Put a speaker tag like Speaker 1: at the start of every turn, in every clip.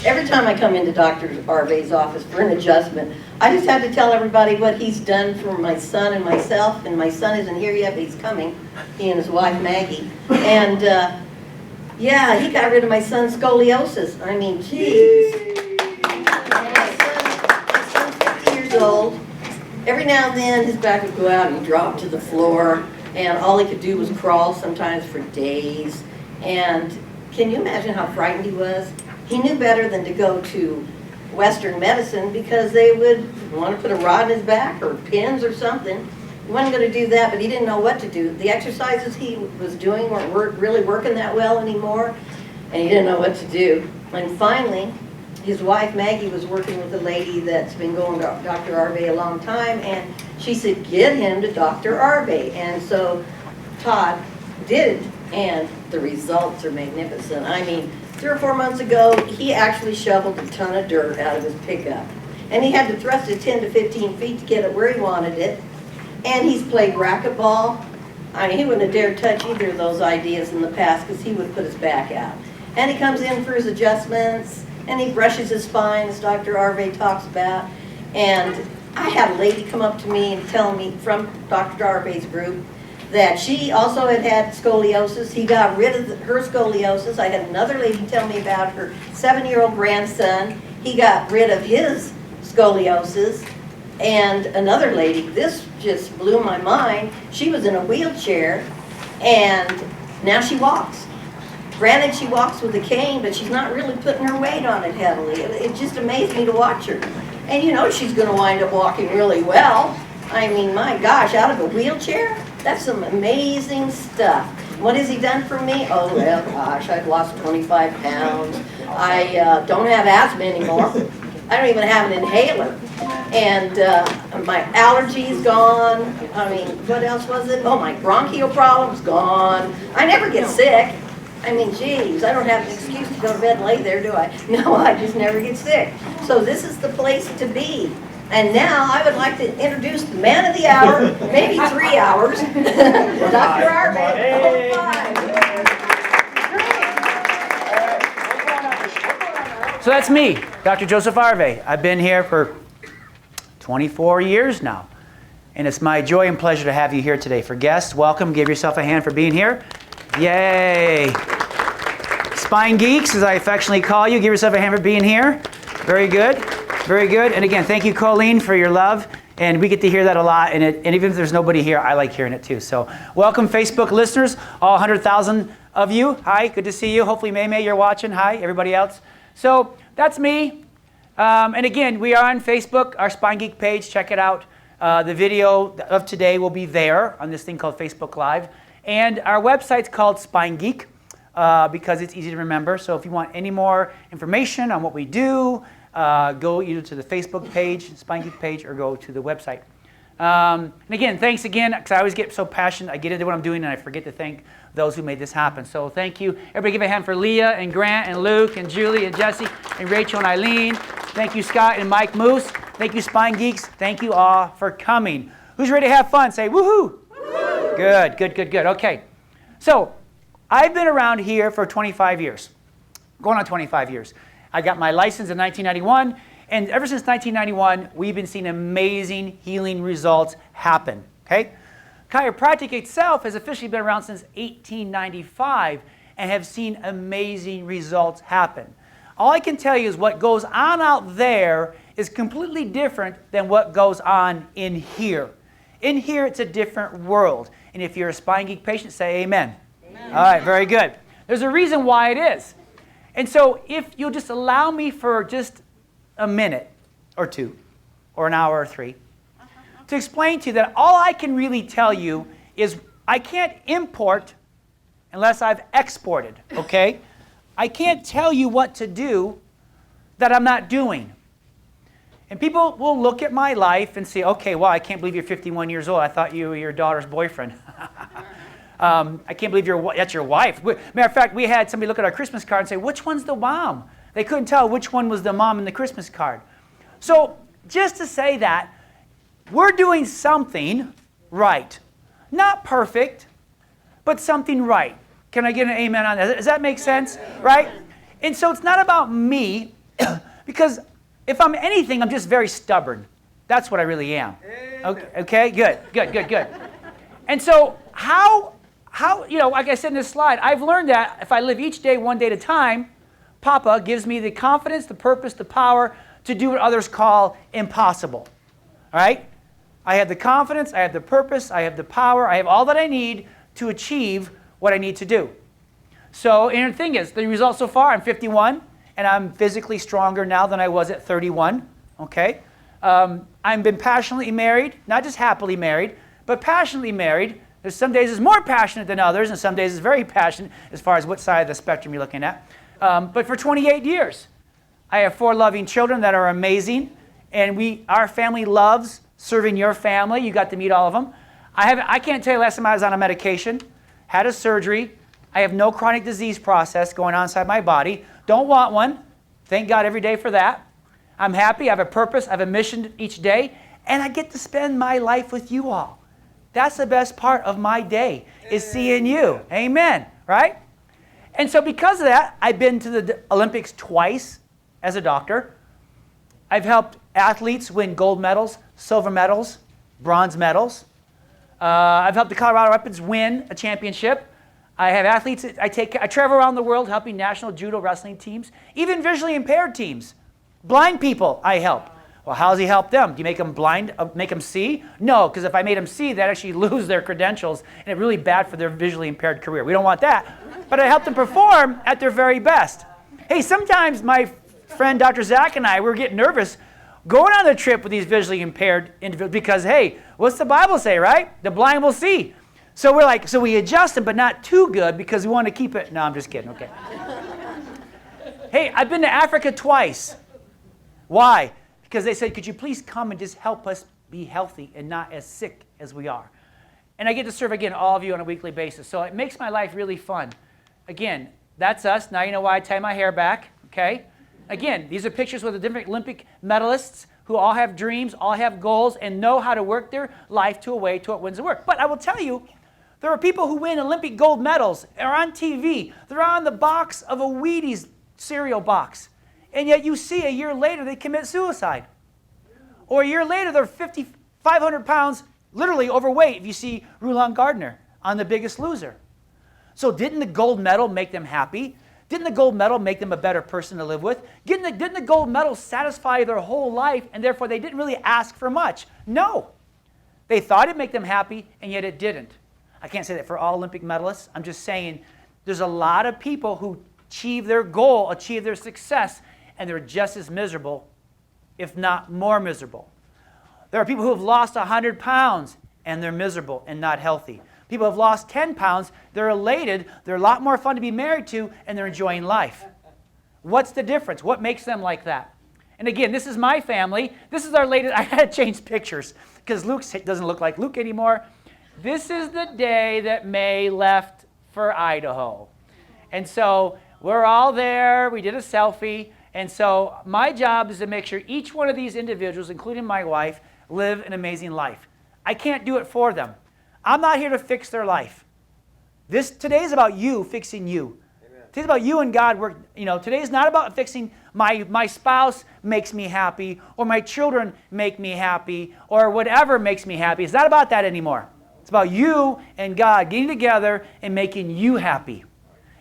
Speaker 1: Every time I come into Dr. Arvay's office for an adjustment, I just have to tell everybody what he's done for my son and myself. And my son isn't here yet, but he's coming. He and his wife, Maggie. And yeah, he got rid of my son's scoliosis. I mean, geez. My son's 50 years old. Every now and then, his back would go out and he'd drop to the floor. And all he could do was crawl sometimes for days. And can you imagine how frightened he was? He knew better than to go to Western medicine because they would want to put a rod in his back or pins or something. He wasn't going to do that, but he didn't know what to do. The exercises he was doing weren't really working that well anymore, and he didn't know what to do. And finally, his wife, Maggie, was working with a lady that's been going to Dr. Arvay a long time, and she said, get him to Dr. Arvay. And so Todd did it, and the results are magnificent. I mean, 3 or 4 months ago, he actually shoveled a ton of dirt out of his pickup. And he had to thrust it 10 to 15 feet to get it where he wanted it. And he's played racquetball. I mean, he wouldn't have dared touch either of those ideas in the past because he would put his back out. And he comes in for his adjustments, and he brushes his spine, as Dr. Arvay talks about. And I had a lady come up to me and tell me from Dr. Arvay's group that she also had scoliosis. He got rid of her scoliosis. I had another lady tell me about her 7-year-old grandson. He got rid of his scoliosis. And another lady, this just blew my mind. She was in a wheelchair, and now she walks. Granted, she walks with a cane, but she's not really putting her weight on it heavily. It just amazed me to watch her. And you know she's going to wind up walking really well. I mean, my gosh, out of a wheelchair? That's some amazing stuff. What has he done for me? Oh, well, gosh, I've lost 25 pounds. I don't have asthma anymore. I don't even have an inhaler. And my allergies gone. I mean, what else was it? Oh, my bronchial problem's gone. I never get sick. I mean, geez, I don't have an excuse to go to bed and lay there, do I? No, I just never get sick. So this is the place to be. And now I would like to introduce the man of the hour, maybe 3 hours, Dr. Arvay.
Speaker 2: So that's me, Dr. Joseph Arvay. I've been here for 24 years now. And it's my joy and pleasure to have you here today. For guests, welcome. Give yourself a hand for being here. Yay. Spine geeks, as I affectionately call you, give yourself a hand for being here. Very good. Very good. And again, thank you, Colleen, for your love. And we get to hear that a lot. And even if there's nobody here, I like hearing it too. So welcome, Facebook listeners, all 100,000 of you. Hi, good to see you. Hopefully, May, you're watching. Hi, everybody else. So that's me. And again, we are on Facebook, our Spine Geek page. Check it out. The video of today will be there on this thing called Facebook Live. And our website's called Spine Geek because it's easy to remember. So if you want any more information on what we do, go either to the Facebook page, Spine Geek page, or go to the website. And again, thanks again, because I always get so passionate. I get into what I'm doing, and I forget to thank those who made this happen. So thank you. Everybody give a hand for Leah and Grant and Luke and Julie and Jesse and Rachel and Eileen. Thank you, Scott and Mike Moose. Thank you, Spine Geeks. Thank you all for coming. Who's ready to have fun? Say woohoo. Woo-hoo. Good, good, good, good. Okay. So I've been around here for 25 years, going on 25 years. I got my license in 1991, and ever since 1991, we've been seeing amazing healing results happen, okay? Chiropractic itself has officially been around since 1895 and have seen amazing results happen. All I can tell you is what goes on out there is completely different than what goes on in here. In here, it's a different world. And if you're a Spine Geek patient, say amen. Amen. All right, very good. There's a reason why it is. And so if you'll just allow me for just a minute or two or an hour or three to explain to you that all I can really tell you is I can't import unless I've exported, okay? I can't tell you what to do that I'm not doing. And people will look at my life and say, okay, well, I can't believe you're 51 years old. I thought you were your daughter's boyfriend. I can't believe that's your wife. Matter of fact, we had somebody look at our Christmas card and say, which one's the mom? They couldn't tell which one was the mom in the Christmas card. So just to say that, we're doing something right. Not perfect, but something right. Can I get an amen on that? Does that make sense? Right? And so it's not about me. Because if I'm anything, I'm just very stubborn. That's what I really am. Okay, good. And so how, like I said in this slide, I've learned that if I live each day one day at a time, Papa gives me the confidence, the purpose, the power to do what others call impossible. All right? I have the confidence, I have the purpose, I have the power, I have all that I need to achieve what I need to do. So, and the thing is, the result so far, I'm 51, and I'm physically stronger now than I was at 31, okay? I've been passionately married, not just happily married, but passionately married. There's some days it's more passionate than others, and some days it's very passionate as far as what side of the spectrum you're looking at. But for 28 years, I have 4 loving children that are amazing, and our family loves serving your family. You got to meet all of them. I can't tell you last time I was on a medication, had a surgery. I have no chronic disease process going on inside my body. Don't want one. Thank God every day for that. I'm happy. I have a purpose. I have a mission each day. And I get to spend my life with you all. That's the best part of my day, is seeing you. Amen. Right? And so because of that, I've been to the Olympics twice as a doctor. I've helped athletes win gold medals, silver medals, bronze medals. I've helped the Colorado Rapids win a championship. I have athletes, I travel around the world helping national judo wrestling teams, even visually impaired teams. Blind people I help. Well, how does he help them? Do you make them blind, make them see? No, because if I made them see, they'd actually lose their credentials, and it's really bad for their visually impaired career. We don't want that. But I help them perform at their very best. Hey, sometimes my friend Dr. Zach and I, we were getting nervous going on the trip with these visually impaired individuals because, hey, what's the Bible say, right? The blind will see. So we're like, so we adjust them, but not too good because we want to keep it. No, I'm just kidding. Okay. Hey, I've been to Africa twice. Why? Because they said, could you please come and just help us be healthy and not as sick as we are? And I get to serve, again, all of you on a weekly basis. So it makes my life really fun. Again, that's us. Now you know why I tie my hair back, okay? Again, these are pictures with the different Olympic medalists who all have dreams, all have goals, and know how to work their life to a way to what wins the work. But I will tell you, there are people who win Olympic gold medals, are on TV, they're on the box of a Wheaties cereal box, and yet you see a year later they commit suicide. Or a year later they're 500 pounds, literally overweight, if you see Rulon Gardner on The Biggest Loser. So didn't the gold medal make them happy? Didn't the gold medal make them a better person to live with? Didn't the gold medal satisfy their whole life, and therefore they didn't really ask for much? No. They thought it'd make them happy, and yet it didn't. I can't say that for all Olympic medalists. I'm just saying there's a lot of people who achieve their goal, achieve their success, and they're just as miserable, if not more miserable. There are people who have lost 100 pounds, and they're miserable and not healthy. People have lost 10 pounds, they're elated, they're a lot more fun to be married to, and they're enjoying life. What's the difference? What makes them like that? And again, this is my family. This is our latest. I had to change pictures because Luke doesn't look like Luke anymore. This is the day that May left for Idaho. And so we're all there. We did a selfie. And so my job is to make sure each one of these individuals, including my wife, live an amazing life. I can't do it for them. I'm not here to fix their life. Today is about you fixing you. Amen. Today's about you and God. Today is not about fixing my spouse makes me happy, or my children make me happy, or whatever makes me happy. It's not about that anymore. It's about you and God getting together and making you happy.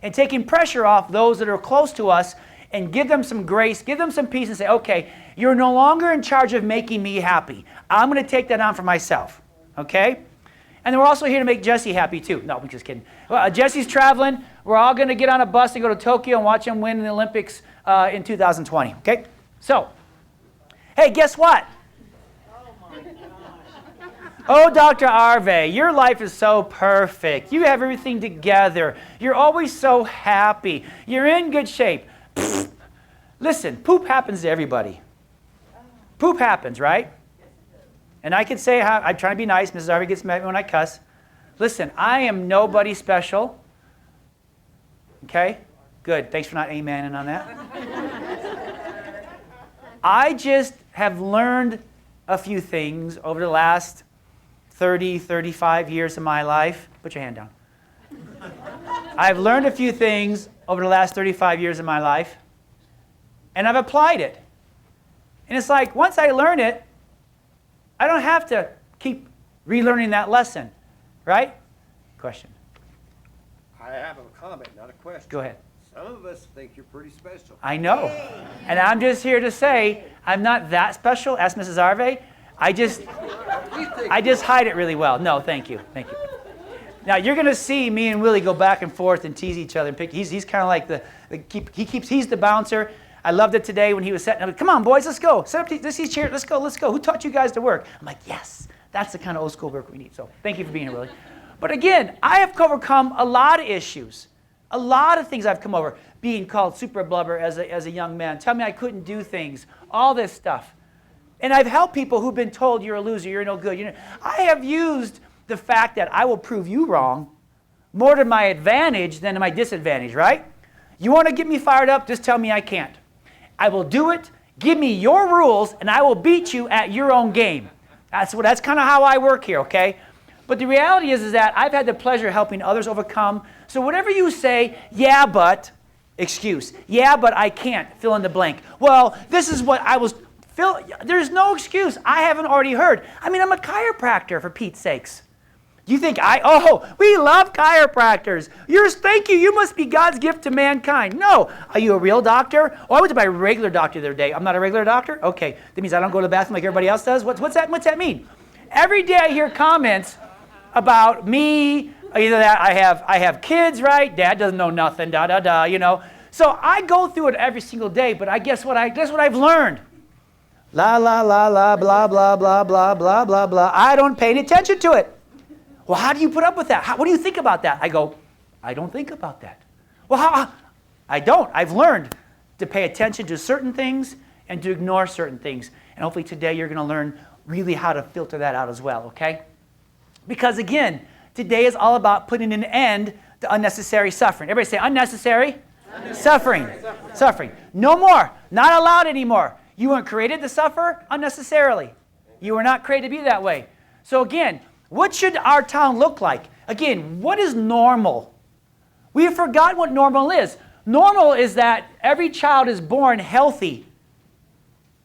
Speaker 2: And taking pressure off those that are close to us and give them some grace, give them some peace and say, okay, you're no longer in charge of making me happy. I'm going to take that on for myself. Okay? And then we're also here to make Jesse happy too. No, I'm just kidding. Well, Jesse's traveling. We're all going to get on a bus and go to Tokyo and watch him win the Olympics in 2020. Okay? So, hey, guess what? Oh, Dr. Arvay, your life is so perfect. You have everything together. You're always so happy. You're in good shape. Pfft. Listen, poop happens to everybody. Poop happens, right? And I can say, I'm trying to be nice. Mrs. Arvay gets mad at me when I cuss. Listen, I am nobody special. Okay? Good. Thanks for not amening on that. I just have learned a few things over the last 30, 35 years of my life. Put your hand down. I've learned a few things over the last 35 years of my life. and I've applied it. And it's like, once I learn it, I don't have to keep relearning that lesson, right? Question.
Speaker 3: I have a comment, not a question.
Speaker 2: Go ahead.
Speaker 3: Some of us think you're pretty special.
Speaker 2: I know. And I'm just here to say I'm not that special. Ask Mrs. Arvay. I just hide it really well. No, thank you. Thank you. Now, you're going to see me and Willie go back and forth and tease each other. And pick. He's kind of like he's the bouncer. I loved it today when he was setting up. Come on, boys, let's go. Set up this chair. Let's go. Who taught you guys to work? I'm like, yes, that's the kind of old school work we need. So thank you for being here, Willie. But again, I have overcome a lot of issues. A lot of things I've come over. Being called super blubber as a young man. Tell me I couldn't do things. All this stuff. And I've helped people who've been told you're a loser, you're no good. I have used the fact that I will prove you wrong more to my advantage than to my disadvantage, right? You want to get me fired up, just tell me I can't. I will do it. Give me your rules, and I will beat you at your own game. That's kind of how I work here, okay? But the reality is that I've had the pleasure of helping others overcome. So whatever you say, yeah, but, excuse. Yeah, but I can't, fill in the blank. Well, this is what I was, there's no excuse. I haven't already heard. I mean, I'm a chiropractor, for Pete's sakes. You think we love chiropractors. Thank you. You must be God's gift to mankind. No. Are you a real doctor? Oh, I went to my regular doctor the other day. I'm not a regular doctor? Okay. That means I don't go to the bathroom like everybody else does? What's that mean? Every day I hear comments about me, either that I have kids, right? Dad doesn't know nothing, So I go through it every single day, but guess what I've learned? La, la, la, la, blah, blah, blah, blah, blah, blah, blah. I don't pay any attention to it. Well, how do you put up with that? What do you think about that? I go, I don't think about that. Well, I don't. I've learned to pay attention to certain things and to ignore certain things. And hopefully today you're going to learn really how to filter that out as well, okay? Because again, today is all about putting an end to unnecessary suffering. Everybody say unnecessary suffering. Suffering. No more. Not allowed anymore. You weren't created to suffer unnecessarily. You were not created to be that way. So again, what should our town look like? Again, what is normal? We have forgotten what normal is. Normal is that every child is born healthy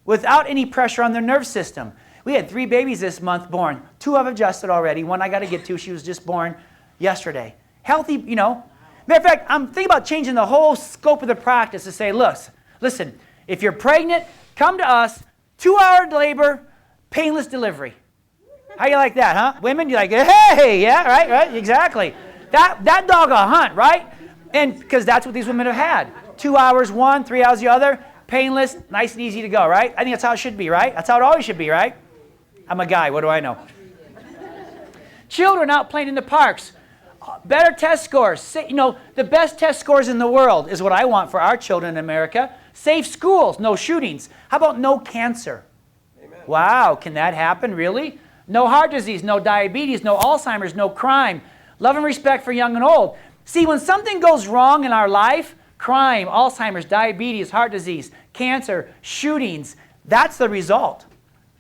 Speaker 2: without any pressure on their nerve system. We had 3 babies this month born. 2 have adjusted already. 1 I got to get to. She was just born yesterday. Healthy, Matter of fact, I'm thinking about changing the whole scope of the practice to say, listen, if you're pregnant, come to us, 2-hour labor, painless delivery. How you like that, huh? Women, you like, hey, yeah, right, exactly. That dog a hunt, right? And because that's what these women have had. 2 hours one, 3 hours the other, painless, nice and easy to go, right? I think that's how it should be, right? That's how it always should be, right? I'm a guy, what do I know? Children out playing in the parks, better test scores. The best test scores in the world is what I want for our children in America. Safe schools, no shootings. How about no cancer? Amen. Wow, can that happen, really? No heart disease, no diabetes, no Alzheimer's, no crime. Love and respect for young and old. See, when something goes wrong in our life, crime, Alzheimer's, diabetes, heart disease, cancer, shootings, that's the result.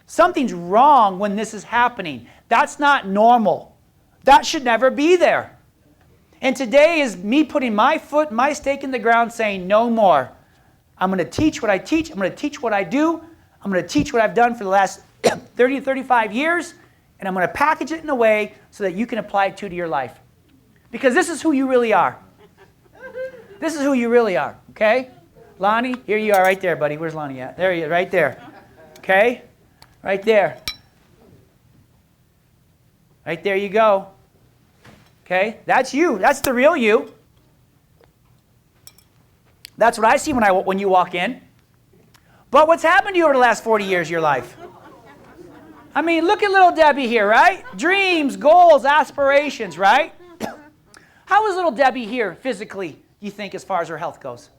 Speaker 2: Something's wrong when this is happening. That's not normal. That should never be there. And today is me putting my stake in the ground saying no more. I'm going to teach what I teach. I'm going to teach what I do. I'm going to teach what I've done for the last 30 to 35 years, and I'm going to package it in a way so that you can apply it to your life. Because this is who you really are. This is who you really are, okay? Lonnie, here you are right there, buddy. Where's Lonnie at? There you are, right there. Okay? Right there. Right there you go. Okay? That's you. That's the real you. That's what I see when you walk in. But what's happened to you over the last 40 years of your life? I mean, look at little Debbie here, right? Dreams, goals, aspirations, right? How is little Debbie here physically, you think, as far as her health goes?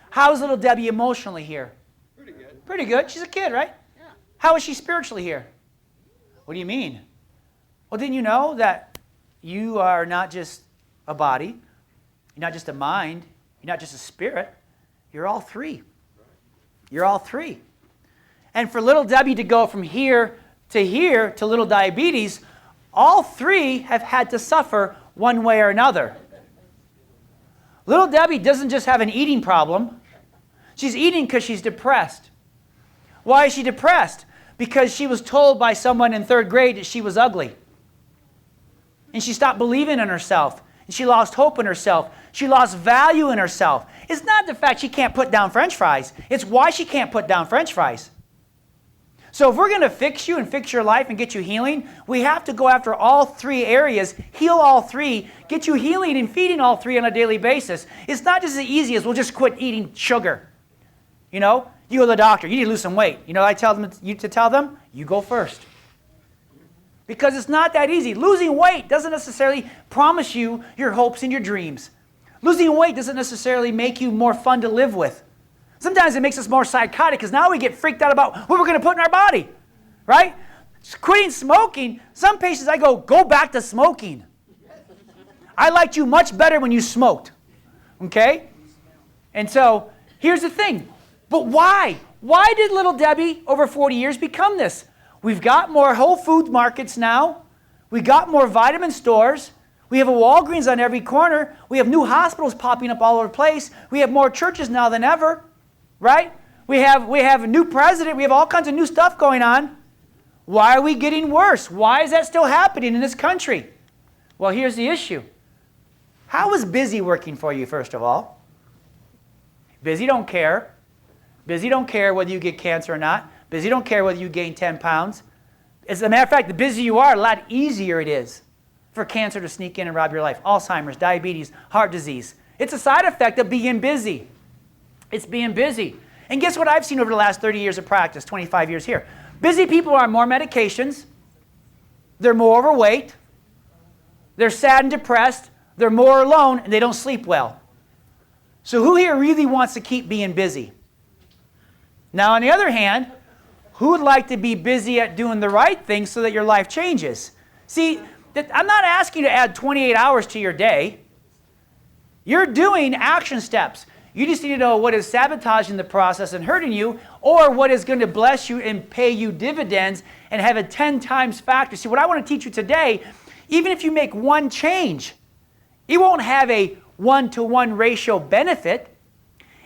Speaker 2: How is little Debbie emotionally here?
Speaker 3: Pretty good.
Speaker 2: Pretty good. She's a kid, right?
Speaker 3: Yeah.
Speaker 2: How is she spiritually here? What do you mean? Well, didn't you know that you are not just a body, you're not just a mind, you're not just a spirit, you're all three. You're all three. And for little Debbie to go from here to little diabetes, all three have had to suffer one way or another. Little Debbie doesn't just have an eating problem. She's eating because she's depressed. Why is she depressed? Because she was told by someone in 3rd grade that she was ugly. And she stopped believing in herself. And she lost hope in herself. She lost value in herself. It's not the fact she can't put down French fries. It's why she can't put down French fries. So if we're going to fix you and fix your life and get you healing, we have to go after all 3 areas, heal all 3, get you healing and feeding all 3 on a daily basis. It's not just as easy as we'll just quit eating sugar. You know, you go to the doctor, you need to lose some weight. You know, I tell them, you go first. Because it's not that easy. Losing weight doesn't necessarily promise you your hopes and your dreams. Losing weight doesn't necessarily make you more fun to live with. Sometimes it makes us more psychotic because now we get freaked out about what we're going to put in our body, right? Quitting smoking, some patients I go back to smoking. I liked you much better when you smoked, okay? And so here's the thing, but why? Why did little Debbie over 40 years become this? We've got more Whole Foods markets now. We got more vitamin stores. We have a Walgreens on every corner. We have new hospitals popping up all over the place. We have more churches now than ever, right? We have a new president. We have all kinds of new stuff going on. Why are we getting worse? Why is that still happening in this country? Well, here's the issue. How is busy working for you, first of all? Busy don't care. Busy don't care whether you get cancer or not. Busy don't care whether you gain 10 pounds. As a matter of fact, the busier you are, a lot easier it is for cancer to sneak in and rob your life. Alzheimer's, diabetes, heart disease. It's a side effect of being busy. It's being busy. And guess what I've seen over the last 30 years of practice, 25 years here? Busy people are on more medications. They're more overweight. They're sad and depressed. They're more alone, and they don't sleep well. So who here really wants to keep being busy? Now, on the other hand, who would like to be busy at doing the right thing so that your life changes? See, I'm not asking you to add 28 hours to your day. You're doing action steps. You just need to know what is sabotaging the process and hurting you, or what is going to bless you and pay you dividends and have a 10 times factor. See, what I want to teach you today, even if you make one change, it won't have a 1-to-1 ratio benefit.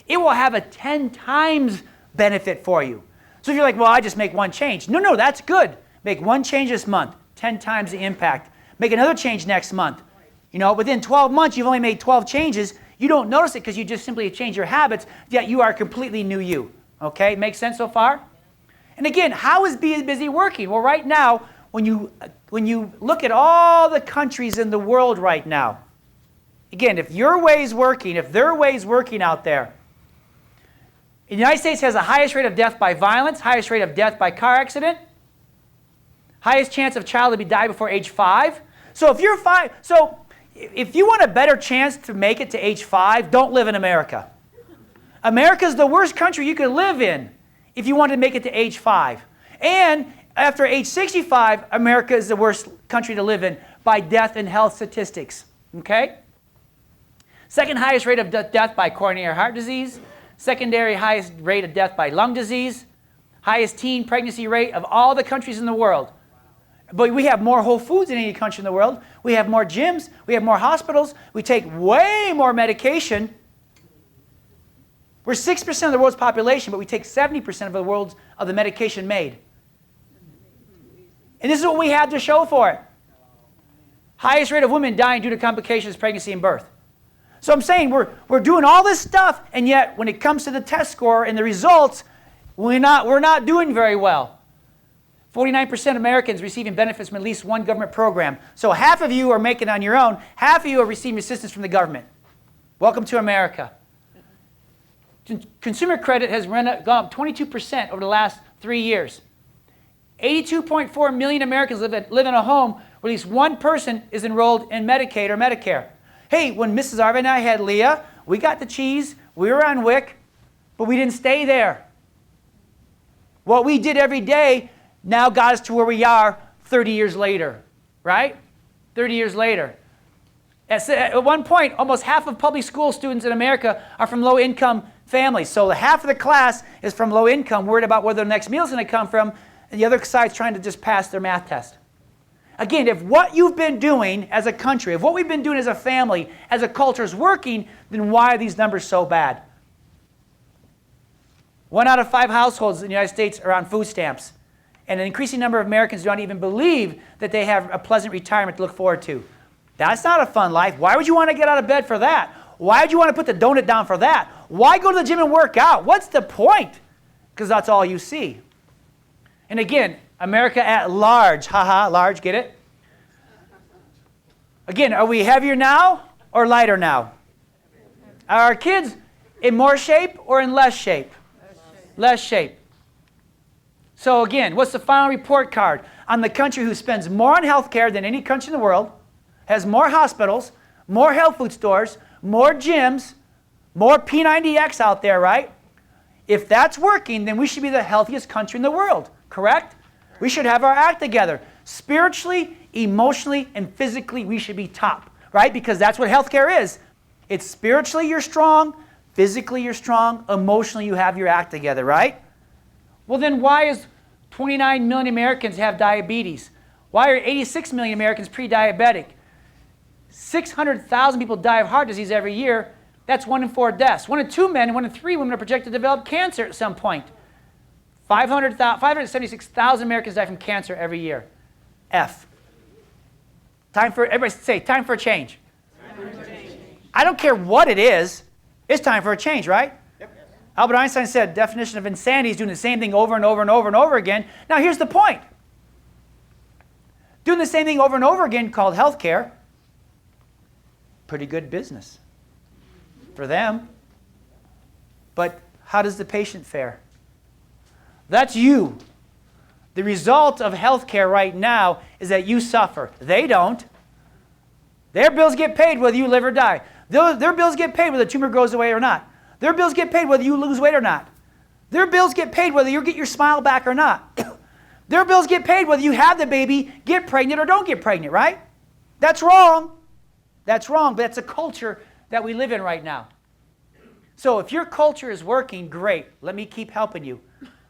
Speaker 2: It will have a 10 times benefit for you. So if you're like, well, I just make one change. No, that's good. Make one change this month, 10 times the impact. Make another change next month. You know, within 12 months, you've only made 12 changes. You don't notice it because you just simply change your habits, yet you are a completely new you. Okay, makes sense so far? And again, how is being busy working? Well, right now, when you look at all the countries in the world right now, again, if your way's working, if their way's working out there, the United States has the highest rate of death by violence, highest rate of death by car accident, highest chance of child to die before age 5. So if you're 5, so if you want a better chance to make it to age 5, don't live in America. America is the worst country you could live in if you want to make it to age 5. And after age 65, America is the worst country to live in by death and health statistics. Okay? Second highest rate of death by coronary heart disease. Secondary highest rate of death by lung disease. Highest teen pregnancy rate of all the countries in the world. But we have more Whole Foods than any country in the world. We have more gyms. We have more hospitals. We take way more medication. We're 6% of the world's population, but we take 70% of the medication made. And this is what we have to show for it. Highest rate of women dying due to complications, pregnancy, and birth. So I'm saying we're doing all this stuff, and yet when it comes to the test score and the results, we're not doing very well. 49% of Americans receiving benefits from at least one government program. So half of you are making it on your own. Half of you are receiving assistance from the government. Welcome to America. Consumer credit has gone up 22% over the last 3 years. 82.4 million Americans live in a home where at least one person is enrolled in Medicaid or Medicare. Hey, when Mrs. Arvay and I had Leah, we got the cheese, we were on WIC, but we didn't stay there. What we did every day now got us to where we are 30 years later, right? 30 years later. At one point, almost half of public school students in America are from low-income families. So half of the class is from low income, worried about where their next meal is going to come from, and the other side's trying to just pass their math test. Again, if what you've been doing as a country, if what we've been doing as a family, as a culture is working, then why are these numbers so bad? 1 out of 5 households in the United States are on food stamps. And an increasing number of Americans do not even believe that they have a pleasant retirement to look forward to. That's not a fun life. Why would you want to get out of bed for that? Why would you want to put the donut down for that? Why go to the gym and work out? What's the point? Because that's all you see. And again, America at large, haha, large, get it? Again, are we heavier now or lighter now? Are our kids in more shape or in less shape? Less shape. So again, what's the final report card on the country who spends more on health care than any country in the world, has more hospitals, more health food stores, more gyms, more P90X out there, right? If that's working, then we should be the healthiest country in the world, correct? We should have our act together. Spiritually, emotionally, and physically, we should be top, right? Because that's what healthcare is. It's spiritually you're strong, physically you're strong, emotionally you have your act together, right? Well, then why is 29 million Americans have diabetes? Why are 86 million Americans pre-diabetic? 600,000 people die of heart disease every year. That's 1 in 4 deaths. 1 in 2 men and 1 in 3 women are projected to develop cancer at some point. 576,000 Americans die from cancer every year. F. Time for, everybody say, time for a change. Time for a change. I don't care what it is. It's time for a change, right? Yep. Albert Einstein said, definition of insanity is doing the same thing over and over and over and over again. Now here's the point. Doing the same thing over and over again called healthcare. Pretty good business for them. But how does the patient fare? That's you. The result of healthcare right now is that you suffer. They don't. Their bills get paid whether you live or die. Their bills get paid whether the tumor goes away or not. Their bills get paid whether you lose weight or not. Their bills get paid whether you get your smile back or not. Their bills get paid whether you have the baby, get pregnant, or don't get pregnant, right? That's wrong. That's wrong, but that's a culture that we live in right now. So if your culture is working, great. Let me keep helping you.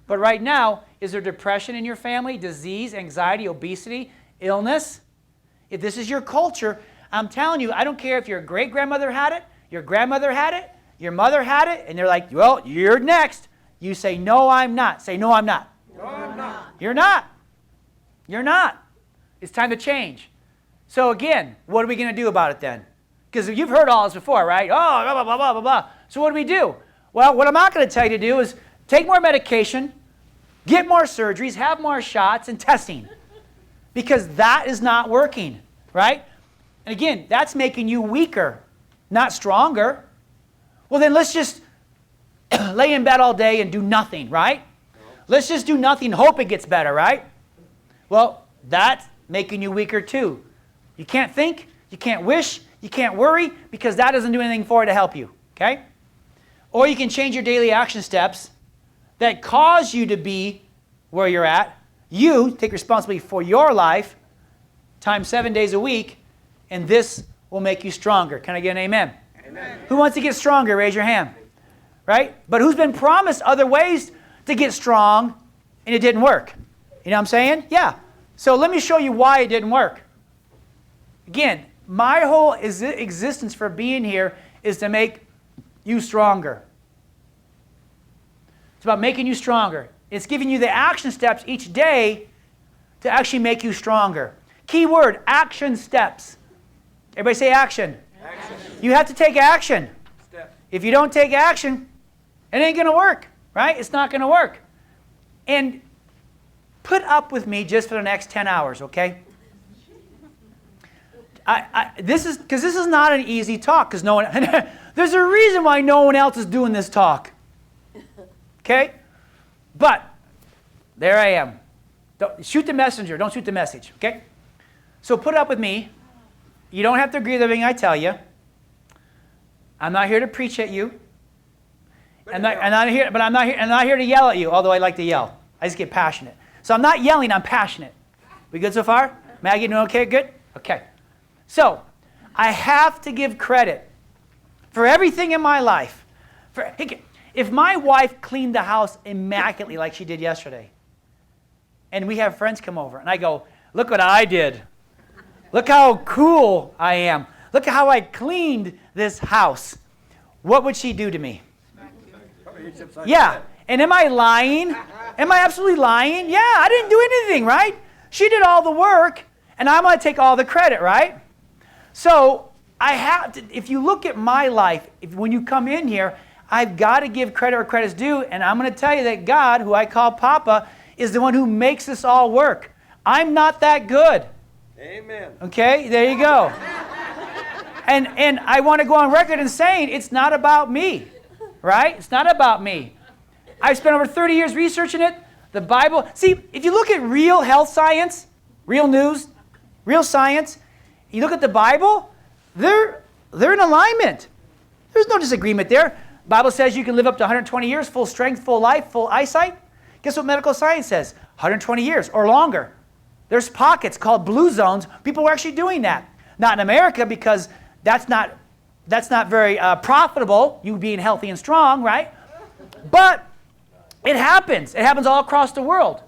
Speaker 2: But right now, is there depression in your family, disease, anxiety, obesity, illness? If this is your culture, I'm telling you, I don't care if your great-grandmother had it, your grandmother had it, your mother had it, and they're like, well, you're next. You say, no, I'm not. Say, no, I'm not.
Speaker 3: No, I'm not.
Speaker 2: You're not. You're not. It's time to change. So again, what are we going to do about it then? Because you've heard all this before, right? Oh, blah, blah, blah, blah, blah, blah. So what do we do? Well, what I'm not going to tell you to do is take more medication, get more surgeries, have more shots, and testing. Because that is not working, right? And again, that's making you weaker, not stronger. Well, then let's just lay in bed all day and do nothing, right? Let's just do nothing, hope it gets better, right? Well, that's making you weaker too. You can't think, you can't wish, you can't worry, because that doesn't do anything for it to help you, okay? Or you can change your daily action steps that cause you to be where you're at. You take responsibility for your life, times 7 days a week, and this will make you stronger. Can I get an amen? Amen. Who wants to get stronger? Raise your hand. Right? But who's been promised other ways to get strong and it didn't work? You know what I'm saying? Yeah. So let me show you why it didn't work. Again, my whole existence for being here is to make you stronger. It's about making you stronger. It's giving you the action steps each day to actually make you stronger. Key word, action steps. Everybody say action. Action. You have to take action. Step. If you don't take action, it ain't going to work, right? It's not going to work. And put up with me just for the next 10 hours, okay? This is not an easy talk, because no one, there's a reason why no one else is doing this talk. Okay? But there I am. Don't shoot the messenger, don't shoot the message, okay? So put up with me. You don't have to agree with everything I tell you. I'm not here to preach at you. I'm not here to yell at you, although I like to yell. I just get passionate. So I'm not yelling, I'm passionate. We good so far? Maggie, doing okay? Good? Okay. So I have to give credit for everything in my life. If my wife cleaned the house immaculately like she did yesterday, and we have friends come over, and I go, look what I did. Look how cool I am. Look at how I cleaned this house. What would she do to me? Yeah, And am I lying? Am I absolutely lying? Yeah, I didn't do anything, right? She did all the work, and I'm going to take all the credit, right? So I have to, if you look at my life, when you come in here, I've got to give credit where credit's due, and I'm going to tell you that God, who I call Papa, is the one who makes this all work. I'm not that good.
Speaker 3: Amen.
Speaker 2: Okay, there you go. And I want to go on record in saying it's not about me, right? It's not about me. I've spent over 30 years researching it. The Bible. See, if you look at real health science, real news, real science, you look at the Bible, they're in alignment. There's no disagreement there. The Bible says you can live up to 120 years, full strength, full life, full eyesight. Guess what medical science says? 120 years or longer. There's pockets called blue zones. People are actually doing that. Not in America because that's not very profitable, you being healthy and strong, right? But it happens. It happens all across the world.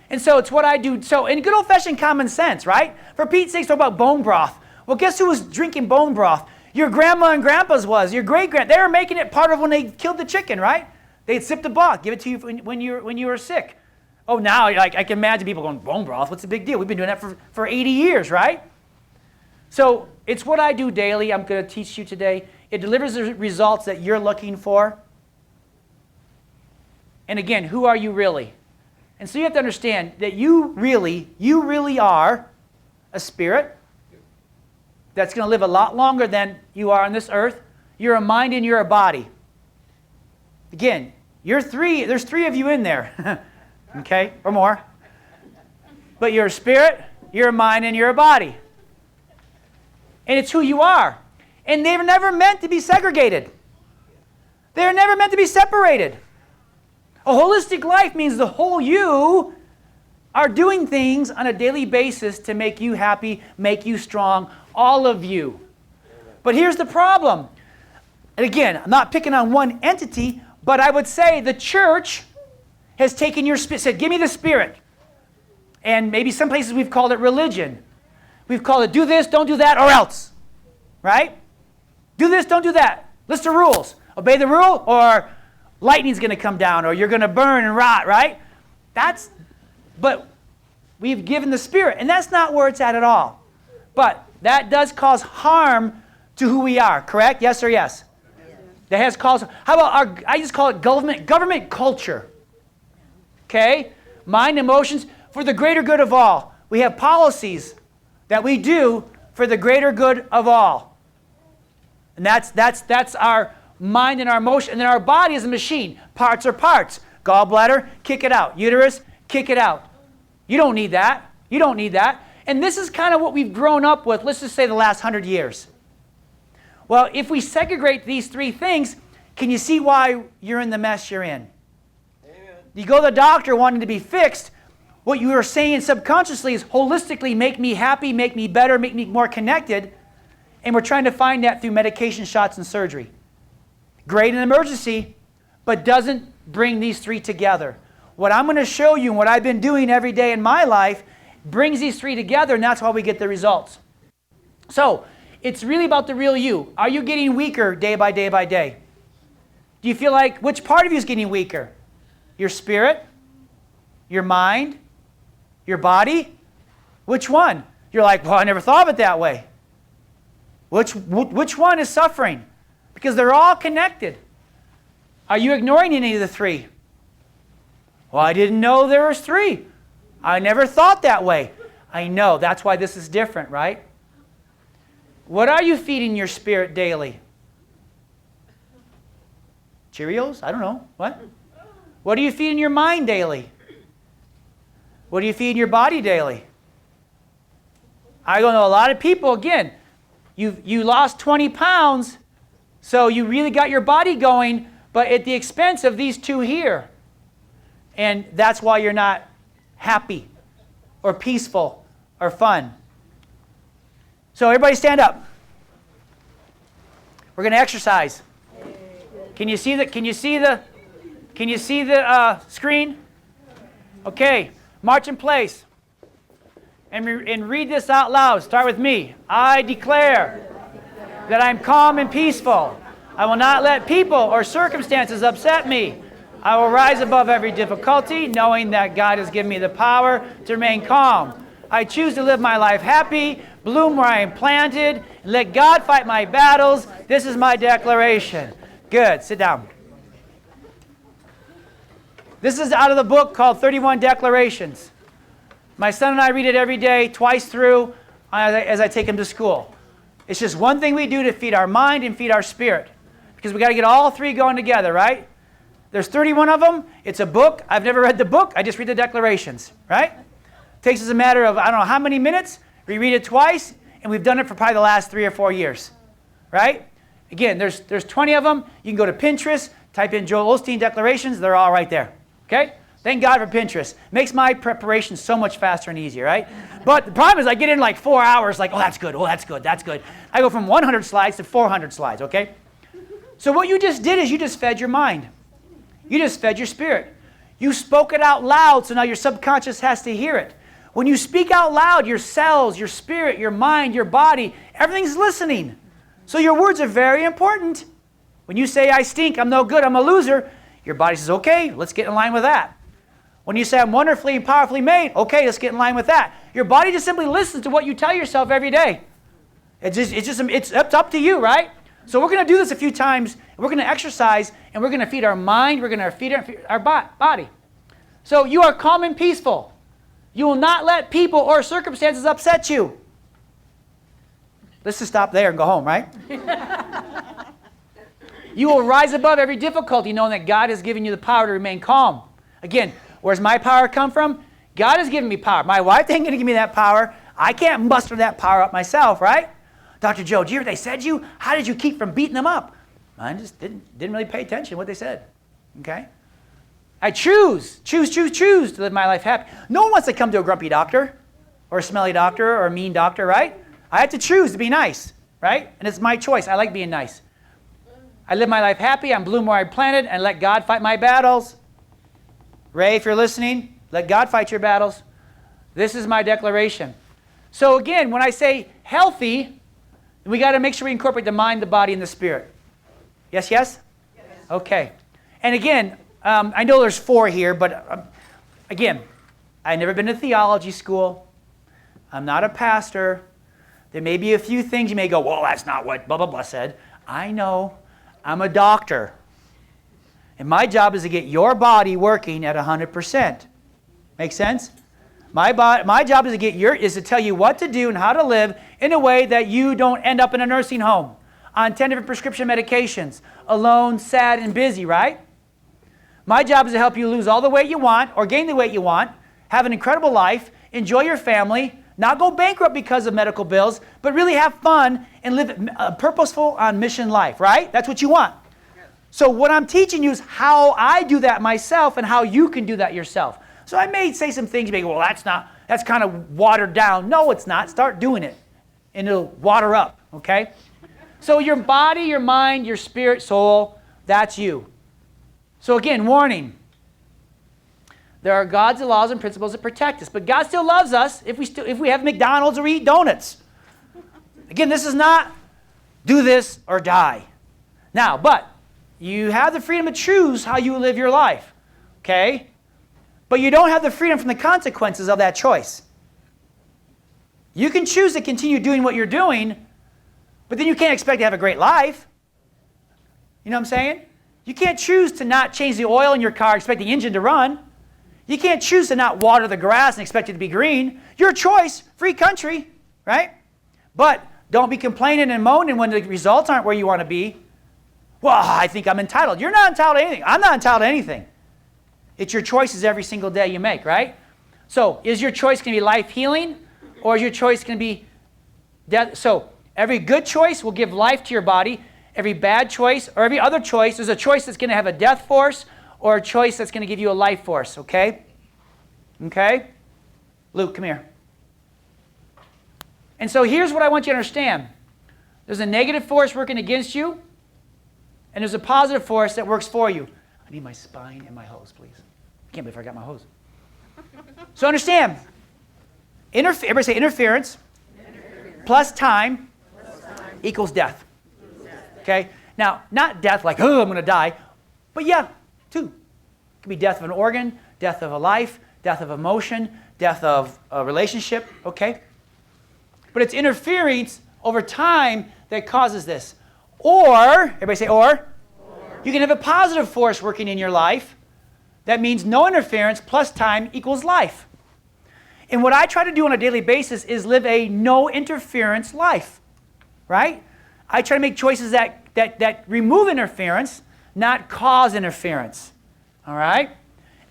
Speaker 2: And so it's what I do. So in good old-fashioned common sense, right? For Pete's sake, talk about bone broth. Well, guess who was drinking bone broth? Your grandma and grandpa's was. Your great-grand. They were making it part of when they killed the chicken, right? They'd sip the broth, give it to you when you were sick. Oh, now like I can imagine people going, bone broth, what's the big deal? We've been doing that for 80 years, right? So it's what I do daily. I'm going to teach you today. It delivers the results that you're looking for. And again, who are you really? And so you have to understand that you really are a spirit that's going to live a lot longer than you are on this earth. You're a mind and you're a body. Again, there's three of you in there, okay, or more. But you're a spirit, you're a mind, and you're a body. And it's who you are. And they were never meant to be segregated. They were never meant to be separated. A holistic life means the whole you are doing things on a daily basis to make you happy, make you strong, all of you. But here's the problem. And again, I'm not picking on one entity, but I would say the church has taken your spirit, said, give me the spirit. And maybe some places we've called it religion. We've called it do this, don't do that, or else. Right? Do this, don't do that. List of rules. Obey the rule, or lightning's going to come down, or you're going to burn and rot, right? But we've given the spirit, and that's not where it's at all. But that does cause harm to who we are, correct? Yes or yes? That has caused, how about I just call it government culture. Okay? Mind, emotions, for the greater good of all. We have policies that we do for the greater good of all. And that's our mind and our emotion. And then our body is a machine. Parts are parts. Gallbladder, kick it out. Uterus, kick it out. You don't need that. You don't need that. And this is kind of what we've grown up with, let's just say the last 100 years. Well, if we segregate these three things, can you see why you're in the mess you're in?
Speaker 3: Amen.
Speaker 2: You go to the doctor wanting to be fixed. What you are saying subconsciously is holistically make me happy, make me better, make me more connected. And we're trying to find that through medication, shots, and surgery. Great in emergency, but doesn't bring these three together. What I'm going to show you and what I've been doing every day in my life brings these three together, and that's why we get the results. So, it's really about the real you. Are you getting weaker day by day by day? Do you feel like, which part of you is getting weaker? Your spirit? Your mind? Your body? Which one? You're like, well, I never thought of it that way. Which one is suffering? Because they're all connected. Are you ignoring any of the three? Well, I didn't know there was three. I never thought that way. I know. That's why this is different, right? What are you feeding your spirit daily? Cheerios? I don't know. What? What are you feeding your mind daily? What do you feed your body daily? I don't know a lot of people, again, you lost 20 pounds, so you really got your body going, but at the expense of these two here. And that's why you're not happy or peaceful or fun. So everybody stand up. We're going to exercise. Can you see the screen? Okay, march in place. And read this out loud. Start with me. I declare that I'm calm and peaceful. I will not let people or circumstances upset me. I will rise above every difficulty, knowing that God has given me the power to remain calm. I choose to live my life happy, bloom where I am planted, and let God fight my battles. This is my declaration. Good. Sit down. This is out of the book called 31 Declarations. My son and I read it every day, twice through, as I take him to school. It's just one thing we do to feed our mind and feed our spirit. Because we got to get all three going together, right? There's 31 of them. It's a book. I've never read the book. I just read the declarations, right? Takes us a matter of, I don't know how many minutes. We read it twice, and we've done it for probably the last 3 or 4 years, right? Again, there's 20 of them. You can go to Pinterest, type in Joel Osteen declarations. They're all right there, okay? Thank God for Pinterest. Makes my preparation so much faster and easier, right? But the problem is I get in like 4 hours, like, oh, that's good, oh, that's good, that's good. I go from 100 slides to 400 slides, okay? So what you just did is you just fed your mind. You just fed your spirit. You spoke it out loud, so now your subconscious has to hear it. When you speak out loud, your cells, your spirit, your mind, your body, everything's listening. So your words are very important. When you say, I stink, I'm no good, I'm a loser, your body says, okay, let's get in line with that. When you say, I'm wonderfully and powerfully made, okay, let's get in line with that. Your body just simply listens to what you tell yourself every day. It's up to you, right? So we're going to do this a few times. We're going to exercise, and we're going to feed our mind. We're going to feed our body. So you are calm and peaceful. You will not let people or circumstances upset you. Let's just stop there and go home, right? You will rise above every difficulty, knowing that God has given you the power to remain calm. Again, where's my power come from? God has given me power. My wife ain't going to give me that power. I can't muster that power up myself, right? Dr. Joe, did you hear what they said to you? How did you keep from beating them up? I just didn't really pay attention to what they said. Okay? I choose to live my life happy. No one wants to come to a grumpy doctor or a smelly doctor or a mean doctor, right? I have to choose to be nice, right? And it's my choice. I like being nice. I live my life happy. I'm bloom where I'm planted, and let God fight my battles. Ray, if you're listening, let God fight your battles. This is my declaration. So again, when I say healthy, we got to make sure we incorporate the mind, the body, and the spirit. Yes, yes? Yes. Okay. And again, I know there's 4 here, but again, I've never been to theology school. I'm not a pastor. There may be a few things you may go, well, that's not what blah, blah, blah said. I know. I'm a doctor. And my job is to get your body working at 100%. Make sense? My job is to tell you what to do and how to live in a way that you don't end up in a nursing home on 10 different prescription medications, alone, sad, and busy, right? My job is to help you lose all the weight you want or gain the weight you want, have an incredible life, enjoy your family, not go bankrupt because of medical bills, but really have fun and live a purposeful on mission life, right? That's what you want. So what I'm teaching you is how I do that myself and how you can do that yourself. So I may say some things, you may go, well, that's kind of watered down. No, it's not. Start doing it, and it'll water up, okay? So your body, your mind, your spirit, soul, that's you. So again, warning. There are God's laws and principles that protect us, but God still loves us if we have McDonald's or eat donuts. Again, this is not do this or die. Now, but you have the freedom to choose how you live your life, okay? But you don't have the freedom from the consequences of that choice. You can choose to continue doing what you're doing, but then you can't expect to have a great life. You know what I'm saying? You can't choose to not change the oil in your car, expect the engine to run. You can't choose to not water the grass and expect it to be green. Your choice, free country, right? But don't be complaining and moaning when the results aren't where you want to be. Well, I think I'm entitled. You're not entitled to anything. I'm not entitled to anything. It's your choices every single day you make, right? So is your choice going to be life healing, or is your choice going to be death? So every good choice will give life to your body. Every bad choice or every other choice is a choice that's going to have a death force or a choice that's going to give you a life force, okay? Okay? Luke, come here. And so here's what I want you to understand. There's a negative force working against you, and there's a positive force that works for you. I need my spine and my hose, please. I can't believe I forgot my hose. So understand. Everybody say interference, plus time equals death. Okay? Now, not death like, oh, I'm going to die. But yeah, 2. It could be death of an organ, death of a life, death of emotion, death of a relationship, okay? But it's interference over time that causes this. Or, everybody say or. You can have a positive force working in your life. That means no interference plus time equals life. And what I try to do on a daily basis is live a no interference life, right? I try to make choices that remove interference, not cause interference, all right?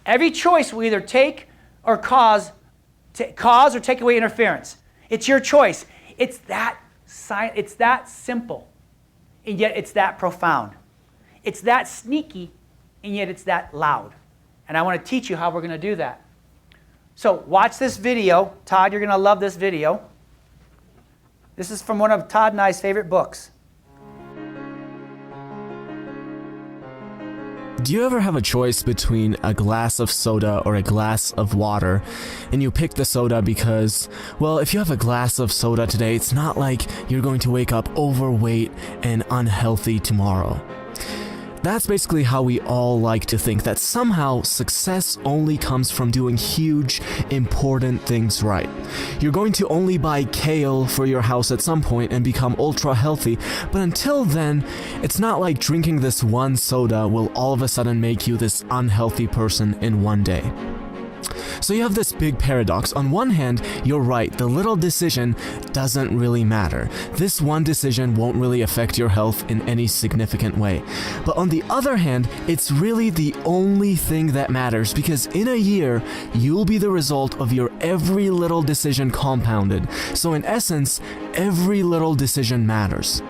Speaker 2: Every choice will either take or cause or take away interference. It's your choice. It's that simple, and yet it's that profound. It's that sneaky, and yet it's that loud. And I want to teach you how we're going to do that. So watch this video. Todd, you're going to love this video. This is from one of Todd and I's favorite books.
Speaker 4: Do you ever have a choice between a glass of soda or a glass of water, and you pick the soda because, well, if you have a glass of soda today, it's not like you're going to wake up overweight and unhealthy tomorrow. That's basically how we all like to think, that somehow success only comes from doing huge, important things right. You're going to only buy kale for your house at some point and become ultra healthy, but until then, it's not like drinking this one soda will all of a sudden make you this unhealthy person in one day. So you have this big paradox. On one hand, you're right, the little decision doesn't really matter. This one decision won't really affect your health in any significant way. But on the other hand, it's really the only thing that matters, because in a year, you'll be the result of your every little decision compounded. So in essence, every little decision matters.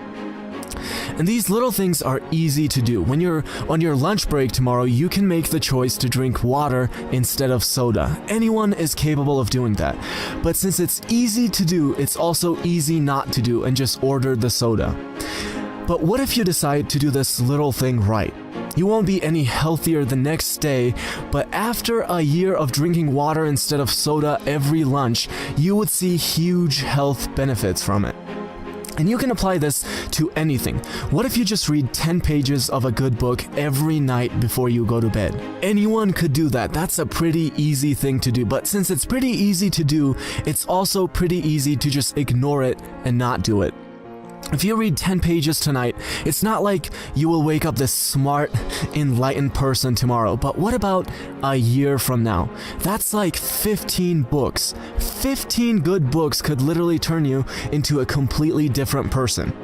Speaker 4: And these little things are easy to do. When you're on your lunch break tomorrow, you can make the choice to drink water instead of soda. Anyone is capable of doing that. But since it's easy to do, it's also easy not to do and just order the soda. But what if you decide to do this little thing right? You won't be any healthier the next day, but after a year of drinking water instead of soda every lunch, you would see huge health benefits from it. And you can apply this to anything. What if you just read 10 pages of a good book every night before you go to bed? Anyone could do that. That's a pretty easy thing to do. But since it's pretty easy to do, it's also pretty easy to just ignore it and not do it. If you read 10 pages tonight, it's not like you will wake up this smart, enlightened person tomorrow. But what about a year from now? That's like 15 books. 15 good books could literally turn you into a completely different person.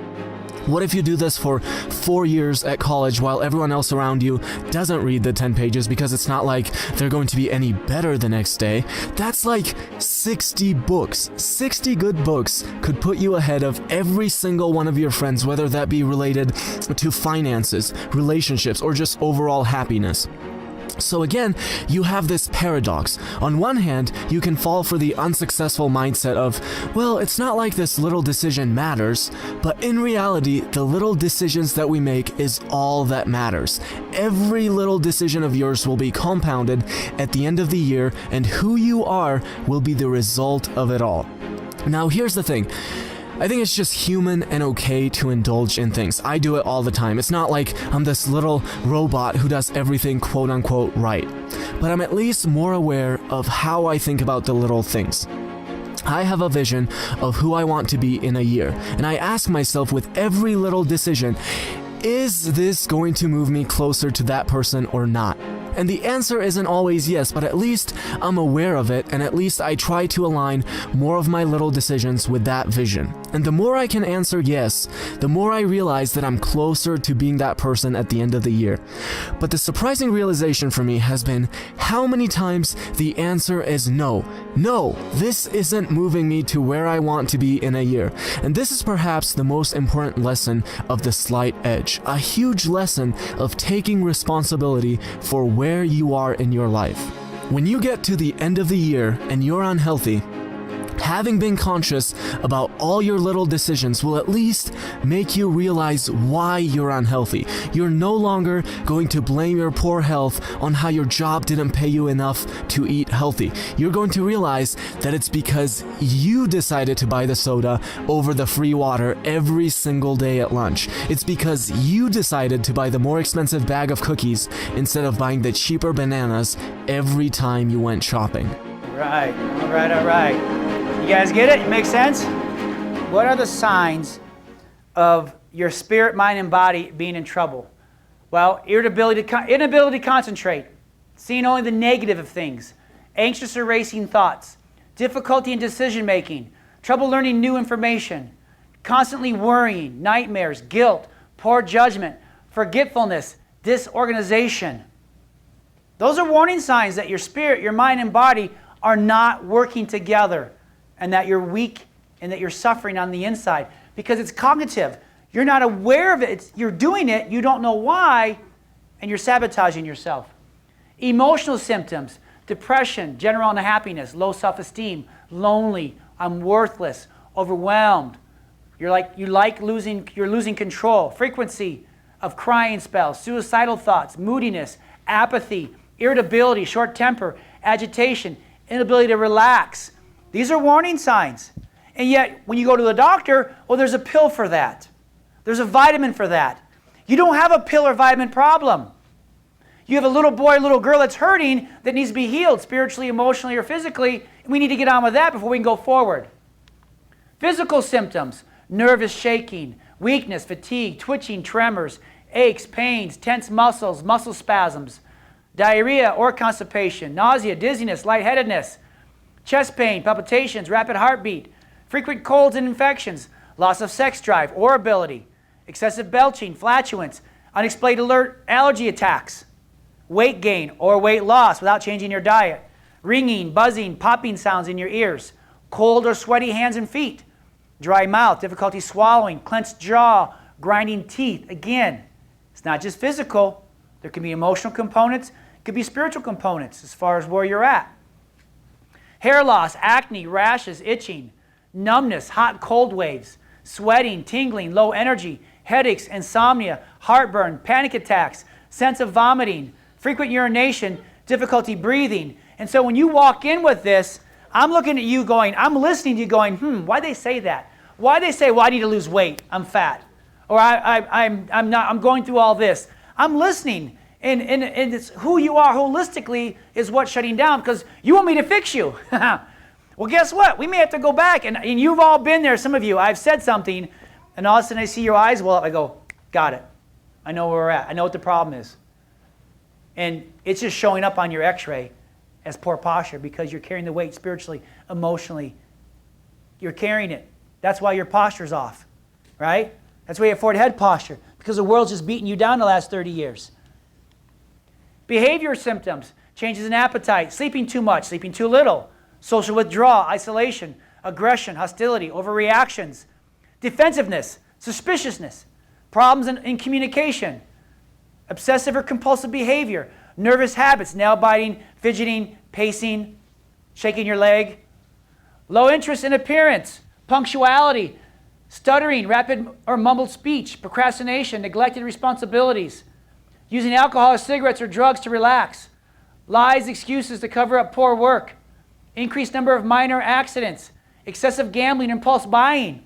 Speaker 4: What if you do this for 4 years at college while everyone else around you doesn't read the 10 pages because it's not like they're going to be any better the next day? That's like 60 books. 60 good books could put you ahead of every single one of your friends, whether that be related to finances, relationships, or just overall happiness. So again, you have this paradox. On one hand, you can fall for the unsuccessful mindset of, well, it's not like this little decision matters, but in reality, the little decisions that we make is all that matters. Every little decision of yours will be compounded at the end of the year, and who you are will be the result of it all. Now, here's the thing. I think it's just human and okay to indulge in things. I do it all the time. It's not like I'm this little robot who does everything quote unquote right. But I'm at least more aware of how I think about the little things. I have a vision of who I want to be in a year, and I ask myself with every little decision, is this going to move me closer to that person or not? And the answer isn't always yes, but at least I'm aware of it, and at least I try to align more of my little decisions with that vision. And the more I can answer yes, the more I realize that I'm closer to being that person at the end of the year. But the surprising realization for me has been how many times the answer is no. No, this isn't moving me to where I want to be in a year. And this is perhaps the most important lesson of the slight edge. A huge lesson of taking responsibility for where you are in your life. When you get to the end of the year and you're unhealthy, Having been conscious about all your little decisions will at least make you realize why you're unhealthy. You're no longer going to blame your poor health on how your job didn't pay you enough to eat healthy. You're going to realize that it's because you decided to buy the soda over the free water every single day at lunch. It's because you decided to buy the more expensive bag of cookies instead of buying the cheaper bananas every time you went shopping.
Speaker 2: Right, all right. You guys get it? It makes sense? What are the signs of your spirit, mind, and body being in trouble? Well, inability to concentrate, seeing only the negative of things, anxious or racing thoughts, difficulty in decision making, trouble learning new information, constantly worrying, nightmares, guilt, poor judgment, forgetfulness, disorganization. Those are warning signs that your spirit, your mind, and body are not working together, and that you're weak and that you're suffering on the inside because it's cognitive. You're not aware of it. You're doing it. You don't know why, and you're sabotaging yourself. Emotional symptoms, depression, general unhappiness, low self-esteem, lonely, I'm worthless, overwhelmed. You're losing control. Frequency of crying spells, suicidal thoughts, moodiness, apathy, irritability, short temper, agitation, inability to relax. These are warning signs. And yet, when you go to the doctor, well, there's a pill for that. There's a vitamin for that. You don't have a pill or vitamin problem. You have a little boy, little girl that's hurting that needs to be healed spiritually, emotionally, or physically, and we need to get on with that before we can go forward. Physical symptoms, nervous shaking, weakness, fatigue, twitching, tremors, aches, pains, tense muscles, muscle spasms, diarrhea or constipation, nausea, dizziness, lightheadedness, chest pain, palpitations, rapid heartbeat, frequent colds and infections, loss of sex drive or ability, excessive belching, flatulence, unexplained alert allergy attacks, weight gain or weight loss without changing your diet, ringing, buzzing, popping sounds in your ears, cold or sweaty hands and feet, dry mouth, difficulty swallowing, clenched jaw, grinding teeth. Again, it's not just physical. There can be emotional components. It could be spiritual components as far as where you're at. Hair loss, acne, rashes, itching, numbness, hot and cold waves, sweating, tingling, low energy, headaches, insomnia, heartburn, panic attacks, sense of vomiting, frequent urination, difficulty breathing. And so when you walk in with this, I'm looking at you going, I'm listening to you going, why'd they say that? Why'd they say, well, I need to lose weight, I'm fat? Or I'm going through all this. I'm listening. And it's who you are holistically is what's shutting down because you want me to fix you. Well, guess what? We may have to go back. And you've all been there, some of you. I've said something, and all of a sudden I see your eyes well up. I go, got it. I know where we're at. I know what the problem is. And it's just showing up on your x-ray as poor posture because you're carrying the weight spiritually, emotionally. You're carrying it. That's why your posture's off, right? That's why you have forward head posture because the world's just beating you down the last 30 years. Behavior symptoms, changes in appetite, sleeping too much, sleeping too little, social withdrawal, isolation, aggression, hostility, overreactions, defensiveness, suspiciousness, problems in communication, obsessive or compulsive behavior, nervous habits, nail biting, fidgeting, pacing, shaking your leg, low interest in appearance, punctuality, stuttering, rapid or mumbled speech, procrastination, neglected responsibilities, using alcohol or cigarettes or drugs to relax, lies, excuses to cover up poor work, increased number of minor accidents, excessive gambling, impulse buying.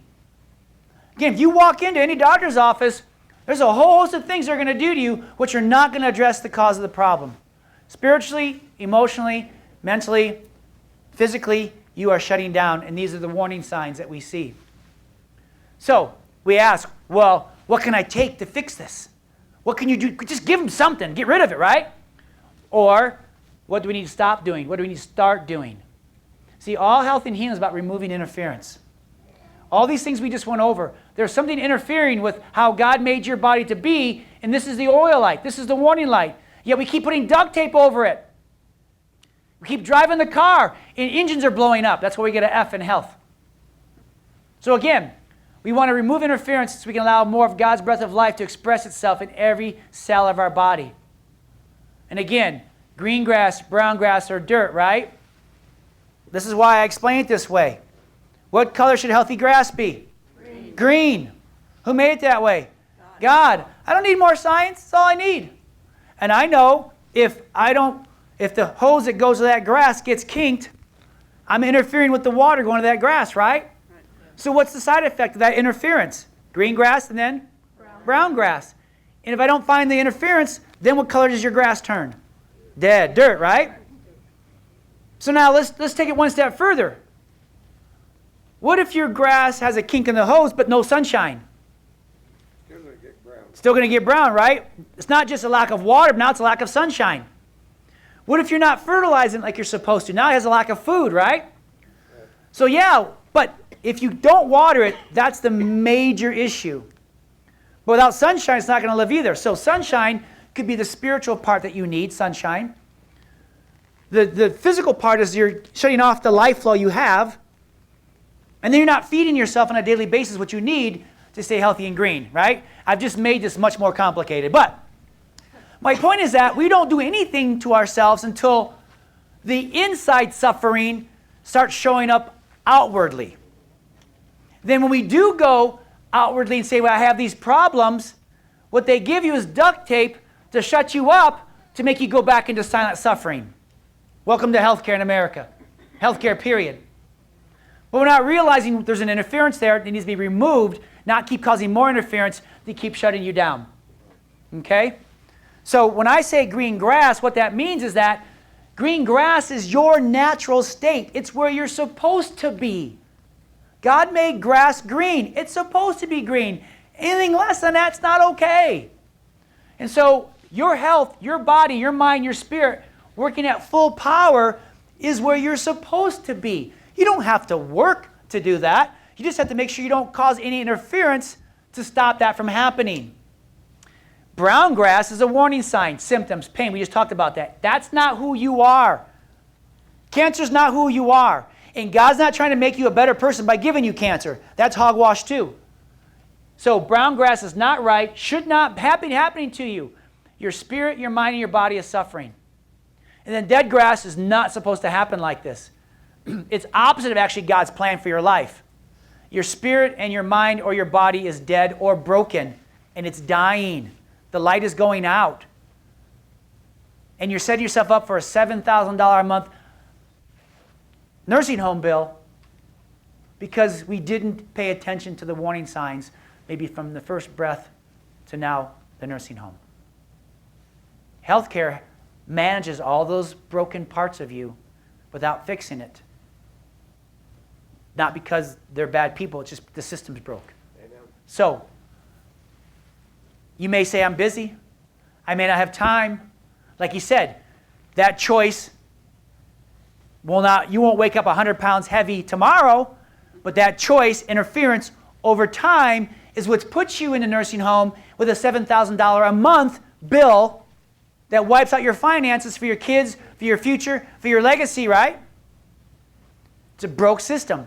Speaker 2: Again, if you walk into any doctor's office, there's a whole host of things they're going to do to you which are not going to address the cause of the problem. Spiritually, emotionally, mentally, physically, you are shutting down, and these are the warning signs that we see. So we ask, well, what can I take to fix this? What can you do? Just give them something. Get rid of it, right? Or what do we need to stop doing? What do we need to start doing? See, all health and healing is about removing interference. All these things we just went over, there's something interfering with how God made your body to be, and this is the oil light. This is the warning light. Yet we keep putting duct tape over it. We keep driving the car, and engines are blowing up. That's why we get an F in health. So again, we want to remove interference so we can allow more of God's breath of life to express itself in every cell of our body. And again, green grass, brown grass, or dirt, right? This is why I explain it this way. What color should healthy grass be? Green. Green. Who made it that way? God. I don't need more science. That's all I need. And I know if the hose that goes to that grass gets kinked, I'm interfering with the water going to that grass, right? So what's the side effect of that interference? Green grass and then brown grass. And if I don't find the interference, then what color does your grass turn? Dead. Dirt, right? So now let's take it one step further. What if your grass has a kink in the hose but no sunshine?
Speaker 3: Still gonna get brown.
Speaker 2: Still going to get brown, right? It's not just a lack of water, but now it's a lack of sunshine. What if you're not fertilizing like you're supposed to? Now it has a lack of food, right? So yeah, but if you don't water it, that's the major issue. But without sunshine, it's not going to live either. So sunshine could be the spiritual part that you need, sunshine. The physical part is you're shutting off the life flow you have, and then you're not feeding yourself on a daily basis what you need to stay healthy and green, right? I've just made this much more complicated. But my point is that we don't do anything to ourselves until the inside suffering starts showing up outwardly. Then when we do go outwardly and say, well, I have these problems, what they give you is duct tape to shut you up to make you go back into silent suffering. Welcome to healthcare in America. Healthcare, period. But we're not realizing there's an interference there that needs to be removed, not keep causing more interference to keep shutting you down. Okay? So when I say green grass, what that means is that green grass is your natural state. It's where you're supposed to be. God made grass green. It's supposed to be green. Anything less than that's not okay. And so your health, your body, your mind, your spirit, working at full power is where you're supposed to be. You don't have to work to do that. You just have to make sure you don't cause any interference to stop that from happening. Brown grass is a warning sign, symptoms, pain. We just talked about that. That's not who you are. Cancer's not who you are. And God's not trying to make you a better person by giving you cancer. That's hogwash too. So brown grass is not right, should not happening to you. Your spirit, your mind, and your body is suffering. And then dead grass is not supposed to happen like this. It's opposite of actually God's plan for your life. Your spirit and your mind or your body is dead or broken, and it's dying. The light is going out. And you're setting yourself up for a $7,000 a month nursing home bill because we didn't pay attention to the warning signs, maybe from the first breath to now the nursing home. Healthcare manages all those broken parts of you without fixing it. Not because they're bad people, it's just the system's broke.
Speaker 3: Amen.
Speaker 2: So, you may say, I'm busy. I may not have time. Like you said, that choice you won't wake up 100 pounds heavy tomorrow, but that choice, interference over time, is what puts you in a nursing home with a $7,000 a month bill that wipes out your finances for your kids, for your future, for your legacy, right? It's a broke system.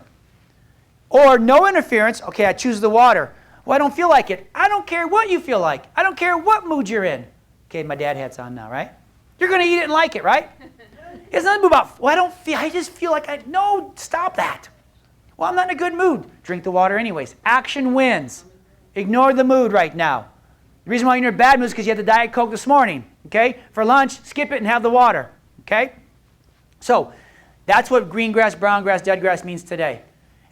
Speaker 2: Or no interference. Okay, I choose the water. Well, I don't feel like it. I don't care what you feel like. I don't care what mood you're in. Okay, my dad hat's on now, right? You're going to eat it and like it, right? It's not about, well, I just feel like no, stop that. Well, I'm not in a good mood. Drink the water anyways. Action wins. Ignore the mood right now. The reason why you're in a bad mood is because you had the Diet Coke this morning, okay? For lunch, skip it and have the water, okay? So that's what green grass, brown grass, dead grass means today.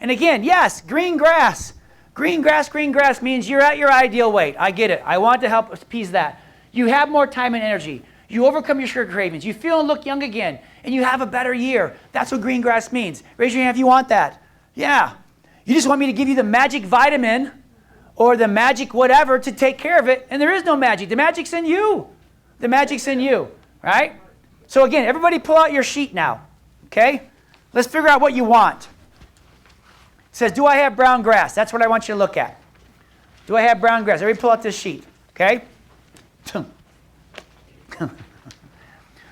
Speaker 2: And again, yes, green grass. Green grass means you're at your ideal weight. I get it. I want to help appease that. You have more time and energy. You overcome your sugar cravings. You feel and look young again. And you have a better year. That's what green grass means. Raise your hand if you want that. Yeah. You just want me to give you the magic vitamin or the magic whatever to take care of it. And there is no magic. The magic's in you. The magic's in you. Right? So again, everybody pull out your sheet now. Okay? Let's figure out what you want. It says, do I have brown grass? That's what I want you to look at. Do I have brown grass? Everybody pull out this sheet. Okay?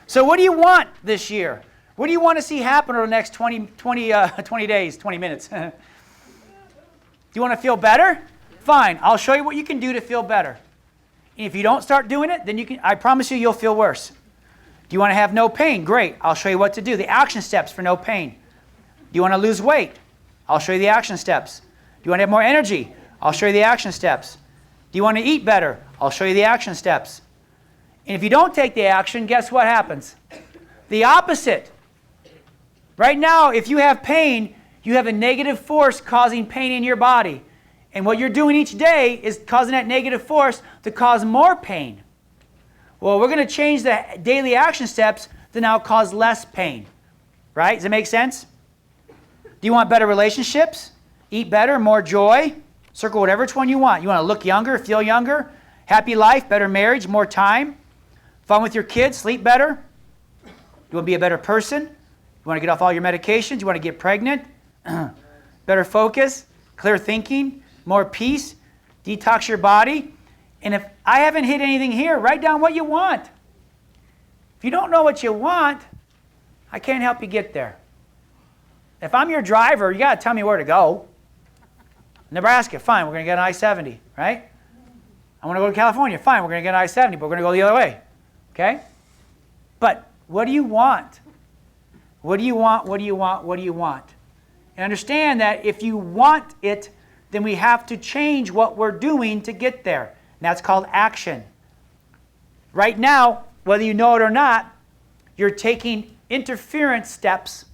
Speaker 2: So what do you want this year? What do you want to see happen over the next 20 days, 20 minutes? Do you want to feel better? Fine. I'll show you what you can do to feel better. And if you don't start doing it, then I promise you'll feel worse. Do you want to have no pain? Great. I'll show you what to do. The action steps for no pain. Do you want to lose weight? I'll show you the action steps. Do you want to have more energy? I'll show you the action steps. Do you want to eat better? I'll show you the action steps. And if you don't take the action, guess what happens? The opposite. Right now, if you have pain, you have a negative force causing pain in your body. And what you're doing each day is causing that negative force to cause more pain. Well, we're going to change the daily action steps to now cause less pain. Right? Does it make sense? Do you want better relationships? Eat better, more joy? Circle whatever one you want. You want to look younger, feel younger? Happy life, better marriage, more time? Fun with your kids, sleep better? You want to be a better person? You want to get off all your medications? You want to get pregnant? Better focus, clear thinking, more peace, detox your body. And if I haven't hit anything here, write down what you want. If you don't know what you want, I can't help you get there. If I'm your driver, you got to tell me where to go. Nebraska, fine, we're going to get on I-70, right? I want to go to California, fine, we're going to get on I-70, but we're going to go the other way, okay? But what do you want? What do you want? What do you want? What do you want? And understand that if you want it, then we have to change what we're doing to get there. And that's called action. Right now, whether you know it or not, you're taking interference steps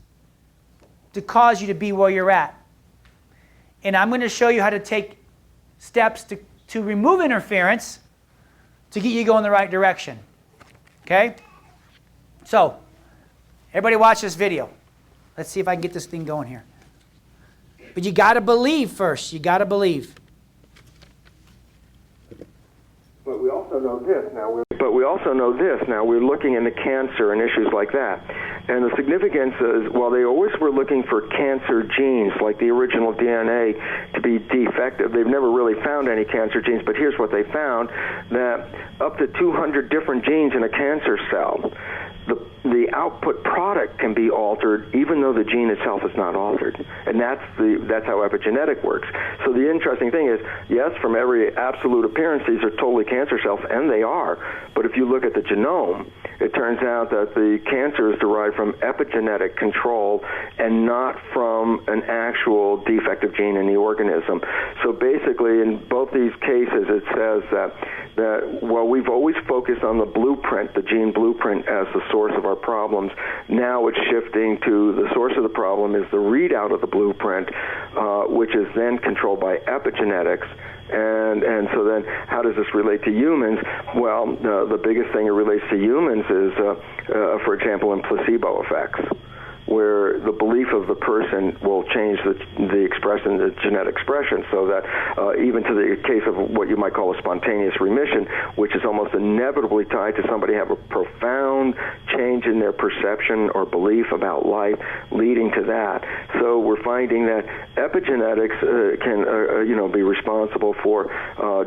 Speaker 2: to cause you to be where you're at. And I'm going to show you how to take steps to remove interference to get you going the right direction. Okay? So, everybody watch this video. Let's see if I can get this thing going here. But you got to believe first. You got to believe.
Speaker 3: But we also know this now. We're looking into cancer and issues like that. And the significance is, while they always were looking for cancer genes, like the original DNA, to be defective, they've never really found any cancer genes. But here's what they found, that up to 200 different genes in a cancer cell, the output product can be altered even though the gene itself is not altered. And that's how epigenetic works. So the interesting thing is, yes, from every absolute appearance, these are totally cancer cells, and they are. But if you look at the genome, it turns out that the cancer is derived from epigenetic control and not from an actual defective gene in the organism. So basically, in both these cases, it says that while we've always focused on the blueprint, the gene blueprint, as the source of our problems, now it's shifting to the source of the problem is the readout of the blueprint, which is then controlled by epigenetics. And so then how does this relate to humans? Well, the biggest thing it relates to humans is, for example, in placebo effects, where the belief of the person will change the expression, the genetic expression, so that even to the case of what you might call a spontaneous remission, which is almost inevitably tied to somebody have a profound change in their perception or belief about life, leading to that. So we're finding that epigenetics can be responsible for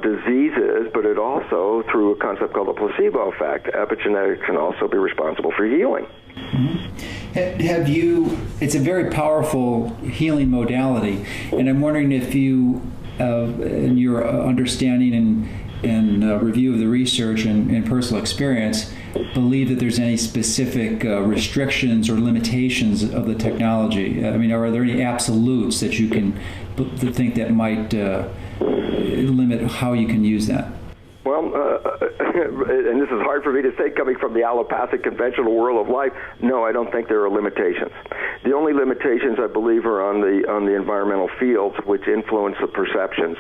Speaker 3: diseases, but it also, through a concept called the placebo effect, epigenetics can also be responsible for healing.
Speaker 5: Mm-hmm. It's a very powerful healing modality, and I'm wondering if you, in your understanding and review of the research and personal experience, believe that there's any specific restrictions or limitations of the technology. I mean, are there any absolutes that you can think that might limit how you can use that?
Speaker 3: Well, and this is hard for me to say coming from the allopathic conventional world of life. No, I don't think there are limitations. The only limitations, I believe, are on the environmental fields, which influence the perceptions.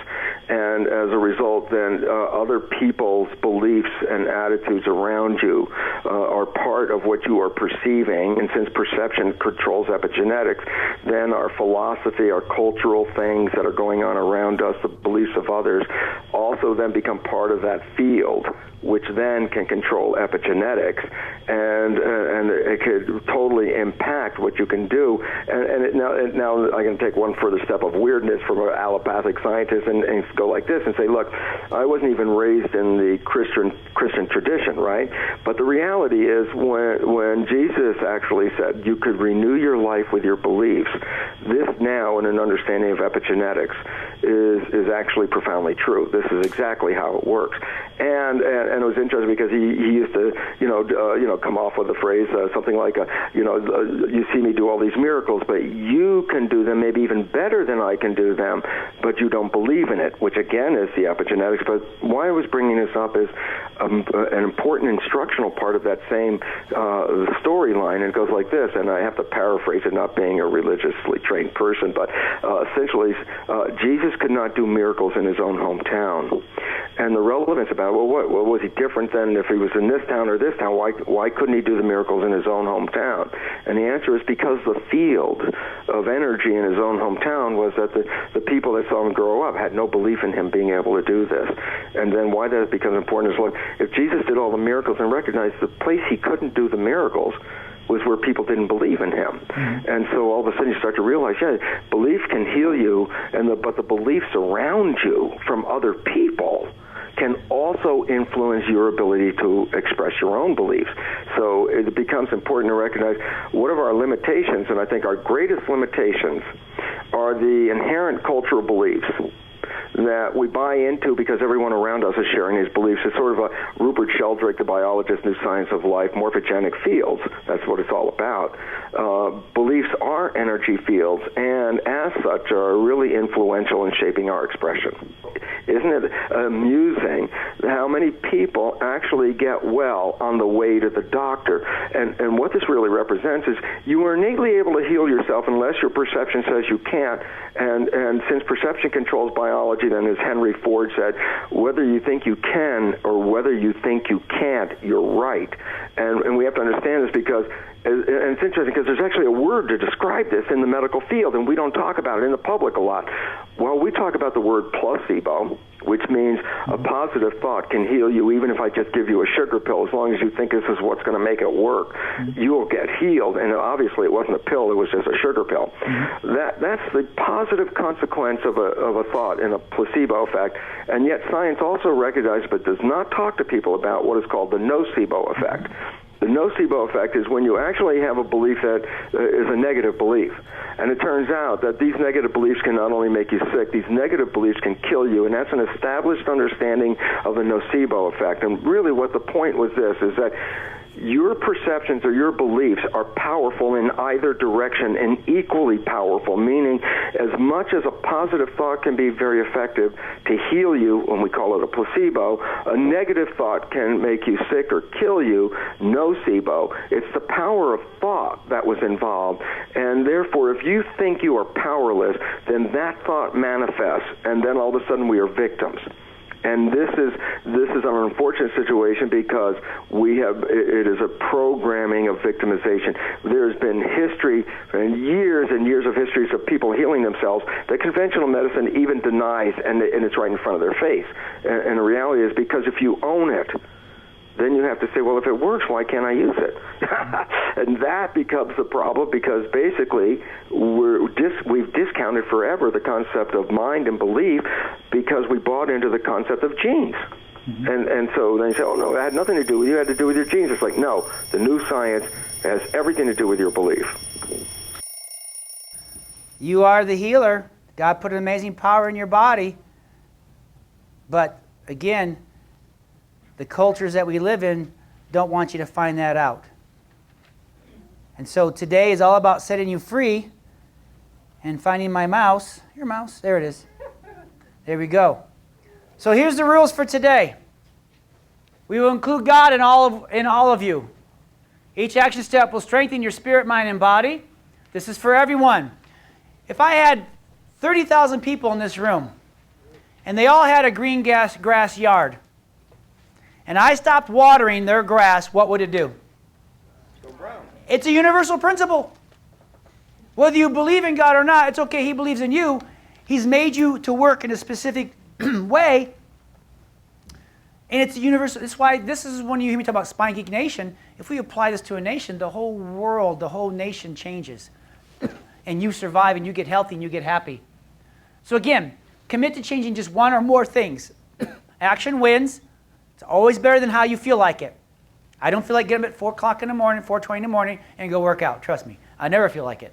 Speaker 3: And as a result, then other people's beliefs and attitudes around you are part of what you are perceiving. And since perception controls epigenetics, then our philosophy, our cultural things that are going on around us, the beliefs of others, also then become part of that field, which then can control epigenetics, and it could totally impact what you can do. And now I can take one further step of weirdness from an allopathic scientist and go like this and say, look, I wasn't even raised in the Christian tradition, right? But the reality is when when Jesus actually said you could renew your life with your beliefs, this now, in an understanding of epigenetics, is actually profoundly true. This is exactly how it works. And it was interesting because he used to, come off with the phrase something like, you see me do all these miracles, but you can do them maybe even better than I can do them, but you don't believe in it, which again is the epigenetics. But why I was bringing this up is an important instructional part of that same storyline. It goes like this, and I have to paraphrase it, not being a religiously trained person, but essentially, Jesus could not do miracles in his own hometown. And the relevance about, what was he different than if he was in this town or this town? Why couldn't he do the miracles in his own hometown? And the answer is because the field of energy in his own hometown was that the people that saw him grow up had no belief in him being able to do this. And then why that becomes important is, look, if Jesus did all the miracles and recognized the place he couldn't do the miracles was where people didn't believe in him. Mm-hmm. And so all of a sudden you start to realize, belief can heal you, but the beliefs around you from other people can also influence your ability to express your own beliefs. So it becomes important to recognize what are our limitations, and I think our greatest limitations are the inherent cultural beliefs that we buy into because everyone around us is sharing these beliefs. It's sort of a Rupert Sheldrake, the biologist, New Science of Life, morphogenic fields. That's what it's all about. Beliefs are energy fields, and as such are really influential in shaping our expression. Isn't it amusing how many people actually get well on the way to the doctor? And what this really represents is you are innately able to heal yourself unless your perception says you can't. And since perception controls biology, then as Henry Ford said, whether you think you can or whether you think you can't, you're right. And we have to understand this because, and it's interesting because there's actually a word to describe this in the medical field, and we don't talk about it in the public a lot. Well, we talk about the word placebo, which means a positive thought can heal you even if I just give you a sugar pill. As long as you think this is what's going to make it work, you'll get healed. And obviously it wasn't a pill, it was just a sugar pill. That's the positive consequence of a thought in a placebo effect. And yet science also recognizes but does not talk to people about what is called the nocebo effect. The nocebo effect is when you actually have a belief that is a negative belief. And it turns out that these negative beliefs can not only make you sick, these negative beliefs can kill you. And that's an established understanding of the nocebo effect. And really what the point was this, is that your perceptions or your beliefs are powerful in either direction and equally powerful, meaning as much as a positive thought can be very effective to heal you, when we call it a placebo, a negative thought can make you sick or kill you, nocebo. It's the power of thought that was involved. And therefore, if you think you are powerless, then that thought manifests, and then all of a sudden we are victims. And this is an unfortunate situation because it is a programming of victimization. There's been history and years of histories of people healing themselves that conventional medicine even denies, and it's right in front of their face. And the reality is because if you own it, then you have to say, well, if it works, why can't I use it? And that becomes the problem because basically we've discounted forever the concept of mind and belief because we bought into the concept of genes. And so then you say, oh, no, it had nothing to do with you. It had to do with your genes. It's like, no, the new science has everything to do with your belief.
Speaker 2: You are the healer. God put an amazing power in your body. But again, the cultures that we live in don't want you to find that out. And so today is all about setting you free and finding my mouse. Your mouse, there it is. There we go. So here's the rules for today. We will include God in all of you. Each action step will strengthen your spirit, mind, and body. This is for everyone. If I had 30,000 people in this room, and they all had a green grass yard, and I stopped watering their grass, what would it do? Go brown. It's a universal principle. Whether you believe in God or not, it's okay. He believes in you. He's made you to work in a specific way. And it's universal. That's why this is when you hear me talk about Spine Geek Nation. If we apply this to a nation, the whole world, the whole nation changes. And you survive and you get healthy and you get happy. So again, commit to changing just one or more things. Action wins. It's always better than how you feel like it. I don't feel like getting up at 4 o'clock in the morning, 4:20 in the morning, and go work out. Trust me. I never feel like it.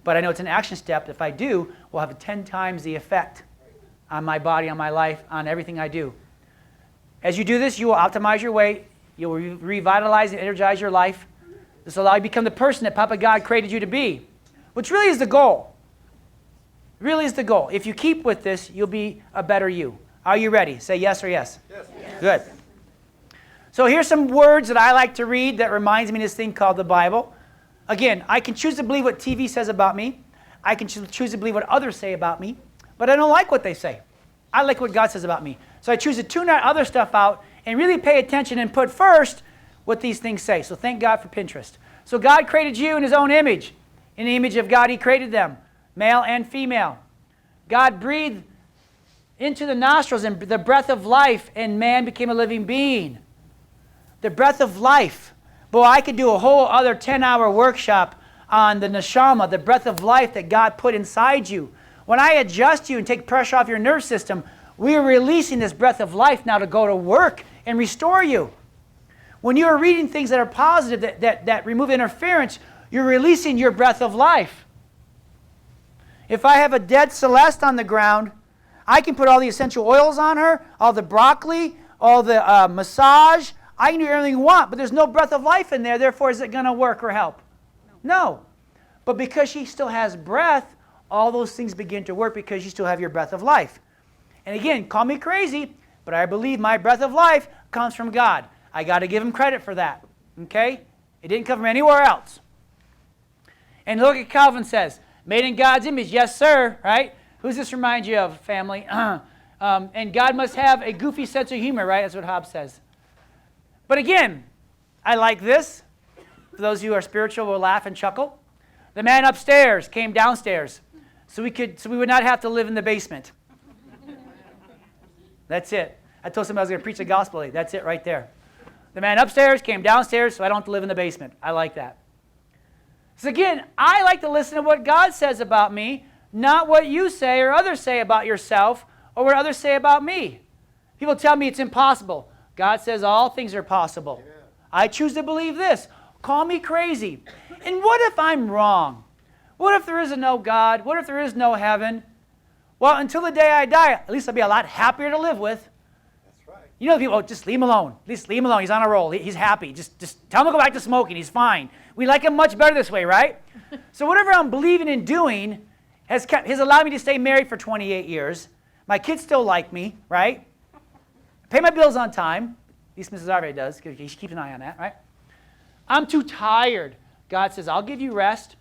Speaker 2: But I know it's an action step that if I do, will have 10 times the effect on my body, on my life, on everything I do. As you do this, you will optimize your weight. You will revitalize and energize your life. This will allow you to become the person that Papa God created you to be, which really is the goal. Really is the goal. If you keep with this, you'll be a better you. Are you ready? Say yes or yes. Yes. Good. So here's some words that I like to read that reminds me of this thing called the Bible. Again, I can choose to believe what TV says about me. I can choose to believe what others say about me. But I don't like what they say. I like what God says about me. So I choose to tune that other stuff out and really pay attention and put first what these things say. So thank God for Pinterest. So God created you in his own image. In the image of God, he created them, male and female. God breathed into the nostrils and the breath of life, and man became a living being. The breath of life. Boy, I could do a whole other 10-hour workshop on the neshama, the breath of life that God put inside you. When I adjust you and take pressure off your nerve system, we are releasing this breath of life now to go to work and restore you. When you are reading things that are positive, that remove interference, you're releasing your breath of life. If I have a dead Celeste on the ground, I can put all the essential oils on her, all the broccoli, all the massage. I can do everything you want, but there's no breath of life in there. Therefore, is it going to work or help? No. But because she still has breath, all those things begin to work because you still have your breath of life. And again, call me crazy, but I believe my breath of life comes from God. I got to give him credit for that. Okay? It didn't come from anywhere else. And look at Calvin says, made in God's image. Yes, sir. Right? Who's this remind you of, family? And God must have a goofy sense of humor, right? That's what Hobbes says. But again, I like this. For those of you who are spiritual, will laugh and chuckle. The man upstairs came downstairs so we would not have to live in the basement. That's it. I told somebody I was going to preach the gospel. That's it right there. The man upstairs came downstairs so I don't have to live in the basement. I like that. So again, I like to listen to what God says about me, not what you say or others say about yourself or what others say about me. People tell me it's impossible. God says all things are possible. Yeah. I choose to believe this. Call me crazy. And what if I'm wrong? What if there is no God? What if there is no heaven? Well, until the day I die, at least I'll be a lot happier to live with.
Speaker 6: That's right.
Speaker 2: You know, people, oh, just leave him alone. Just leave him alone. He's on a roll. He's happy. Just tell him to go back to smoking. He's fine. We like him much better this way, right? So whatever I'm believing and doing has allowed me to stay married for 28 years. My kids still like me, right? Pay my bills on time. At least Mrs. Arvay does, because she keeps an eye on that, right? I'm too tired. God says, I'll give you rest.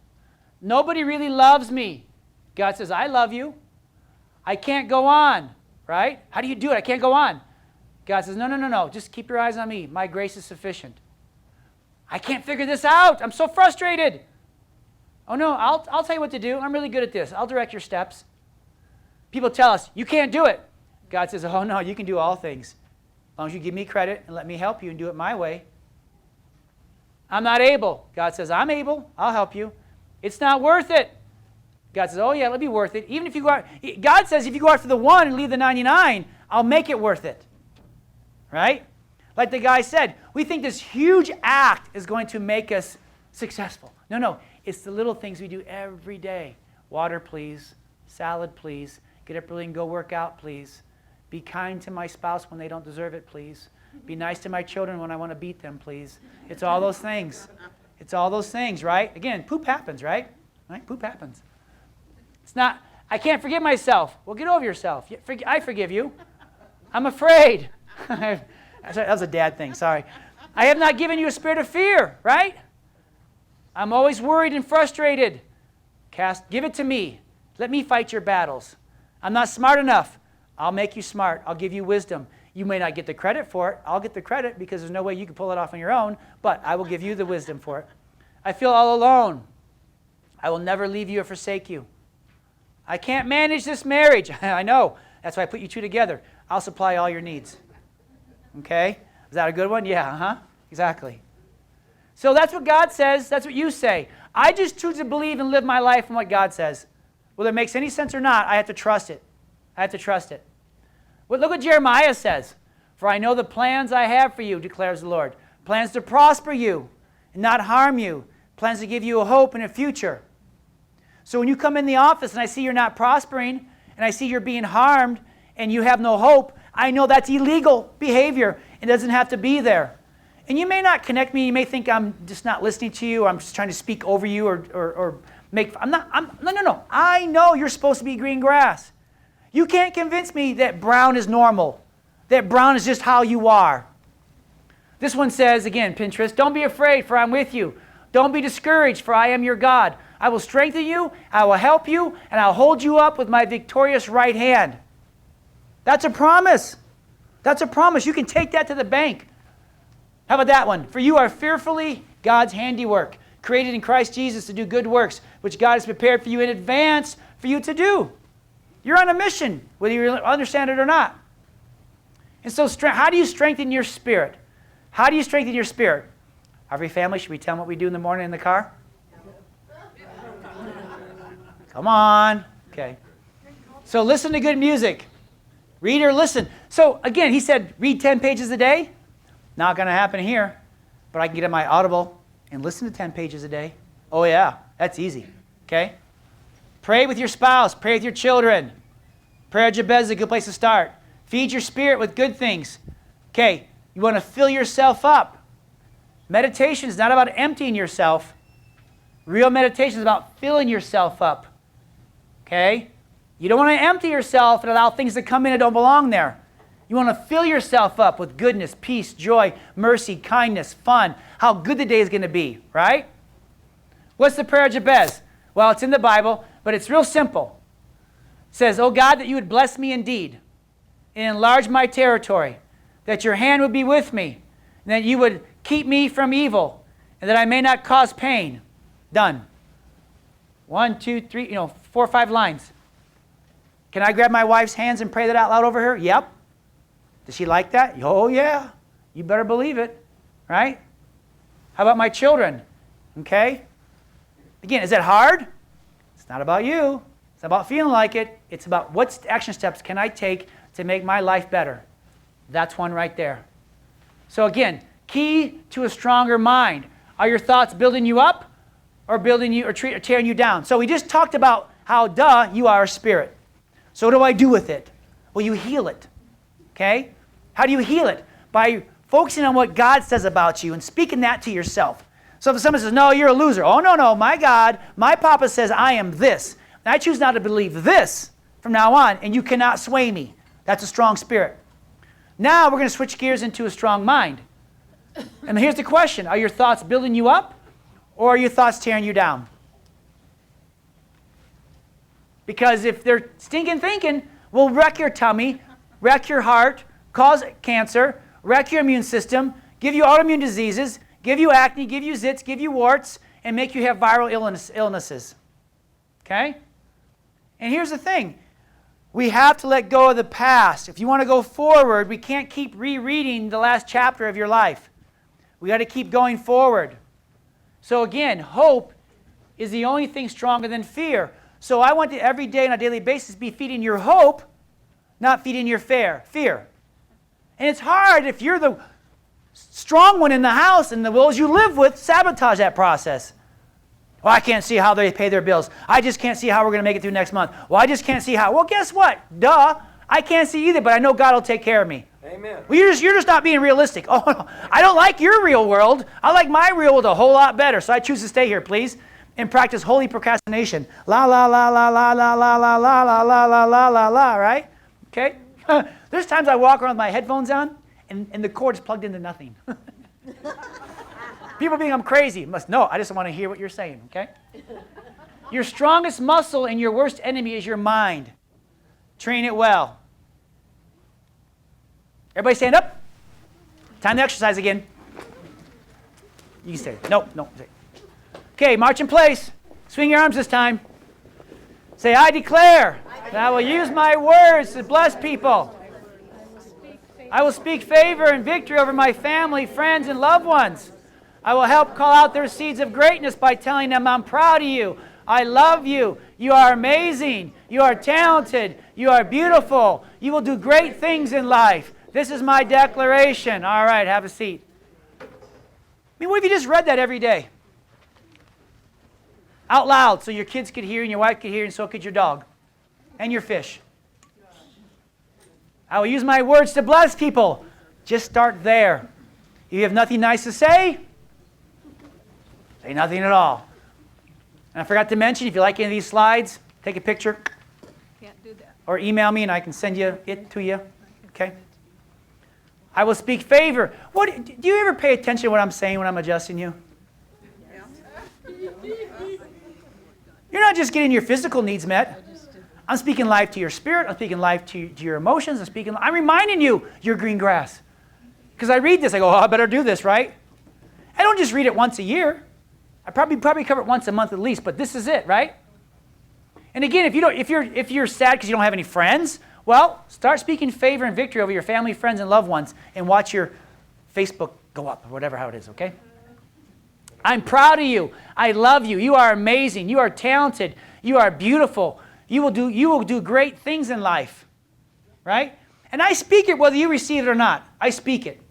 Speaker 2: Nobody really loves me. God says, I love you. I can't go on, right? How do you do it? I can't go on. God says, no. Just keep your eyes on me. My grace is sufficient. I can't figure this out. I'm so frustrated. Oh, no, I'll tell you what to do. I'm really good at this. I'll direct your steps. People tell us, you can't do it. God says, oh, no, you can do all things. As long as you give me credit and let me help you and do it my way. I'm not able. God says, I'm able. I'll help you. It's not worth it. God says, oh, yeah, it'll be worth it. Even if you go out, God says, if you go after the one and leave the 99, I'll make it worth it. Right? Like the guy said, we think this huge act is going to make us successful. No. It's the little things we do every day. Water, please. Salad, please. Get up early and go work out, please. Be kind to my spouse when they don't deserve it, please. Be nice to my children when I want to beat them, please. It's all those things. It's all those things, right? Again, poop happens, right? Poop happens. It's not, I can't forgive myself. Well, get over yourself. I forgive you. I'm afraid. That was a dad thing, sorry. I have not given you a spirit of fear, right? I'm always worried and frustrated. Give it to me. Let me fight your battles. I'm not smart enough. I'll make you smart. I'll give you wisdom. You may not get the credit for it. I'll get the credit because there's no way you can pull it off on your own, but I will give you the wisdom for it. I feel all alone. I will never leave you or forsake you. I can't manage this marriage. I know. That's why I put you two together. I'll supply all your needs. Okay? Is that a good one? Yeah, exactly. So that's what God says. That's what you say. I just choose to believe and live my life in what God says. Whether it makes any sense or not, I have to trust it. I have to trust it. But look what Jeremiah says. For I know the plans I have for you, declares the Lord. plans to prosper you and not harm you, plans to give you a hope and a future. So when you come in the office and I see you're not prospering and I see you're being harmed and you have no hope, I know that's illegal behavior. It doesn't have to be there. And you may not connect me. You may think I'm just not listening to you. Or I'm just trying to speak over you or make. No. I know you're supposed to be green grass. You can't convince me that brown is normal, that brown is just how you are. This one says, again, Pinterest, don't be afraid, for I'm with you. Don't be discouraged, for I am your God. I will strengthen you, I will help you, and I'll hold you up with my victorious right hand. That's a promise. That's a promise. You can take that to the bank. How about that one? For you are fearfully God's handiwork, created in Christ Jesus to do good works, which God has prepared for you in advance for you to do. You're on a mission, whether you understand it or not. And so how do you strengthen your spirit? How do you strengthen your spirit? Arvay family, should we tell them what we do in the morning in the car? Come on. Okay. So listen to good music. Read or listen. So again, he said, read 10 pages a day. Not going to happen here, but I can get on my Audible and listen to 10 pages a day. Oh yeah, that's easy. Okay? Pray with your spouse. Pray with your children. Prayer Jabez is a good place to start. Feed your spirit with good things. Okay, you want to fill yourself up. Meditation is not about emptying yourself. Real meditation is about filling yourself up. Okay? You don't want to empty yourself and allow things to come in that don't belong there. You want to fill yourself up with goodness, peace, joy, mercy, kindness, fun, how good the day is going to be, right? What's the prayer of Jabez? Well, it's in the Bible, but it's real simple. It says, "Oh God, that you would bless me indeed and enlarge my territory, that your hand would be with me, and that you would keep me from evil, and that I may not cause pain." Done. 1, 2, 3, 4 or 5 lines. Can I grab my wife's hands and pray that out loud over her? Yep. Does she like that? Oh, yeah. You better believe it, right? How about my children? Okay? Again, is that hard? It's not about you. It's not about feeling like it. It's about what action steps can I take to make my life better. That's one right there. So again, key to a stronger mind. Are your thoughts building you up or building you or tearing you down? So we just talked about how, you are a spirit. So what do I do with it? Well, you heal it. Okay? How do you heal it? By focusing on what God says about you and speaking that to yourself. So if someone says, no, you're a loser. Oh, no, my God, my Papa says I am this. And I choose not to believe this from now on, and you cannot sway me. That's a strong spirit. Now we're going to switch gears into a strong mind. And here's the question. Are your thoughts building you up, or are your thoughts tearing you down? Because if they're stinking thinking, will wreck your tummy, wreck your heart, cause cancer, wreck your immune system, give you autoimmune diseases, give you acne, give you zits, give you warts, and make you have viral illnesses. Okay? And here's the thing. We have to let go of the past. If you want to go forward, we can't keep rereading the last chapter of your life. We got to keep going forward. So again, hope is the only thing stronger than fear. So I want to every day on a daily basis be feeding your hope, not feeding your fear. And it's hard if you're the strong one in the house and the wills you live with sabotage that process. Well, I can't see how they pay their bills. I just can't see how we're going to make it through next month. Well, I just can't see how. Well, guess what? I can't see either, but I know God will take care of me.
Speaker 6: Amen.
Speaker 2: Well, you're just not being realistic. Oh, no, I don't like your real world. I like my real world a whole lot better, so I choose to stay here, please, and practice holy procrastination. La, la, la, la, la, la, la, la, la, la, la, la, la, la, la, right? Okay? There's times I walk around with my headphones on, and the cord is plugged into nothing. People think I'm crazy. No, I just want to hear what you're saying, okay? Your strongest muscle and your worst enemy is your mind. Train it well. Everybody stand up. Time to exercise again. You can say, no. Okay, march in place. Swing your arms this time. Say, I declare that I will use my words to bless people. I will speak favor and victory over my family, friends, and loved ones. I will help call out their seeds of greatness by telling them, I'm proud of you. I love you. You are amazing. You are talented. You are beautiful. You will do great things in life. This is my declaration. All right, have a seat. mean, what if you just read that every day? Out loud, so your kids could hear and your wife could hear and so could your dog and your fish. I will use my words to bless people. Just start there. If you have nothing nice to say nothing at all. And I forgot to mention, if you like any of these slides, take a picture.
Speaker 6: Can't do that.
Speaker 2: Or email me and I can send it to you. Okay? I will speak favor. Do you ever pay attention to what I'm saying when I'm adjusting you? You're not just getting your physical needs met. I'm speaking life to your spirit. I'm speaking life to your emotions. I'm reminding you you're green grass. Because I read this, I go, I better do this, right? I don't just read it once a year. I probably cover it once a month at least, but this is it, right? And again, if you're sad because you don't have any friends, well, start speaking favor and victory over your family, friends, and loved ones, and watch your Facebook go up, or whatever how it is, okay? I'm proud of you. I love you. You are amazing. You are talented. You are beautiful. You will do great things in life, right? And I speak it whether you receive it or not. I speak it.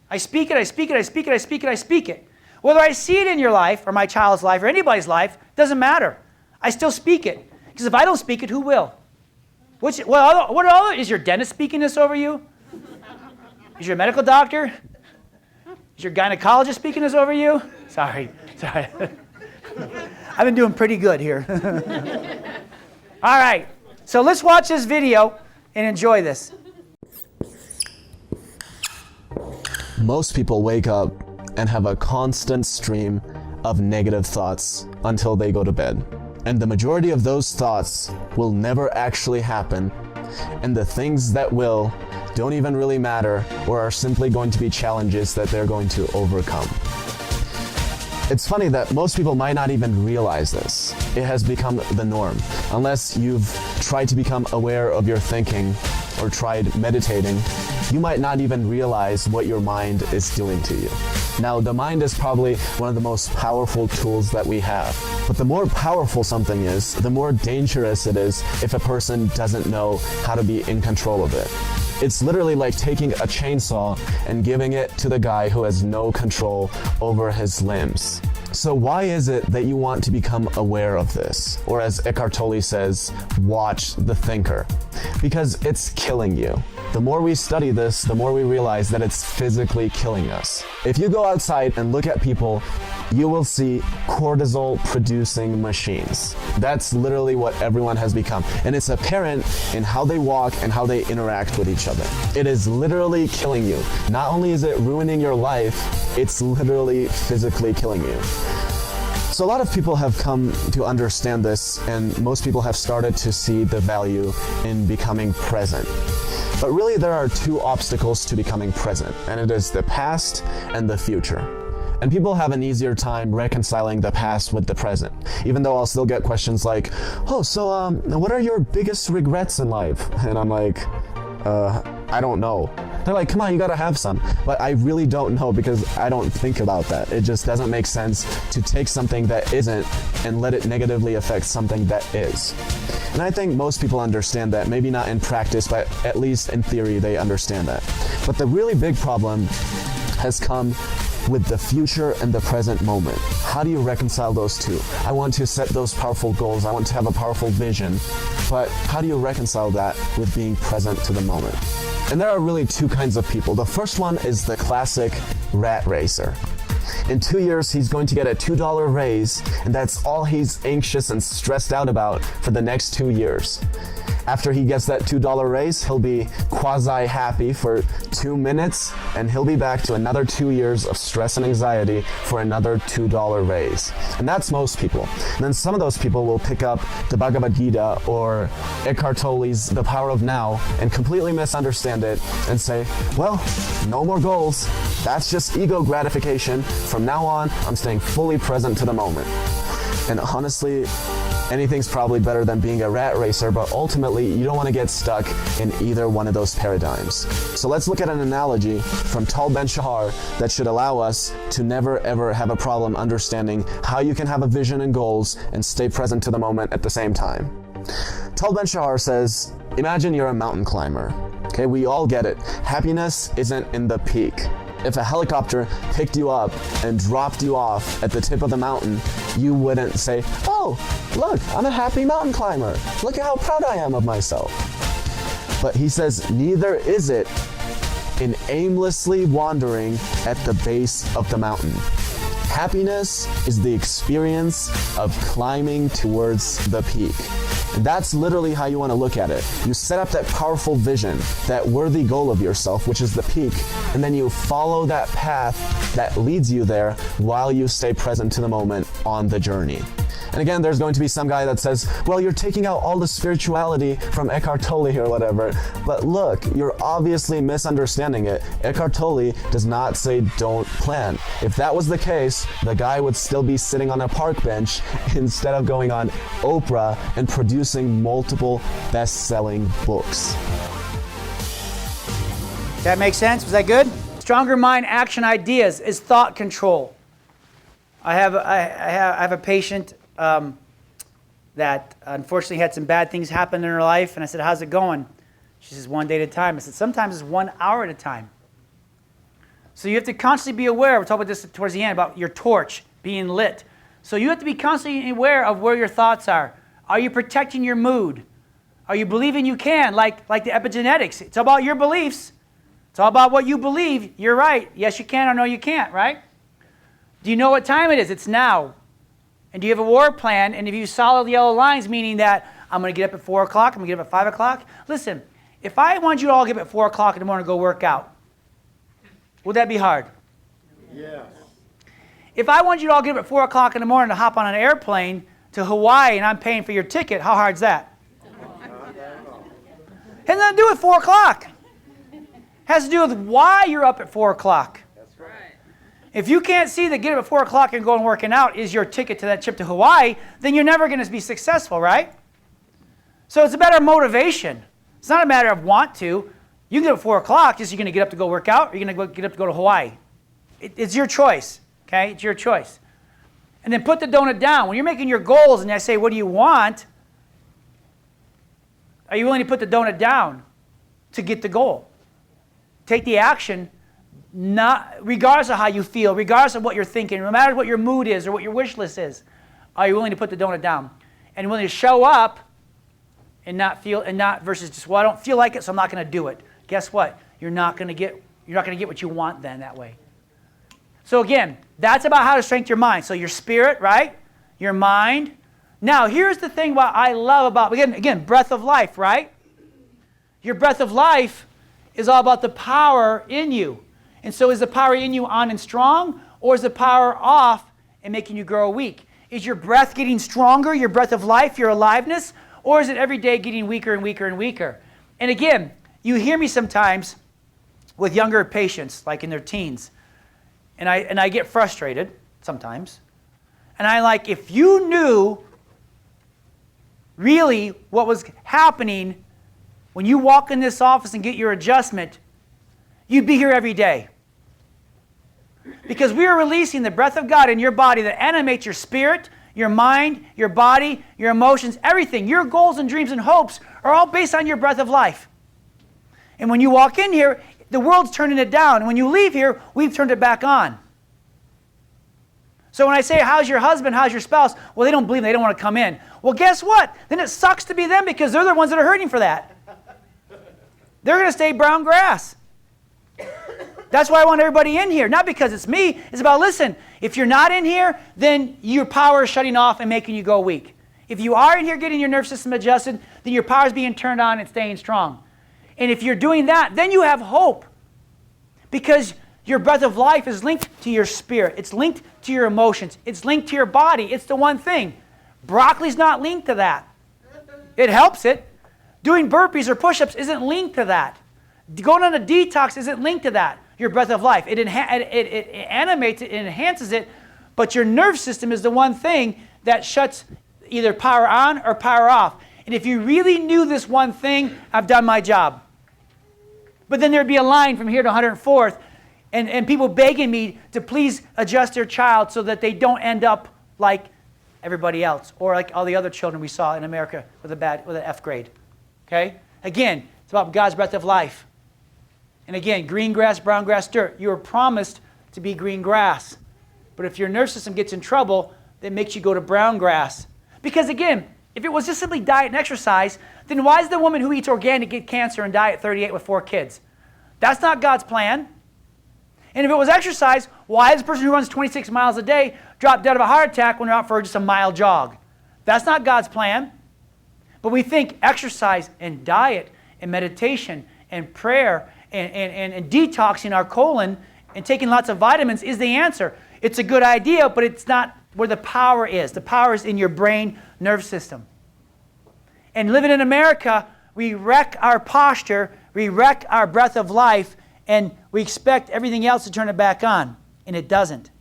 Speaker 2: I speak it, I speak it, I speak it, I speak it, I speak it. Whether I see it in your life or my child's life or anybody's life, doesn't matter. I still speak it. Because if I don't speak it, who will? Is your dentist speaking this over you? Is your medical doctor? Is your gynecologist speaking this over you? Sorry. I've been doing pretty good here. All right, so let's watch this video and enjoy this.
Speaker 4: Most people wake up and have a constant stream of negative thoughts until they go to bed. And the majority of those thoughts will never actually happen. And the things that will don't even really matter or are simply going to be challenges that they're going to overcome. It's funny that most people might not even realize this. It has become the norm. Unless you've tried to become aware of your thinking or tried meditating, you might not even realize what your mind is doing to you. Now, the mind is probably one of the most powerful tools that we have. But the more powerful something is, the more dangerous it is if a person doesn't know how to be in control of it. It's literally like taking a chainsaw and giving it to the guy who has no control over his limbs. So why is it that you want to become aware of this? Or as Eckhart Tolle says, watch the thinker. Because it's killing you. The more we study this, the more we realize that it's physically killing us. If you go outside and look at people, you will see cortisol-producing machines. That's literally what everyone has become. And it's apparent in how they walk and how they interact with each other. It is literally killing you. Not only is it ruining your life, it's literally physically killing you. So a lot of people have come to understand this, and most people have started to see the value in becoming present. But really there are two obstacles to becoming present, and it is the past and the future. And people have an easier time reconciling the past with the present, even though I'll still get questions like, oh, so what are your biggest regrets in life? And I'm like, I don't know. They're like, come on, you gotta have some. But I really don't know because I don't think about that. It just doesn't make sense to take something that isn't and let it negatively affect something that is. And I think most people understand that, maybe not in practice, but at least in theory they understand that. But the really big problem has come with the future and the present moment. How do you reconcile those two? I want to set those powerful goals. I want to have a powerful vision. But how do you reconcile that with being present to the moment? And there are really two kinds of people. The first one is the classic rat racer. In 2 years, he's going to get a $2 raise, and that's all he's anxious and stressed out about for the next 2 years. After he gets that $2 raise, he'll be quasi-happy for 2 minutes, and he'll be back to another 2 years of stress and anxiety for another $2 raise. And that's most people. And then some of those people will pick up the Bhagavad Gita or Eckhart Tolle's The Power of Now and completely misunderstand it and say, well, no more goals. That's just ego gratification. From now on, I'm staying fully present to the moment. And honestly, anything's probably better than being a rat racer, but ultimately you don't want to get stuck in either one of those paradigms. So let's look at an analogy from Tal Ben-Shahar that should allow us to never ever have a problem understanding how you can have a vision and goals and stay present to the moment at the same time. Tal Ben-Shahar says, imagine you're a mountain climber. Okay, we all get it. Happiness isn't in the peak. If a helicopter picked you up and dropped you off at the tip of the mountain, you wouldn't say, "Oh, look, I'm a happy mountain climber. Look at how proud I am of myself." But he says, neither is it in aimlessly wandering at the base of the mountain. Happiness is the experience of climbing towards the peak. And that's literally how you want to look at it. You set up that powerful vision, that worthy goal of yourself, which is the peak, and then you follow that path that leads you there while you stay present to the moment on the journey. And again, there's going to be some guy that says, well, you're taking out all the spirituality from Eckhart Tolle or whatever. But look, you're obviously misunderstanding it. Eckhart Tolle does not say don't plan. If that was the case, the guy would still be sitting on a park bench instead of going on Oprah and producing multiple best-selling books.
Speaker 2: That makes sense? Was that good? Stronger mind, action, ideas is thought control. I have a patient that unfortunately had some bad things happen in her life, and I said, how's it going? She says, one day at a time. I said, sometimes it's 1 hour at a time. So you have to constantly be aware, we'll talk about this towards the end, about your torch being lit. So you have to be constantly aware of where your thoughts are. Are you protecting your mood? Are you believing you can, like the epigenetics? It's about your beliefs. It's all about what you believe. You're right. Yes, you can, or no, you can't, right? Do you know what time it is? It's now. And do you have a war plan? And if you solid yellow lines, meaning that I'm going to get up at 4 o'clock, I'm going to get up at 5 o'clock. Listen, if I want you to all get up at 4 o'clock in the morning to go work out, would that be hard?
Speaker 6: Yes.
Speaker 2: If I want you to all get up at 4 o'clock in the morning to hop on an airplane to Hawaii and I'm paying for your ticket, how hard is that? Has nothing to do with 4 o'clock. Has to do with why you're up at 4 o'clock. If you can't see that getting up at 4 o'clock and going working out is your ticket to that trip to Hawaii, then you're never going to be successful, right? So it's a matter of motivation. It's not a matter of want to. You can get up at 4 o'clock, just you're going to get up to go work out, or you're going to get up to go to Hawaii. It's your choice, okay? It's your choice. And then put the donut down. When you're making your goals and I say, what do you want? Are you willing to put the donut down to get the goal? Take the action. Not regardless of how you feel, regardless of what you're thinking, no matter what your mood is or what your wish list is, are you willing to put the donut down and willing to show up and not feel and not versus just, well, I don't feel like it, so I'm not going to do it. Guess what? You're not going to get what you want then that way. So again, that's about how to strengthen your mind. So your spirit, right? Your mind. Now here's the thing what I love about again breath of life, right? Your breath of life is all about the power in you. And so is the power in you on and strong, or is the power off and making you grow weak? Is your breath getting stronger, your breath of life, your aliveness, or is it every day getting weaker and weaker and weaker? And again, you hear me sometimes with younger patients, like in their teens, and I get frustrated sometimes. And I like, if you knew really what was happening when you walk in this office and get your adjustment, you'd be here every day. Because we are releasing the breath of God in your body that animates your spirit, your mind, your body, your emotions, everything. Your goals and dreams and hopes are all based on your breath of life. And when you walk in here, the world's turning it down. And when you leave here, we've turned it back on. So when I say, how's your husband, how's your spouse? Well, they don't believe, they don't want to come in. Well, guess what? Then it sucks to be them because they're the ones that are hurting for that. They're going to stay brown grass. That's why I want everybody in here. Not because it's me. It's about, listen, if you're not in here, then your power is shutting off and making you go weak. If you are in here getting your nerve system adjusted, then your power is being turned on and staying strong. And if you're doing that, then you have hope. Because your breath of life is linked to your spirit. It's linked to your emotions. It's linked to your body. It's the one thing. Broccoli's not linked to that. It helps it. Doing burpees or push-ups isn't linked to that. Going on a detox isn't linked to that. Your breath of life. It animates it, it enhances it, but your nerve system is the one thing that shuts either power on or power off. And if you really knew this one thing, I've done my job. But then there'd be a line from here to 104th, and people begging me to please adjust their child so that they don't end up like everybody else, or like all the other children we saw in America with an F grade. Okay? Again, it's about God's breath of life. And again, green grass, brown grass, dirt. You were promised to be green grass. But if your nervous system gets in trouble, that makes you go to brown grass. Because again, if it was just simply diet and exercise, then why does the woman who eats organic get cancer and die at 38 with 4 kids? That's not God's plan. And if it was exercise, why does the person who runs 26 miles a day drop dead of a heart attack when they're out for just a mile jog? That's not God's plan. But we think exercise and diet and meditation and prayer and detoxing our colon and taking lots of vitamins is the answer. It's a good idea, but it's not where the power is. The power is in your brain nerve system. And living in America, we wreck our posture, we wreck our breath of life, and we expect everything else to turn it back on. And it doesn't.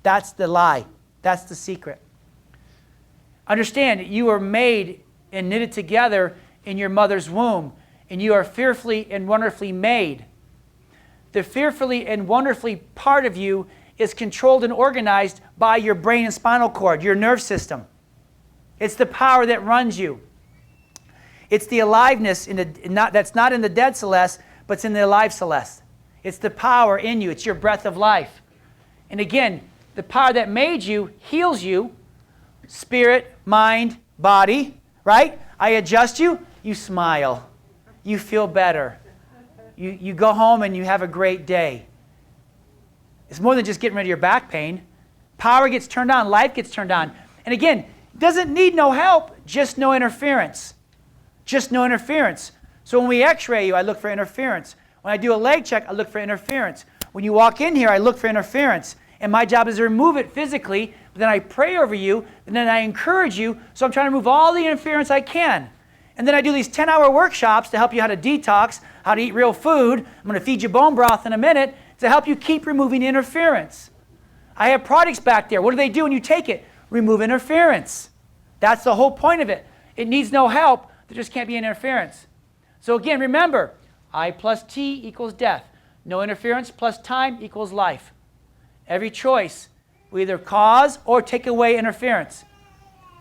Speaker 2: That's the lie. That's the secret. Understand, you are made and knitted together in your mother's womb, and you are fearfully and wonderfully made. The fearfully and wonderfully part of you is controlled and organized by your brain and spinal cord, your nerve system. It's the power that runs you. It's the aliveness that's not in the dead Celeste, but it's in the alive Celeste. It's the power in you. It's your breath of life. And again, the power that made you heals you, spirit, mind, body, right? I adjust you, you smile. You feel better. You go home and you have a great day. It's more than just getting rid of your back pain. Power gets turned on. Life gets turned on. And again, doesn't need no help, just no interference. Just no interference. So when we x-ray you, I look for interference. When I do a leg check, I look for interference. When you walk in here, I look for interference. And my job is to remove it physically. But then I pray over you, and then I encourage you. So I'm trying to remove all the interference I can. And then I do these 10-hour workshops to help you how to detox, how to eat real food. I'm going to feed you bone broth in a minute to help you keep removing interference. I have products back there. What do they do when you take it? Remove interference. That's the whole point of it. It needs no help. There just can't be interference. So again, remember, I plus T equals death. No interference plus time equals life. Every choice will either cause or take away interference.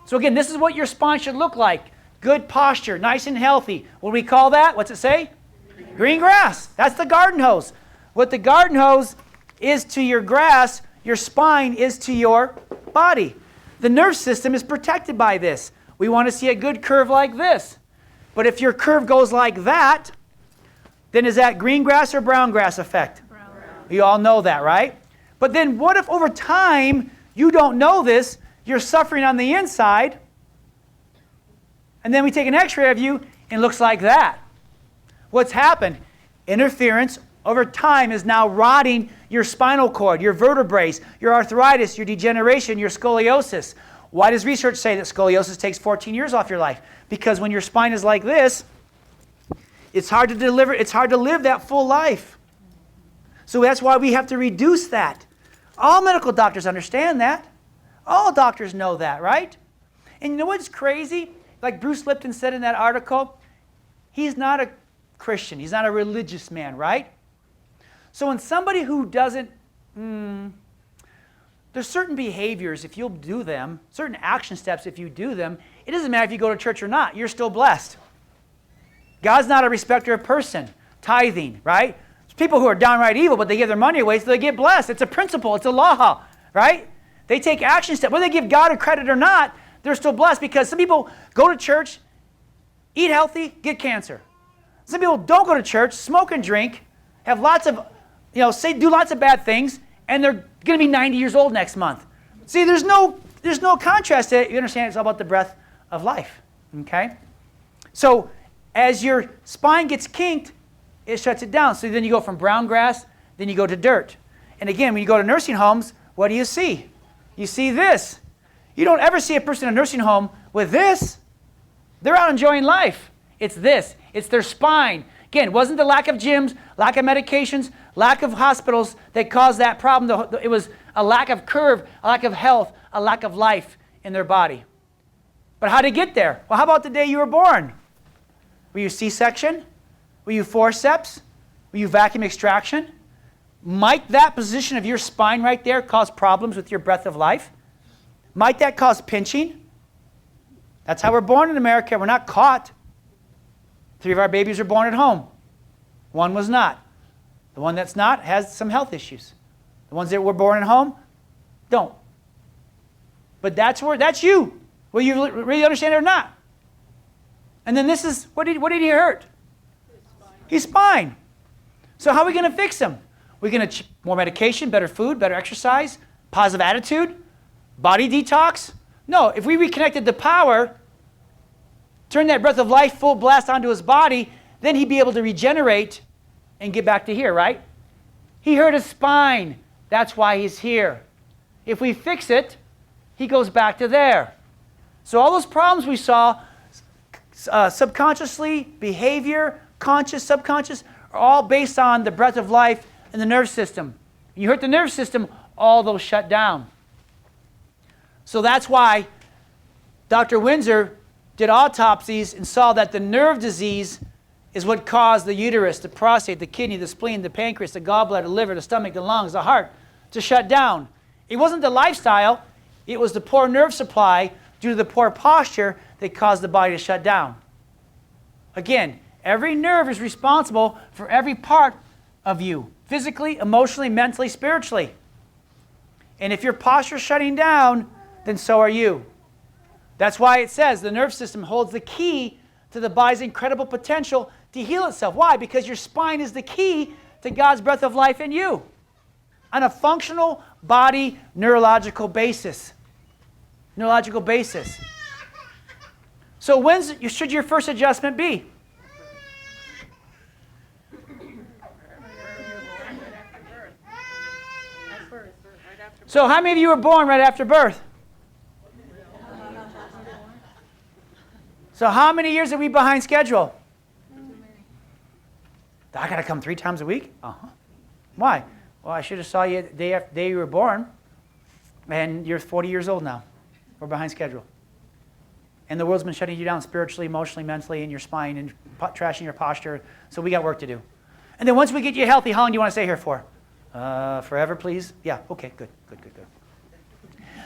Speaker 2: So again, this is what your spine should look like. Good posture, nice and healthy. What do we call that? What's it say? Green grass. That's the garden hose. What the garden hose is to your grass, your spine is to your body. The nerve system is protected by this. We want to see a good curve like this. But if your curve goes like that, then is that green grass or brown grass effect? Brown. You all know that, right? But then what if over time you don't know this, you're suffering on the inside, and then we take an x-ray of you and it looks like that? What's happened? Interference over time is now rotting your spinal cord, your vertebrae, your arthritis, your degeneration, your scoliosis. Why does research say that scoliosis takes 14 years off your life? Because when your spine is like this, it's hard to live that full life. So that's why we have to reduce that. All medical doctors understand that. All doctors know that, right? And you know what's crazy? Like Bruce Lipton said in that article, he's not a Christian. He's not a religious man, right? So when somebody who doesn't, there's certain behaviors, if you'll do them, certain action steps, if you do them, it doesn't matter if you go to church or not. You're still blessed. God's not a respecter of person. Tithing, right? There's people who are downright evil, but they give their money away so they get blessed. It's a principle. It's a law, right? They take action steps. Whether they give God a credit or not, they're still blessed because some people go to church, eat healthy, get cancer. Some people don't go to church, smoke and drink, have lots of, do lots of bad things, and they're going to be 90 years old next month. See, there's no contrast to it. You understand it's all about the breath of life, okay? So as your spine gets kinked, it shuts it down. So then you go from brown grass, then you go to dirt. And again, when you go to nursing homes, what do you see? You see this. You don't ever see a person in a nursing home with this. They're out enjoying life. It's this. It's their spine. Again, it wasn't the lack of gyms, lack of medications, lack of hospitals that caused that problem. It was a lack of curve, a lack of health, a lack of life in their body. But how did it get there? Well, how about the day you were born? Were you C-section? Were you forceps? Were you vacuum extraction? Might that position of your spine right there cause problems with your breath of life? Might that cause pinching? That's how we're born in America. We're not caught. 3 of our babies were born at home. 1 was not. The one that's not has some health issues. The ones that were born at home don't. But that's you, whether you really understand it or not. And then this is, what did he hurt? His spine. So how are we going to fix him? We're going to more medication, better food, better exercise, positive attitude, body detox? No, if we reconnected the power, turn that breath of life full blast onto his body, then he'd be able to regenerate and get back to here, right? He hurt his spine. That's why he's here. If we fix it, he goes back to there. So all those problems we saw, subconsciously, behavior, conscious, subconscious, are all based on the breath of life and the nerve system. You hurt the nerve system, all those shut down. So that's why Dr. Windsor did autopsies and saw that the nerve disease is what caused the uterus, the prostate, the kidney, the spleen, the pancreas, the gallbladder, the liver, the stomach, the lungs, the heart to shut down. It wasn't the lifestyle, it was the poor nerve supply due to the poor posture that caused the body to shut down. Again, every nerve is responsible for every part of you, physically, emotionally, mentally, spiritually. And if your posture is shutting down, then so are you. That's why it says the nerve system holds the key to the body's incredible potential to heal itself. Why? Because your spine is the key to God's breath of life in you on a functional body neurological basis. Neurological basis. So when should your first adjustment be? So how many of you were born right after birth? So how many years are we behind schedule? I got to come 3 times a week? Uh-huh. Why? Well, I should have saw you the day you were born, and you're 40 years old now. We're behind schedule. And the world's been shutting you down spiritually, emotionally, mentally, in your spine, and trashing your posture. So we got work to do. And then once we get you healthy, how long do you want to stay here for? Forever, please? Yeah, okay, good.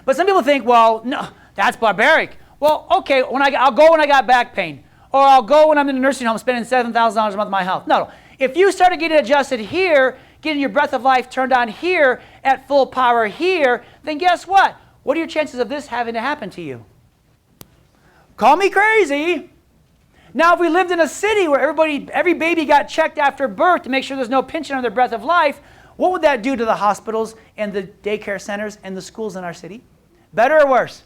Speaker 2: But some people think, well, no, that's barbaric. Well, okay, I'll go when I got back pain. Or I'll go when I'm in a nursing home spending $7,000 a month on my health. No. If you started getting adjusted here, getting your breath of life turned on here, at full power here, then guess what? What are your chances of this having to happen to you? Call me crazy. Now, if we lived in a city where every baby got checked after birth to make sure there's no pinching on their breath of life, what would that do to the hospitals and the daycare centers and the schools in our city? Better or worse?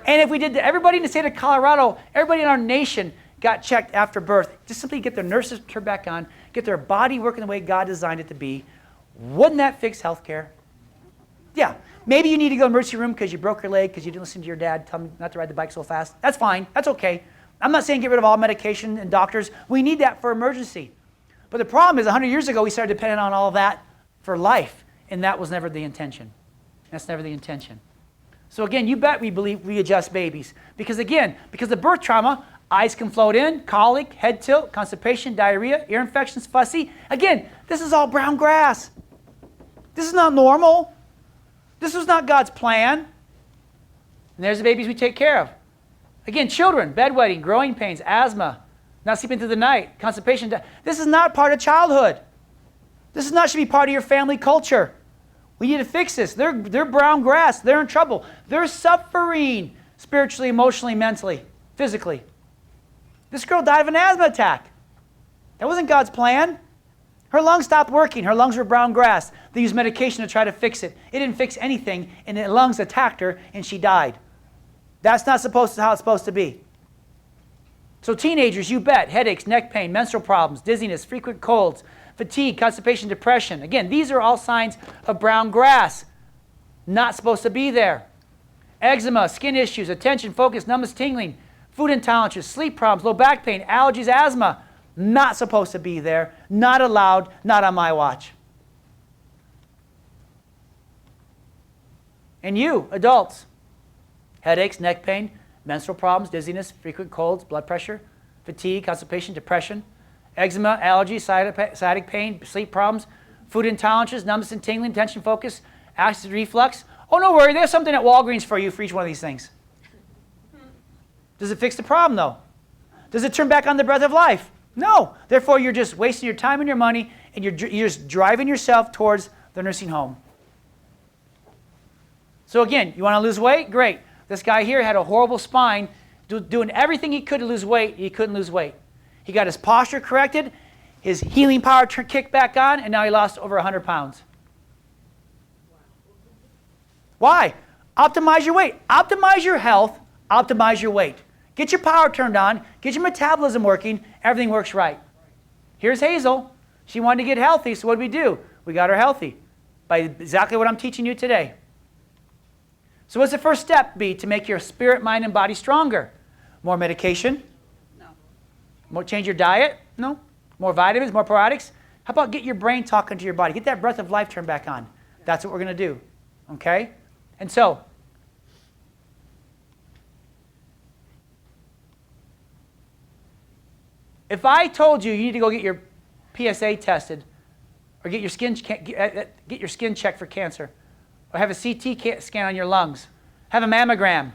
Speaker 2: And if we did everybody in the state of Colorado, everybody in our nation got checked after birth, just simply get their nurses turned back on, get their body working the way God designed it to be, wouldn't that fix healthcare? Yeah. Maybe you need to go to the emergency room because you broke your leg because you didn't listen to your dad tell me not to ride the bike so fast. That's fine. That's okay. I'm not saying get rid of all medication and doctors. We need that for emergency. But the problem is 100 years ago we started depending on all of that for life, and that was never the intention. That's never the intention. So again, you bet we believe we adjust babies. Because again, because of birth trauma, eyes can float in, colic, head tilt, constipation, diarrhea, ear infections, fussy. Again, this is all brown grass. This is not normal. This was not God's plan. And there's the babies we take care of. Again, children, bedwetting, growing pains, asthma, not sleeping through the night, constipation. This is not part of childhood. This is not should be part of your family culture. We need to fix this. They're brown grass. They're in trouble. They're suffering spiritually, emotionally, mentally, physically. This girl died of an asthma attack. That wasn't God's plan. Her lungs stopped working. Her lungs were brown grass. They used medication to try to fix it. It didn't fix anything, and the lungs attacked her, and she died. That's not how it's supposed to be. So teenagers, you bet, headaches, neck pain, menstrual problems, dizziness, frequent colds, fatigue, constipation, depression. Again, these are all signs of brown grass. Not supposed to be there. Eczema, skin issues, attention, focus, numbness, tingling, food intolerances, sleep problems, low back pain, allergies, asthma. Not supposed to be there. Not allowed. Not on my watch. And you, adults, headaches, neck pain, menstrual problems, dizziness, frequent colds, blood pressure, fatigue, constipation, depression, eczema, allergies, sciatic pain, sleep problems, food intolerances, numbness and tingling, tension, focus, acid reflux. Oh, no worry, there's something at Walgreens for you for each one of these things. Does it fix the problem, though? Does it turn back on the breath of life? No. Therefore, you're just wasting your time and your money, and you're just driving yourself towards the nursing home. So again, you want to lose weight? Great. This guy here had a horrible spine, doing everything he could to lose weight. He couldn't lose weight. He got his posture corrected, his healing power kicked back on, and now he lost over 100 pounds. Why? Optimize your weight. Optimize your health. Optimize your weight. Get your power turned on. Get your metabolism working. Everything works right. Here's Hazel. She wanted to get healthy, so what did we do? We got her healthy by exactly what I'm teaching you today. So what's the first step be to make your spirit, mind, and body stronger? More medication? No. More change your diet? No. More vitamins, more probiotics? How about get your brain talking to your body? Get that breath of life turned back on. That's what we're going to do. Okay? And so, if I told you you need to go get your PSA tested, or get your skin checked for cancer, or have a CT scan on your lungs, have a mammogram,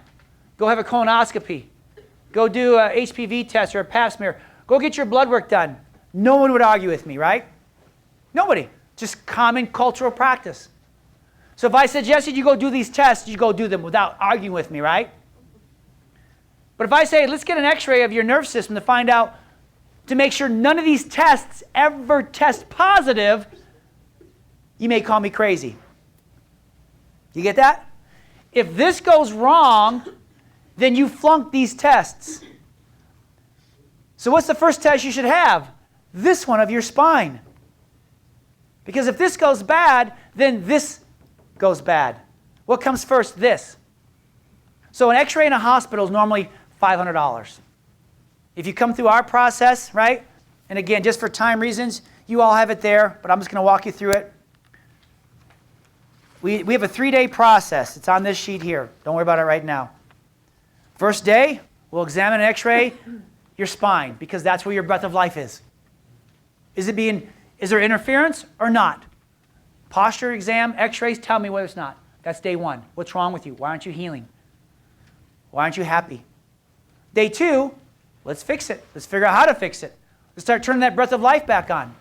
Speaker 2: go have a colonoscopy, go do a HPV test or a pap smear, go get your blood work done, no one would argue with me, right? Nobody. Just common cultural practice. So if I suggested you go do these tests, you go do them without arguing with me, right? But if I say, let's get an x-ray of your nerve system to find out, to make sure none of these tests ever test positive, you may call me crazy. You get that? If this goes wrong, then you flunk these tests. So what's the first test you should have? This one of your spine. Because if this goes bad, then this goes bad. What comes first? This. So an x-ray in a hospital is normally $500. If you come through our process, right? And again, just for time reasons, you all have it there, but I'm just going to walk you through it. We have a 3-day process. It's on this sheet here. Don't worry about it right now. First day, we'll examine an x-ray, your spine, because that's where your breath of life is. Is there interference or not? Posture exam, x-rays, tell me whether it's not. That's day 1. What's wrong with you? Why aren't you healing? Why aren't you happy? Day 2, let's fix it. Let's figure out how to fix it. Let's start turning that breath of life back on.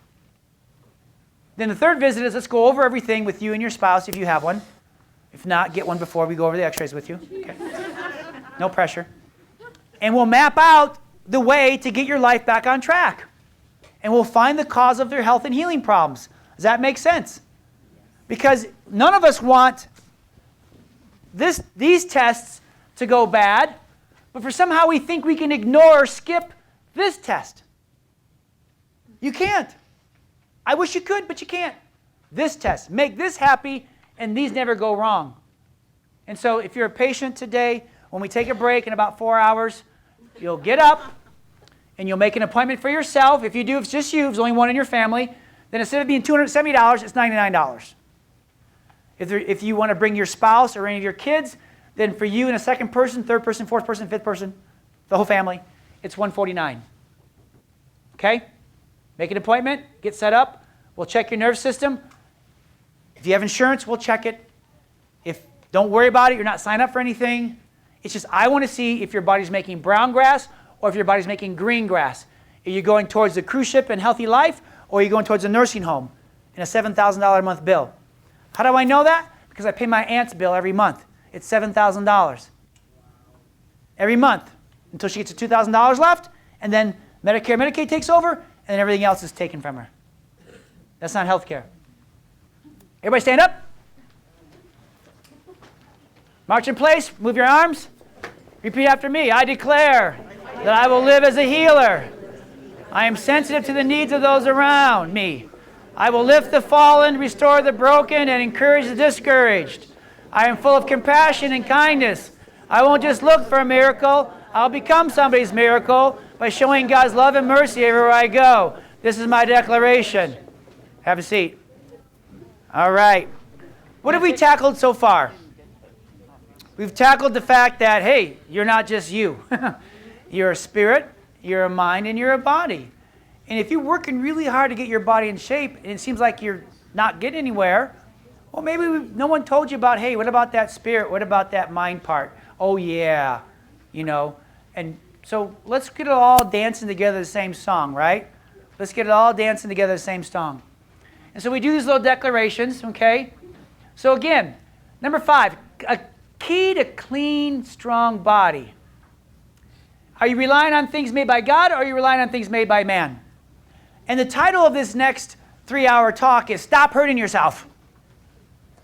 Speaker 2: Then the third visit is let's go over everything with you and your spouse if you have one. If not, get one before we go over the x-rays with you. Okay. No pressure. And we'll map out the way to get your life back on track. And we'll find the cause of their health and healing problems. Does that make sense? Because none of us want these tests to go bad, but for somehow we think we can ignore or skip this test. You can't. I wish you could, but you can't. This test. Make this happy, and these never go wrong. And so if you're a patient today, when we take a break in about 4 hours, you'll get up, and you'll make an appointment for yourself. If you do, if it's just you, if there's only one in your family, then instead of being $270, it's $99. If you want to bring your spouse or any of your kids, then for you and a second person, third person, fourth person, fifth person, the whole family, it's $149. Okay? Make an appointment, get set up. We'll check your nerve system. If you have insurance, we'll check it. Don't worry about it. You're not signed up for anything. It's just I want to see if your body's making brown grass or if your body's making green grass. Are you going towards the cruise ship and healthy life, or are you going towards a nursing home and a $7,000 a month bill? How do I know that? Because I pay my aunt's bill every month. It's $7,000. Every month until she gets to $2,000 left, and then Medicare, Medicaid takes over, and then everything else is taken from her. That's not health care. Everybody stand up. March in place. Move your arms. Repeat after me. I declare that I will live as a healer. I am sensitive to the needs of those around me. I will lift the fallen, restore the broken, and encourage the discouraged. I am full of compassion and kindness. I won't just look for a miracle. I'll become somebody's miracle by showing God's love and mercy everywhere I go. This is my declaration. Have a seat. All right. What have we tackled so far? We've tackled the fact that, hey, you're not just you. You're a spirit, you're a mind, and you're a body. And if you're working really hard to get your body in shape, and it seems like you're not getting anywhere, well, maybe no one told you about, hey, what about that spirit? What about that mind part? Oh, yeah, and So let's get it all dancing together the same song, right? Let's get it all dancing together the same song. And so we do these little declarations, okay? So again, number 5, a key to clean, strong body. Are you relying on things made by God, or are you relying on things made by man? And the title of this next 3-hour talk is Stop Hurting Yourself.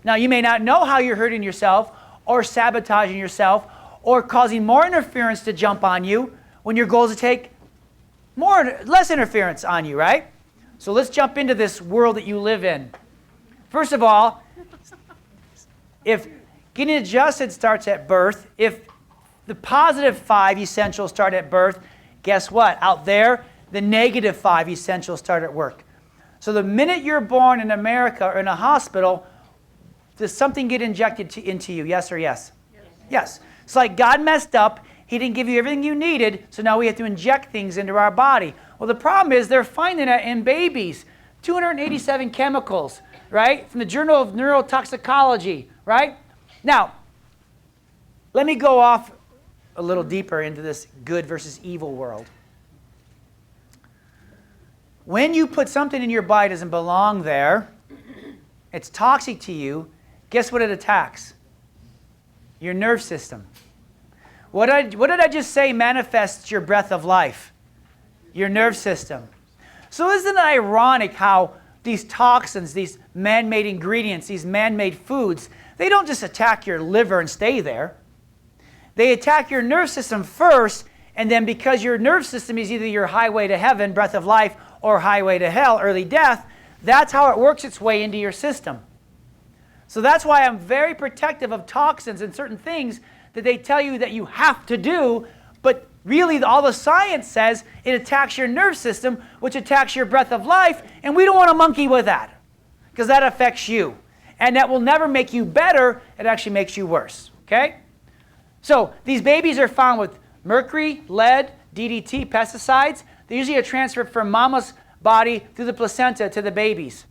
Speaker 2: Now, you may not know how you're hurting yourself or sabotaging yourself or causing more interference to jump on you when your goal is to take less interference on you, right? So let's jump into this world that you live in. First of all, if getting adjusted starts at birth, if the positive 5 essentials start at birth, guess what? Out there, the negative 5 essentials start at work. So the minute you're born in America or in a hospital, does something get injected into you, yes or yes? Yes. It's like God messed up. He didn't give you everything you needed, so now we have to inject things into our body. Well, the problem is they're finding it in babies. 287 chemicals, right? From the Journal of Neurotoxicology, right? Now, let me go off a little deeper into this good versus evil world. When you put something in your body that doesn't belong there, it's toxic to you, guess what it attacks? Your nerve system. What did I just say manifests your breath of life? Your nerve system. So isn't it ironic how these toxins, these man-made ingredients, these man-made foods, they don't just attack your liver and stay there. They attack your nerve system first, and then because your nerve system is either your highway to heaven, breath of life, or highway to hell, early death, that's how it works its way into your system. So that's why I'm very protective of toxins and certain things that they tell you that you have to do, but really all the science says it attacks your nerve system, which attacks your breath of life, and we don't want to monkey with that because that affects you. And that will never make you better, it actually makes you worse, okay? So these babies are found with mercury, lead, DDT, pesticides. They usually are transferred from mama's body through the placenta to the babies.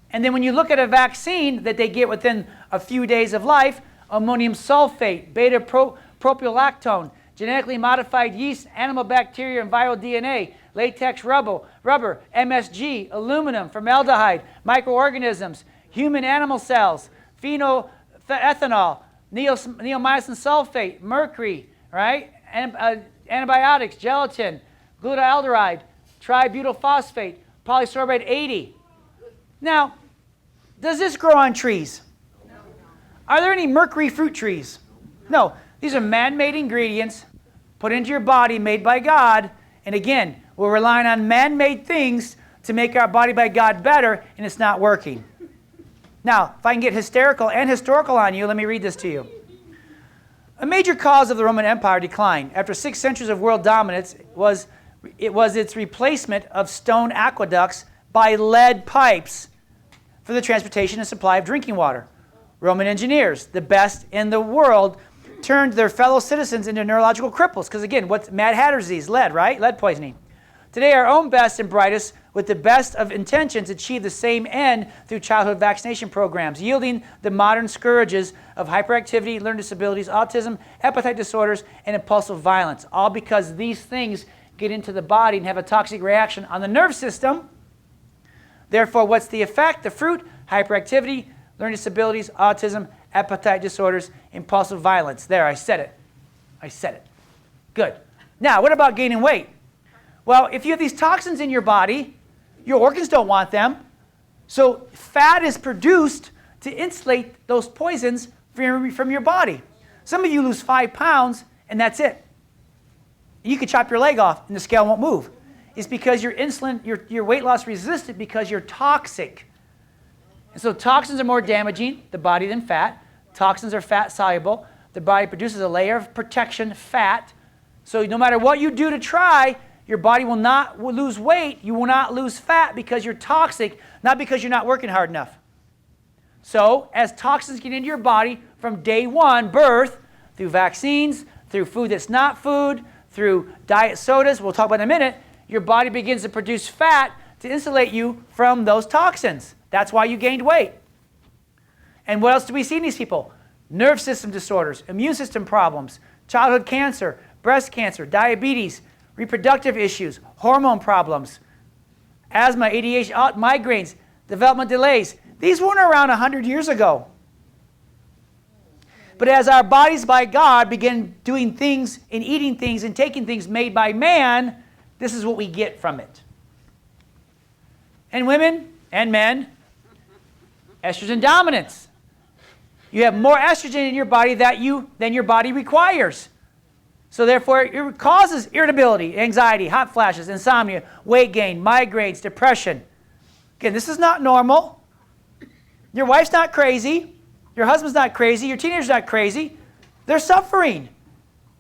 Speaker 2: And then when you look at a vaccine that they get within a few days of life, ammonium sulfate, beta-propylactone, genetically modified yeast, animal bacteria, and viral DNA, latex rubber, MSG, aluminum, formaldehyde, microorganisms, human animal cells, phenethanol, neomycin sulfate, mercury, right? Antibiotics, gelatin, glutaraldehyde, tributylphosphate, polysorbate 80. Now, does this grow on trees? No. Are there any mercury fruit trees? No. These are man-made ingredients put into your body, made by God. And again, we're relying on man-made things to make our body by God better, and it's not working. Now, if I can get hysterical and historical on you, let me read this to you. A major cause of the Roman Empire decline after 6 centuries of world dominance was its replacement of stone aqueducts by lead pipes for the transportation and supply of drinking water. Roman engineers, the best in the world, turned their fellow citizens into neurological cripples. Because again, what's Mad Hatter disease? Lead, right? Lead poisoning. Today, our own best and brightest, with the best of intentions, achieve the same end through childhood vaccination programs, yielding the modern scourges of hyperactivity, learning disabilities, autism, appetite disorders, and impulsive violence. All because these things get into the body and have a toxic reaction on the nerve system. Therefore, what's the effect? The fruit, hyperactivity, learning disabilities, autism, appetite disorders, impulsive violence. There, I said it. I said it. Good. Now, what about gaining weight? Well, if you have these toxins in your body, your organs don't want them. So fat is produced to insulate those poisons from your body. Some of you lose 5 pounds, and that's it. You could chop your leg off, and the scale won't move. It's because your insulin, your weight loss resistant because you're toxic. And so toxins are more damaging the body than fat. Toxins are fat soluble. The body produces a layer of protection, fat. So no matter what you do to try, your body will not lose weight. You will not lose fat because you're toxic, not because you're not working hard enough. So as toxins get into your body from day one, birth, through vaccines, through food that's not food, through diet sodas, we'll talk about in a minute, your body begins to produce fat to insulate you from those toxins. That's why you gained weight. And what else do we see in these people? Nerve system disorders, immune system problems, childhood cancer, breast cancer, diabetes, reproductive issues, hormone problems, asthma, ADHD, migraines, development delays. These weren't around 100 years ago. But as our bodies by God begin doing things and eating things and taking things made by man, this is what we get from it. And women and men, estrogen dominance. You have more estrogen in your body than your body requires. So therefore, it causes irritability, anxiety, hot flashes, insomnia, weight gain, migraines, depression. Again, this is not normal. Your wife's not crazy. Your husband's not crazy. Your teenager's not crazy. They're suffering.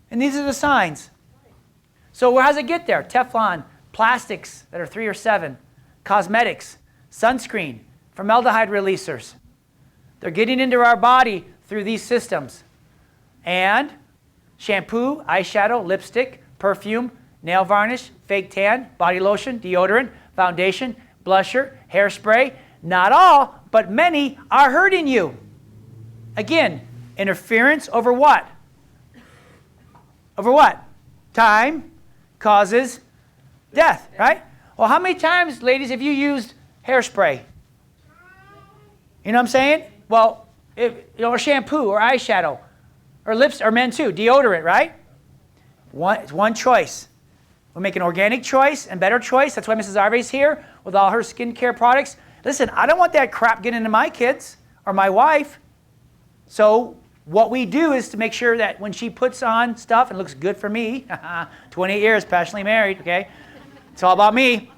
Speaker 2: And these are the signs. So how does it get there? Teflon, plastics that are 3 or 7, cosmetics, sunscreen, formaldehyde releasers. They're getting into our body through these systems. And shampoo, eyeshadow, lipstick, perfume, nail varnish, fake tan, body lotion, deodorant, foundation, blusher, hairspray. Not all, but many are hurting you. Again, interference over what? Over what? Time causes death, right? Well, how many times, ladies, have you used hairspray? You know what I'm saying? Well, or shampoo or eyeshadow or lips, or men too, deodorant, right? It's one choice. We make an organic choice and better choice. That's why Mrs. Arvay's here with all her skincare products. Listen, I don't want that crap getting into my kids or my wife. So what we do is to make sure that when she puts on stuff and looks good for me, 28 years, passionately married, okay? It's all about me.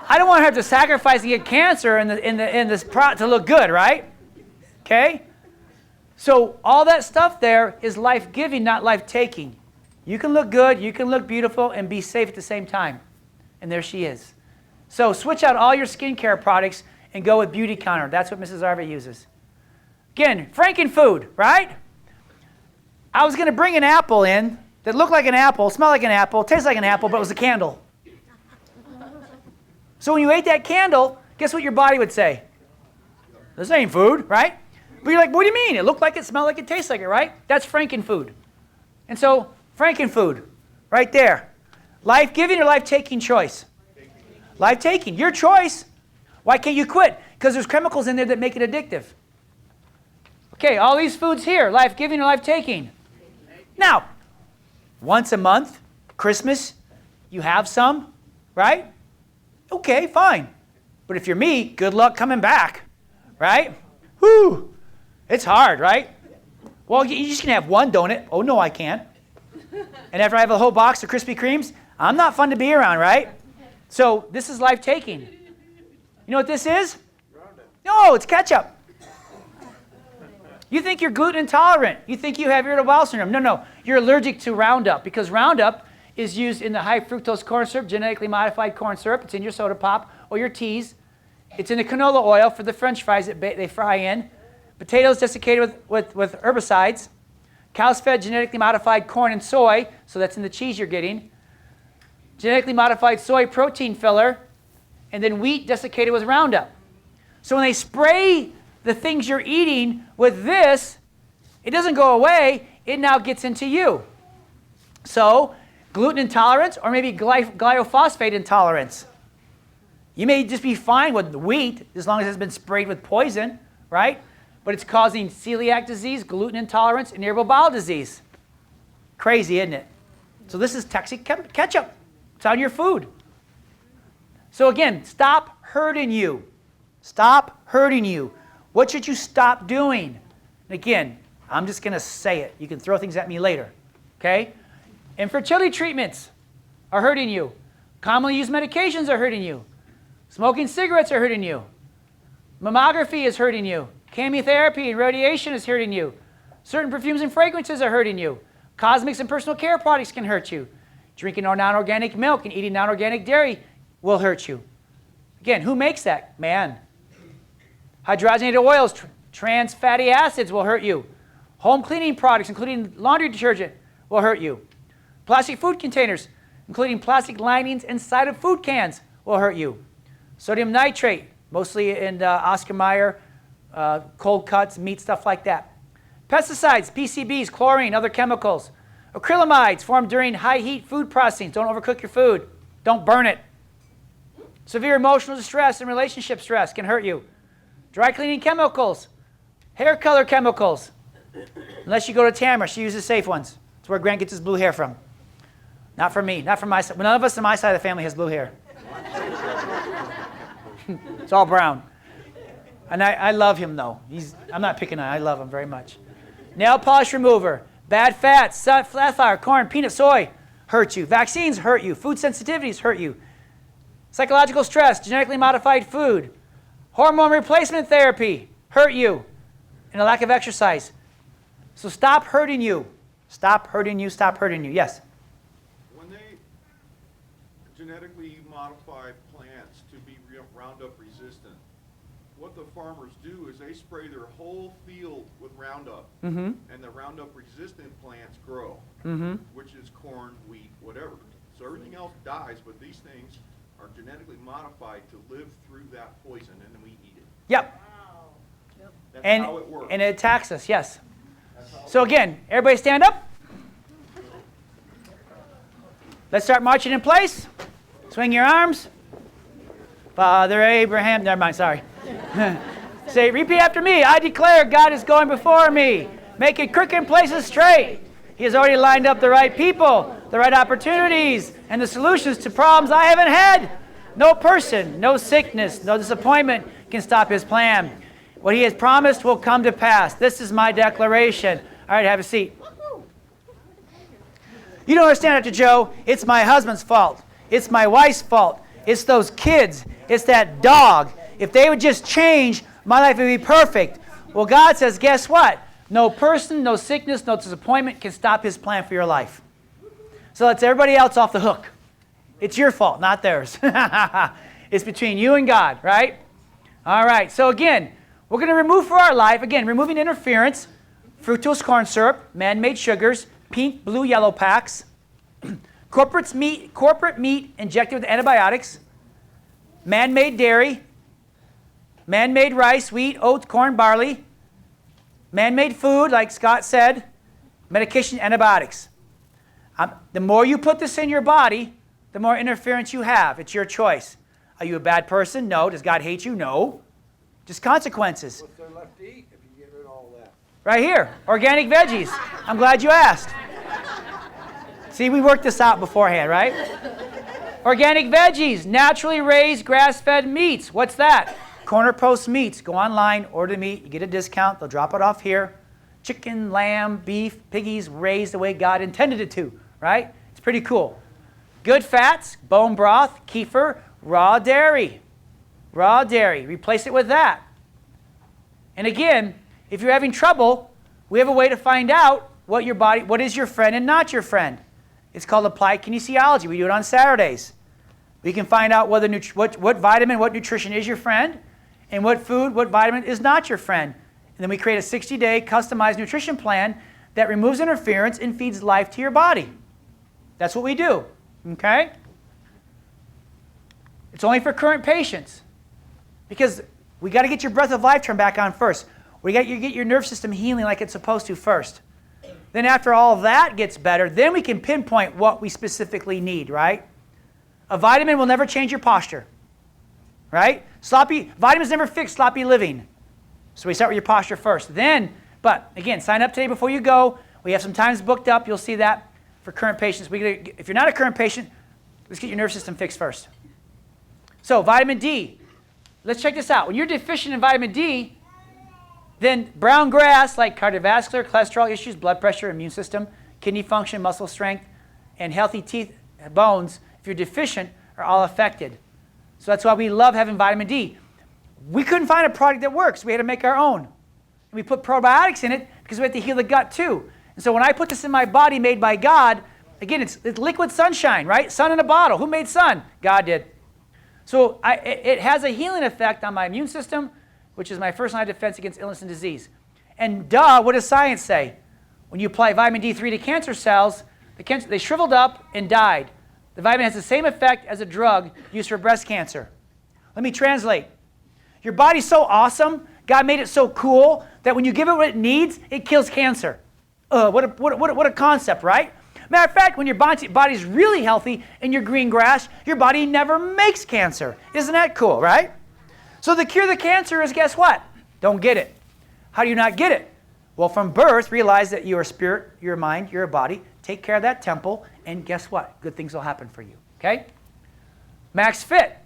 Speaker 2: I don't want her to have to sacrifice and get cancer in this to look good, right? Okay? So all that stuff there is life-giving, not life-taking. You can look good, you can look beautiful, and be safe at the same time. And there she is. So switch out all your skincare products and go with Beauty Counter. That's what Mrs. Arvay uses. Again, Frankenfood, right? I was going to bring an apple in that looked like an apple, smelled like an apple, tasted like an apple, but it was a candle. So when you ate that candle, guess what your body would say? This ain't food, right? But you're like, what do you mean? It looked like it, smelled like it, tastes like it, right? That's Frankenfood. And so, Frankenfood, right there. Life-giving or life-taking choice? Life-taking, your choice. Why can't you quit? Because there's chemicals in there that make it addictive. Okay, all these foods here, life-giving or life-taking? Now, once a month, Christmas, you have some, right? Okay, fine. But if you're me, good luck coming back, right? Whew, it's hard, right? Well, you just can have one donut. Oh, no, I can't. And after I have a whole box of Krispy Kremes, I'm not fun to be around, right? So this is life-taking. You know what this is? No, it's ketchup. You think you're gluten intolerant. You think you have irritable bowel syndrome. No, you're allergic to Roundup because Roundup is used in the high fructose corn syrup, genetically modified corn syrup. It's in your soda pop or your teas. It's in the canola oil for the French fries that they fry in. Potatoes desiccated with herbicides. Cows fed genetically modified corn and soy, so that's in the cheese you're getting. Genetically modified soy protein filler, and then wheat desiccated with Roundup. So when they spray the things you're eating with this, it doesn't go away, it now gets into you. So gluten intolerance or maybe glyphosate intolerance. You may just be fine with wheat as long as it's been sprayed with poison, right? But it's causing celiac disease, gluten intolerance, and irritable bowel disease. Crazy, isn't it? So this is toxic ketchup. It's on your food. So again, stop hurting you. Stop hurting you. What should you stop doing? And again, I'm just going to say it. You can throw things at me later. Okay? Infertility treatments are hurting you. Commonly used medications are hurting you. Smoking cigarettes are hurting you. Mammography is hurting you. Chemotherapy and radiation is hurting you. Certain perfumes and fragrances are hurting you. Cosmetics and personal care products can hurt you. Drinking non-organic milk and eating non-organic dairy will hurt you. Again, who makes that? Man. Hydrogenated oils, trans fatty acids will hurt you. Home cleaning products, including laundry detergent, will hurt you. Plastic food containers, including plastic linings inside of food cans, will hurt you. Sodium nitrate, mostly in Oscar Mayer, cold cuts, meat, stuff like that. Pesticides, PCBs, chlorine, other chemicals. Acrylamides formed during high heat food processing. Don't overcook your food. Don't burn it. Severe emotional distress and relationship stress can hurt you. Dry cleaning chemicals, hair color chemicals. Unless you go to Tamara, she uses safe ones. That's where Grant gets his blue hair from. Not from me, not from my side. None of us on my side of the family has blue hair. It's all brown. And I love him though. I'm not picking on him. I love him very much. Nail polish remover, bad fats, safflower, corn, peanut, soy hurt you. Vaccines hurt you. Food sensitivities hurt you. Psychological stress, genetically modified food, hormone replacement therapy hurt you, and a lack of exercise. So stop hurting you. Stop hurting you. Stop hurting you. Yes?
Speaker 6: When they genetically modify plants to be Roundup resistant, what the farmers do is they spray their whole field with Roundup, and the Roundup resistant plants grow, which is corn, wheat, whatever. So everything else dies, but these things are genetically modified to live through that poison, and then we eat it.
Speaker 2: Yep.
Speaker 6: That's
Speaker 2: And,
Speaker 6: how it works.
Speaker 2: and it attacks us, yes. So again, everybody stand up. Let's start marching in place. Swing your arms. Father Abraham, never mind, sorry. Say, repeat after me. I declare God is going before me, making crooked places straight. He has already lined up the right people, the right opportunities, and the solutions to problems I haven't had. No person, no sickness, no disappointment can stop his plan. What he has promised will come to pass. This is my declaration. All right, have a seat. You don't understand, Dr. Joe. It's my husband's fault. It's my wife's fault. It's those kids. It's that dog. If they would just change, my life would be perfect. Well, God says, guess what? No person, no sickness, no disappointment can stop his plan for your life. So let's everybody else off the hook. It's your fault, not theirs. It's between you and God, right? All right, so again, we're going to remove for our life, again, removing interference, fructose corn syrup, man-made sugars, pink, blue, yellow packs, corporate meat injected with antibiotics, man-made dairy, man-made rice, wheat, oats, corn, barley, man-made food, like Scott said, medication, antibiotics. The more you put this in your body, the more interference you have. It's your choice. Are you a bad person? No. Does God hate you? No. Just consequences.
Speaker 7: What's there left to eat if you get rid of all that?
Speaker 2: Right here, organic veggies. I'm glad you asked. See, we worked this out beforehand, right? Organic veggies, naturally raised grass-fed meats. What's that? Corner Post Meats. Go online, order the meat, you get a discount. They'll drop it off here. Chicken, lamb, beef, piggies raised the way God intended it to, right? It's pretty cool. Good fats, bone broth, kefir, raw dairy. Raw dairy. Replace it with that. And again, if you're having trouble, we have a way to find out what is your friend and not your friend. It's called applied kinesiology. We do it on Saturdays. We can find out what vitamin, what nutrition is your friend, and what food, what vitamin is not your friend. And then we create a 60-day customized nutrition plan that removes interference and feeds life to your body. That's what we do, okay? It's only for current patients because we got to get your breath of life turned back on first. We got to get your nerve system healing like it's supposed to first. Then after all that gets better, then we can pinpoint what we specifically need, right? A vitamin will never change your posture, right? Vitamins never fix sloppy living. So we start with your posture first. But again, sign up today before you go. We have some times booked up. You'll see that for current patients. If you're not a current patient, let's get your nerve system fixed first. So vitamin D. Let's check this out. When you're deficient in vitamin D, then brown grass like cardiovascular, cholesterol issues, blood pressure, immune system, kidney function, muscle strength, and healthy teeth, bones, if you're deficient, are all affected. So that's why we love having vitamin D. We couldn't find a product that works. We had to make our own. And we put probiotics in it because we had to heal the gut too. And so when I put this in my body made by God, again, it's liquid sunshine, right? Sun in a bottle. Who made sun? God did. So it has a healing effect on my immune system, which is my first line of defense against illness and disease. And what does science say? When you apply vitamin D3 to cancer cells, they shriveled up and died. The vitamin has the same effect as a drug used for breast cancer. Let me translate. Your body's so awesome, God made it so cool, that when you give it what it needs, it kills cancer. What a concept, right? Matter of fact, when your body's really healthy and you're green grass, your body never makes cancer. Isn't that cool, right? So the cure to cancer is, guess what? Don't get it. How do you not get it? Well, from birth, realize that you're a spirit, you're a mind, you're a body. Take care of that temple, and guess what? Good things will happen for you, okay? Max Fit.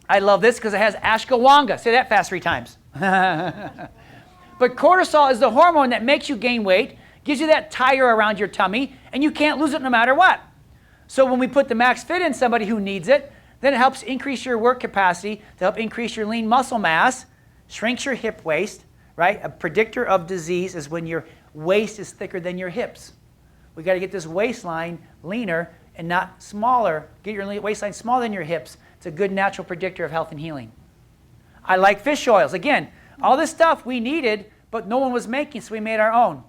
Speaker 2: I love this because it has ashwagandha. Say that fast 3 times. But cortisol is the hormone that makes you gain weight, gives you that tire around your tummy, and you can't lose it no matter what. So when we put the Max Fit in somebody who needs it, then it helps increase your work capacity to help increase your lean muscle mass, shrinks your hip waist, right? A predictor of disease is when your waist is thicker than your hips. We got to get this waistline leaner and not smaller. Get your waistline smaller than your hips. It's a good natural predictor of health and healing. I like fish oils. Again, all this stuff we needed, but no one was making, so we made our own.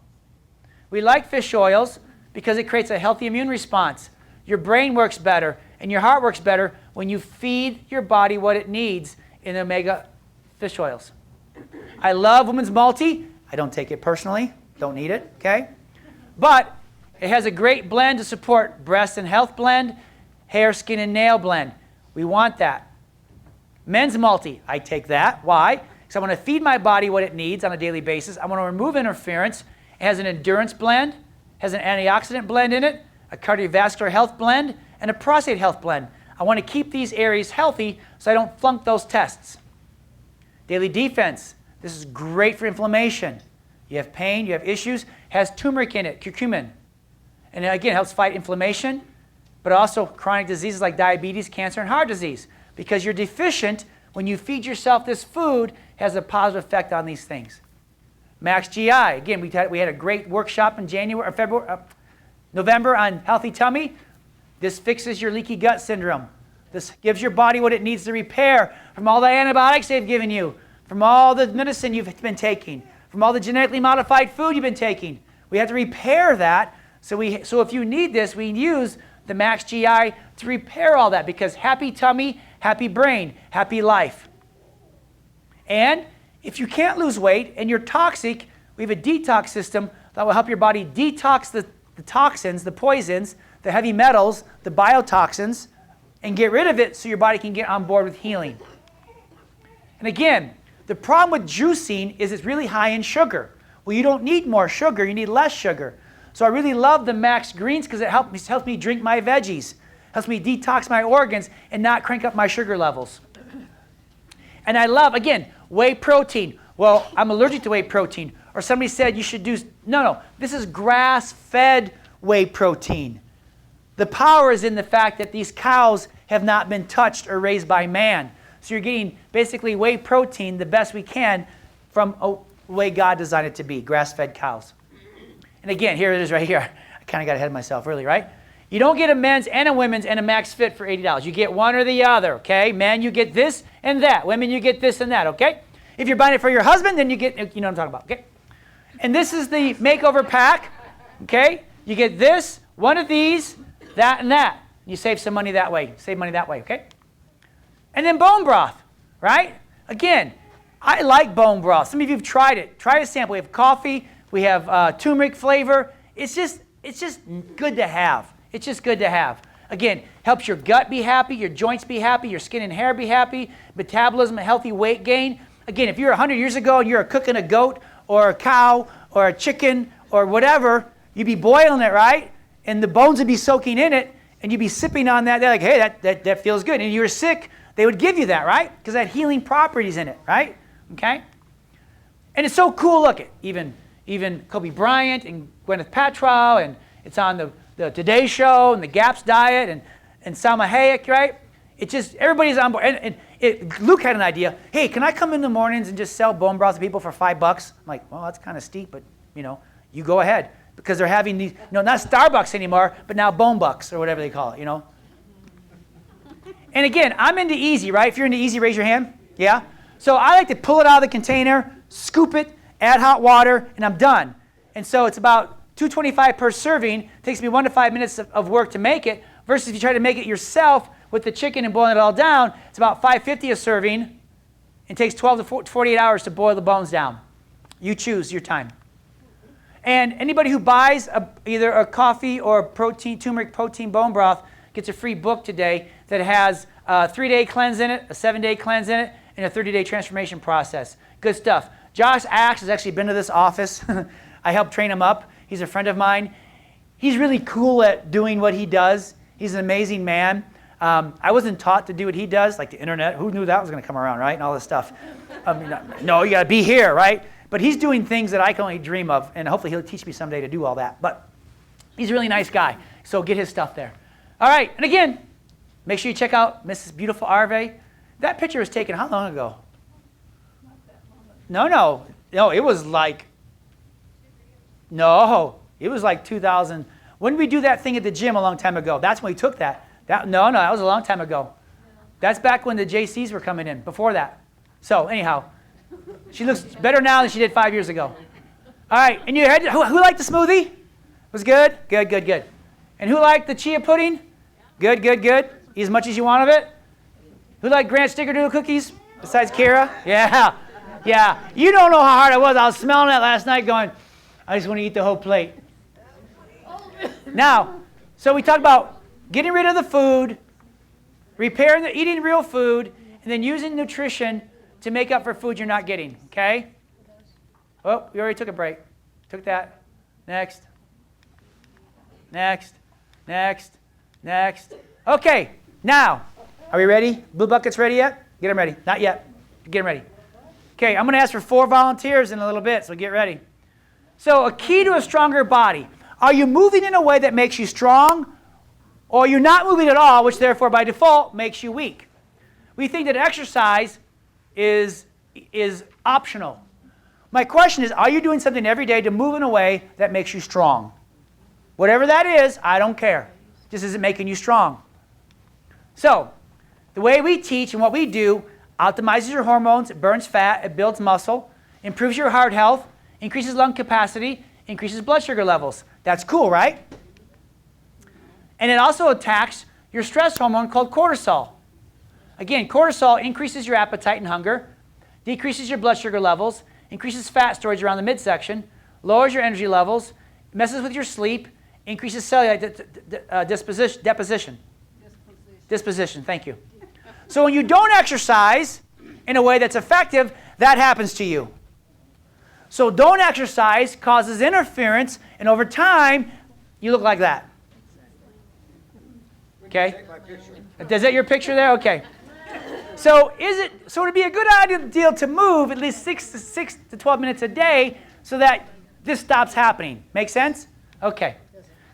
Speaker 2: We like fish oils because it creates a healthy immune response. Your brain works better and your heart works better when you feed your body what it needs in omega fish oils. I love Women's Multi. I don't take it personally. Don't need it, okay? But it has a great blend to support breast and health blend, hair, skin, and nail blend. We want that. Men's Multi. I take that. Why? Because I want to feed my body what it needs on a daily basis. I want to remove interference. It has an endurance blend, has an antioxidant blend in it, a cardiovascular health blend, and a prostate health blend. I want to keep these areas healthy so I don't flunk those tests. Daily Defense. This is great for inflammation. You have pain, you have issues. Has turmeric in it, curcumin. And again, it helps fight inflammation, but also chronic diseases like diabetes, cancer, and heart disease. Because you're deficient, when you feed yourself this food, has a positive effect on these things. Max GI. Again, we had a great workshop in November on healthy tummy. This fixes your leaky gut syndrome. This gives your body what it needs to repair from all the antibiotics they've given you, from all the medicine you've been taking, from all the genetically modified food you've been taking. We have to repair that. So if you need this, we use the Max GI to repair all that, because happy tummy, happy brain, happy life. And if you can't lose weight and you're toxic, we have a detox system that will help your body detox the toxins, the poisons, the heavy metals, the biotoxins, and get rid of it so your body can get on board with healing. And again, the problem with juicing is it's really high in sugar. Well, you don't need more sugar, you need less sugar. So I really love the Max Greens because it helps me drink my veggies, helps me detox my organs and not crank up my sugar levels. And I love, again, whey protein. Well, I'm allergic to whey protein. Or somebody said you should do, no, this is grass-fed whey protein. The power is in the fact that these cows have not been touched or raised by man. So you're getting basically whey protein the best we can from the way God designed it to be, grass-fed cows. And again, here it is right here. I kind of got ahead of myself, really, right? You don't get a men's and a women's and a Max Fit for $80. You get one or the other, okay? Men, you get this and that. Women, you get this and that, okay? If you're buying it for your husband, then you get, you know what I'm talking about, okay? And this is the Makeover pack, okay? You get this, one of these, that, and that. You save some money that way. Save money that way, okay? And then bone broth, right? Again, I like bone broth. Some of you have tried it. Try a sample. We have coffee. We have turmeric flavor. It's just good to have. It's just good to have. Again, helps your gut be happy, your joints be happy, your skin and hair be happy, metabolism, a healthy weight gain. Again, if you're 100 years ago and you're cooking a goat or a cow or a chicken or whatever, you'd be boiling it, right? And the bones would be soaking in it, and you'd be sipping on that. They're like, hey, that feels good. And you're sick, they would give you that, right? Because that healing properties in it, right? Okay? And it's so cool looking. Even Kobe Bryant and Gwyneth Paltrow, and it's on the Today Show and the GAPS diet and Salma Hayek, right? It just, everybody's on board. And Luke had an idea. Hey, can I come in the mornings and just sell bone broth to people for $5? I'm like, well, that's kind of steep, but you go ahead. Because they're having these, not Starbucks anymore, but now Bone Bucks or whatever they call it, And again, I'm into easy, right? If you're into easy, raise your hand. Yeah? So I like to pull it out of the container, scoop it, add hot water, and I'm done. And so it's about $2.25 per serving. It takes me 1 to 5 minutes of work to make it, versus if you try to make it yourself with the chicken and boiling it all down, it's about $5.50 a serving. It takes 12 to 48 hours to boil the bones down. You choose your time. And anybody who buys either a coffee or turmeric protein bone broth gets a free book today that has a 3-day cleanse in it, a 7-day cleanse in it, and a 30-day transformation process. Good stuff. Josh Axe has actually been to this office. I helped train him up. He's a friend of mine. He's really cool at doing what he does. He's an amazing man. I wasn't taught to do what he does, like the internet. Who knew that was going to come around, right? And all this stuff. No, you got to be here, right? But he's doing things that I can only dream of, and hopefully he'll teach me someday to do all that. But he's a really nice guy, so get his stuff there. All right, and again, make sure you check out Mrs. Beautiful Arvay. That picture was taken how long ago? No, it was like, it was like 2000. When did we do that thing at the gym a long time ago? That's when we took that. That was a long time ago. That's back when the JCs were coming in, before that. So anyhow, she looks better now than she did 5 years ago. All right, and you had, who liked the smoothie? Was good? Good. And who liked the chia pudding? Good. Eat as much as you want of it. Who liked Grant Snickerdoodle cookies besides Kara? Yeah. You don't know how hard it was. I was smelling that last night going, I just want to eat the whole plate. Now, so we talked about getting rid of the food, eating real food, and then using nutrition to make up for food you're not getting, okay? Oh, we already took a break. Took that. Next. Okay, now, are we ready? Blue buckets ready yet? Get them ready. Not yet. Get them ready. Okay, I'm going to ask for 4 volunteers in a little bit, so get ready. So a key to a stronger body. Are you moving in a way that makes you strong, or you're not moving at all, which therefore by default makes you weak? We think that exercise is optional. My question is, are you doing something every day to move in a way that makes you strong? Whatever that is, I don't care. Just isn't making you strong. So, the way we teach and what we do optimizes your hormones, it burns fat, it builds muscle, improves your heart health, increases lung capacity, increases blood sugar levels. That's cool, right? And it also attacks your stress hormone called cortisol. Again, cortisol increases your appetite and hunger, decreases your blood sugar levels, increases fat storage around the midsection, lowers your energy levels, messes with your sleep, increases cellulite deposition, thank you. So when you don't exercise in a way that's effective, that happens to you. So don't exercise causes interference, and over time, you look like that. Okay? Is that your picture there? Okay. So it'd be a good idea to move at least 6 to 12 minutes a day so that this stops happening. Make sense? Okay.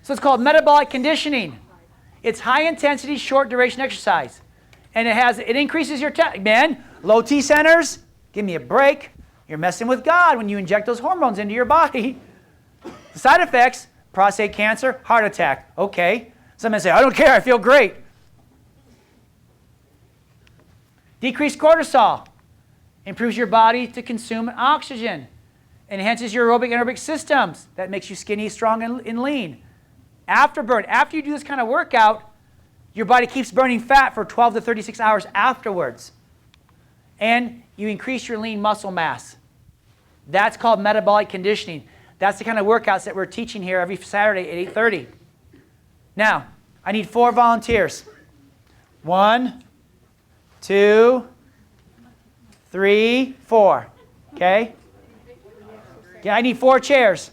Speaker 2: So it's called metabolic conditioning. It's high intensity, short duration exercise. And it increases your low T centers. Give me a break. You're messing with God when you inject those hormones into your body. The side effects, prostate cancer, heart attack. Okay. Some men say, I don't care, I feel great. Decreased cortisol improves your body to consume oxygen, enhances your aerobic and anaerobic systems. That makes you skinny, strong, and lean. Afterburn, after you do this kind of workout, your body keeps burning fat for 12 to 36 hours afterwards. And you increase your lean muscle mass. That's called metabolic conditioning. That's the kind of workouts that we're teaching here every Saturday at 8:30. Now, I need 4 volunteers. 1, 2, 3, 4. Okay? Yeah, I need 4 chairs.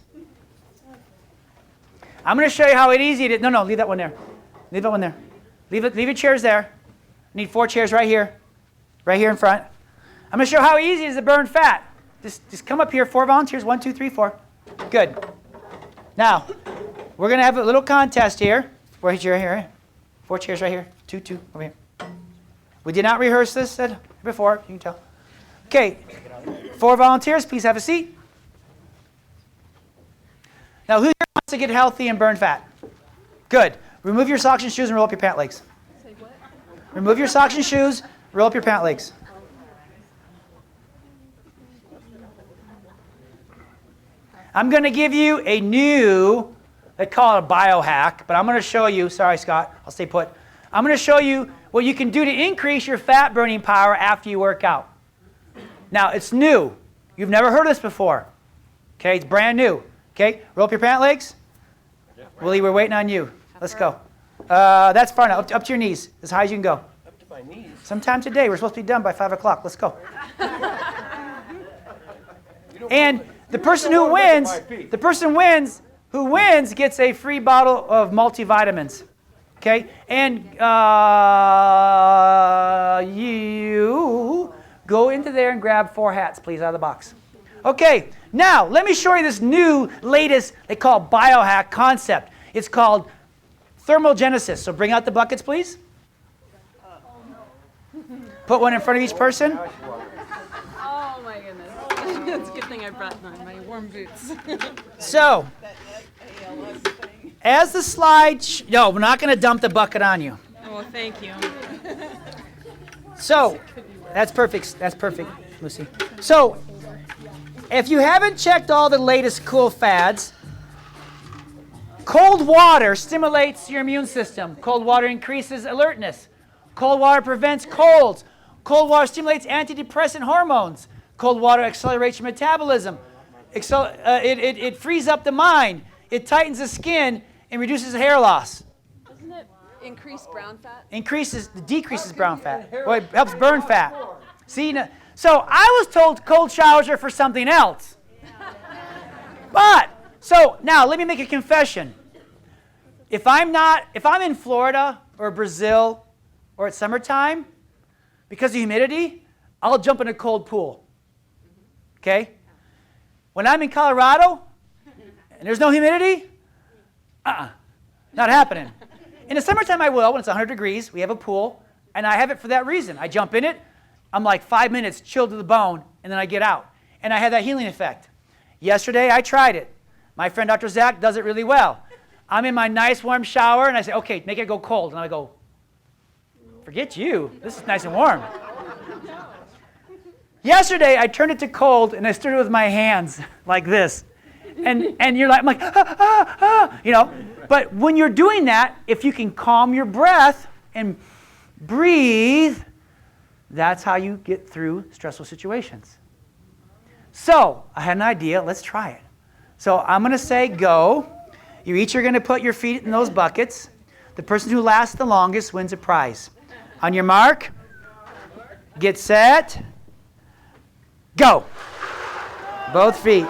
Speaker 2: I'm going to show you how easy it is. No, leave that one there. Leave that one there. Leave your chairs there. I need 4 chairs right here in front. I'm going to show how easy it is to burn fat. Just come up here, 4 volunteers. 1, 2, 3, 4. Good. Now, we're going to have a little contest here. 4 chairs here. 4 chairs right here. 2 over here. We did not rehearse this before. You can tell. Okay. 4 volunteers, please have a seat. Now, who here wants to get healthy and burn fat? Good. Remove your socks and shoes and roll up your pant legs. Say what? Remove your socks and shoes, roll up your pant legs. I'm going to give you a new, they call it a biohack, but I'm going to show you, sorry Scott, I'll stay put. I'm going to show you what you can do to increase your fat burning power after you work out. Now, it's new. You've never heard of this before. Okay, it's brand new. Okay, roll up your pant legs. Willie, we're waiting on you. Let's go. That's far now. Up to your knees, as high as you can go.
Speaker 7: Up to my knees.
Speaker 2: Sometime today. We're supposed to be done by 5 o'clock. Let's go. And the person who wins, who wins gets a free bottle of multivitamins. Okay? And you go into there and grab 4 hats, please, out of the box. Okay, now let me show you this new, latest, they call biohack concept. It's called thermogenesis. So bring out the buckets, please. Put one in front of each person.
Speaker 8: Oh my goodness. It's a good thing I brought my warm boots.
Speaker 2: So, as the slide, no, we're not going to dump the bucket on you.
Speaker 8: Oh, thank you.
Speaker 2: So, that's perfect. That's perfect, Lucy. So, if you haven't checked all the latest cool fads, cold water stimulates your immune system. Cold water increases alertness. Cold water prevents colds. Cold water stimulates antidepressant hormones. Cold water accelerates your metabolism. It frees up the mind. It tightens the skin and reduces hair loss.
Speaker 8: Doesn't it increase brown fat?
Speaker 2: Decreases brown fat. Well, it helps burn fat. See, so I was told cold showers are for something else. But, so now let me make a confession. If I'm in Florida or Brazil or it's summertime, because of humidity, I'll jump in a cold pool. Okay? When I'm in Colorado and there's no humidity, not happening. In the summertime I will, when it's 100 degrees, we have a pool, and I have it for that reason. I jump in it, I'm like 5 minutes chilled to the bone, and then I get out. And I have that healing effect. Yesterday I tried it. My friend Dr. Zach does it really well. I'm in my nice warm shower, and I say, okay, make it go cold. And I go, forget you. This is nice and warm. Yesterday, I turned it to cold, and I stirred it with my hands like this. And you're like, I'm like, you know. But when you're doing that, if you can calm your breath and breathe, that's how you get through stressful situations. So I had an idea. Let's try it. So I'm going to say go. You each are going to put your feet in those buckets. The person who lasts the longest wins a prize. On your mark, get set, go. Both feet.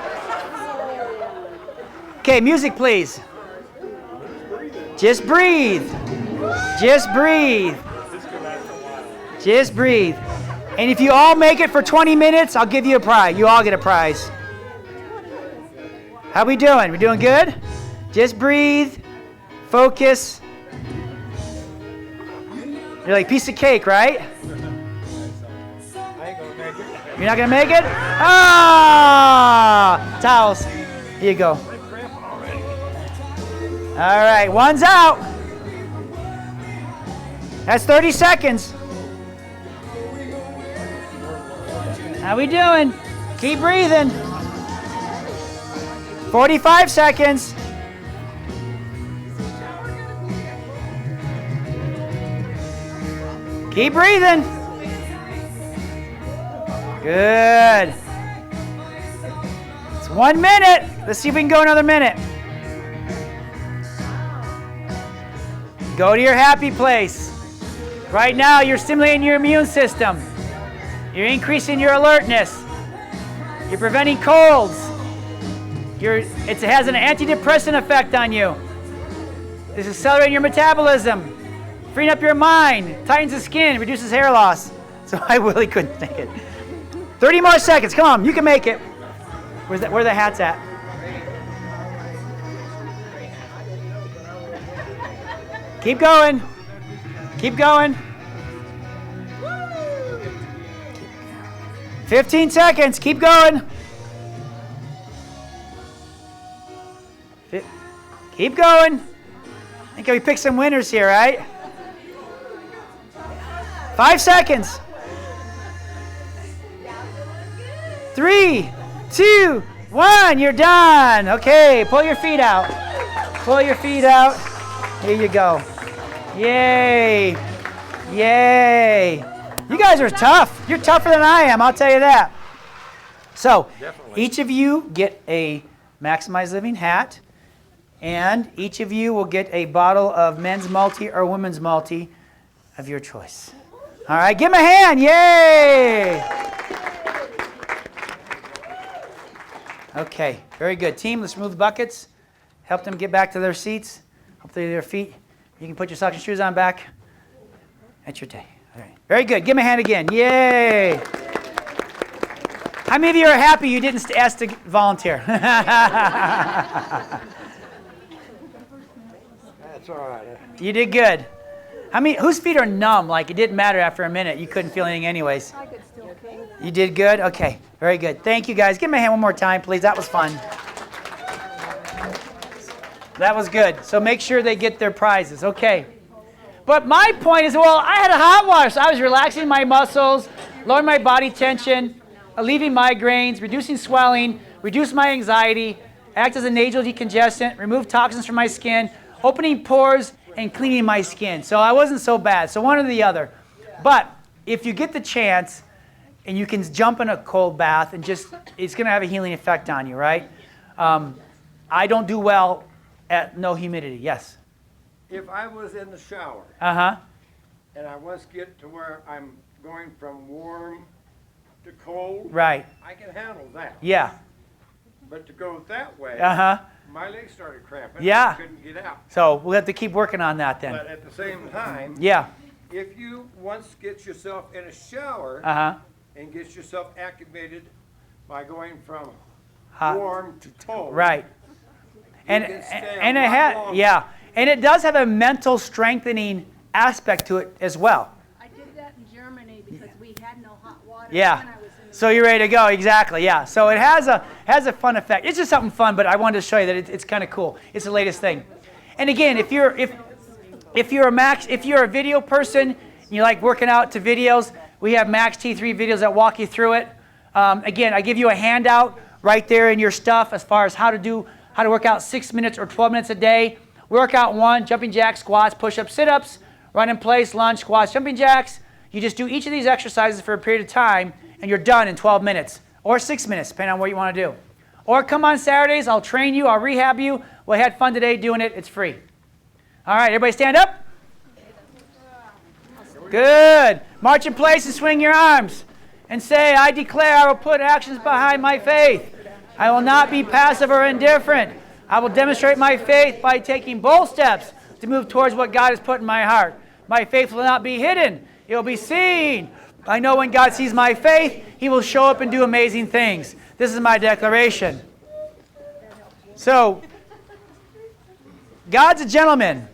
Speaker 2: Okay, music please. Just breathe. Just breathe. Just breathe. And if you all make it for 20 minutes, I'll give you a prize. You all get a prize. How we doing? We doing good? Just breathe. Focus. You're like piece of cake, right? You're not gonna make it? Ah! Towels. Here you go. All right, one's out. That's 30 seconds. How we doing? Keep breathing. 45 seconds. Keep breathing. Good. It's 1 minute. Let's see if we can go another minute. Go to your happy place. Right now, you're stimulating your immune system. You're increasing your alertness. You're preventing colds. It has an antidepressant effect on you. It's accelerating your metabolism, freeing up your mind, tightens the skin, reduces hair loss. So I really couldn't make it. 30 more seconds. Come on, you can make it. Where are the hats at? Keep going. Keep going. 15 seconds. Keep going. Keep going. I think we pick some winners here, right? 5 seconds. 3, 2, 1. You're done. Okay, pull your feet out. Pull your feet out. Here you go. Yay. Yay. You guys are tough. You're tougher than I am, I'll tell you that. So, each of you get a Maximize Living hat. And each of you will get a bottle of men's multi or women's multi of your choice. All right, give them a hand. Yay! Okay, very good. Team, let's remove the buckets. Help them get back to their seats. Hopefully their feet. You can put your socks and shoes on back. That's your day. All right. Very good. Give them a hand again. Yay! How many of you are happy you didn't ask to volunteer?
Speaker 7: That's all right.
Speaker 2: You did good. How many? Whose feet are numb? Like it didn't matter after a minute. You couldn't feel anything anyways.
Speaker 8: I could still kick.
Speaker 2: You did good? Okay. Very good. Thank you, guys. Give me a hand one more time, please. That was fun. That was good. So make sure they get their prizes. Okay. But my point is, well, I had a hot wash. So I was relaxing my muscles, lowering my body tension, alleviating migraines, reducing swelling, reduce my anxiety, act as a nasal decongestant, remove toxins from my skin, opening pores, and cleaning my skin. So I wasn't so bad. So one or the other. But if you get the chance and you can jump in a cold bath and just, it's going to have a healing effect on you, right? I don't do well at no humidity. Yes?
Speaker 7: If I was in the shower
Speaker 2: Uh-huh.
Speaker 7: and I was get to where I'm going from warm to cold,
Speaker 2: Right.
Speaker 7: I can handle that.
Speaker 2: Yeah.
Speaker 7: But to go that way,
Speaker 2: Uh-huh.
Speaker 7: my legs started cramping.
Speaker 2: Yeah.
Speaker 7: I couldn't get out.
Speaker 2: So we'll have to keep working on that then.
Speaker 7: But at the same time,
Speaker 2: Yeah.
Speaker 7: if you once get yourself in a shower
Speaker 2: Uh-huh.
Speaker 7: and get yourself activated by going from
Speaker 2: Hot.
Speaker 7: warm to cold,
Speaker 2: Right. And
Speaker 7: can stay
Speaker 2: and
Speaker 7: a
Speaker 2: it
Speaker 7: lot longer.
Speaker 2: yeah. And it does have a mental strengthening aspect to it as well.
Speaker 9: I did that in Germany because we had no hot water
Speaker 2: Yeah.
Speaker 9: when I was in the
Speaker 2: So you're ready to go, exactly, yeah. So it has a fun effect. It's just something fun, but I wanted to show you that it's kind of cool. It's the latest thing. And again, if you're a video person, and you like working out to videos, we have Max T3 videos that walk you through it. Again, I give you a handout right there in your stuff as far as how to work out 6 minutes or 12 minutes a day. Workout 1, jumping jacks, squats, push-ups, sit-ups, run in place, lunge, squats, jumping jacks. You just do each of these exercises for a period of time, and you're done in 12 minutes or 6 minutes, depending on what you want to do. Or come on Saturdays, I'll train you, I'll rehab you. We had fun today doing it, it's free. All right, everybody stand up. Good. March in place and swing your arms. And say, I declare I will put actions behind my faith. I will not be passive or indifferent. I will demonstrate my faith by taking bold steps to move towards what God has put in my heart. My faith will not be hidden. It will be seen. I know when God sees my faith, He will show up and do amazing things. This is my declaration. So, God's a gentleman.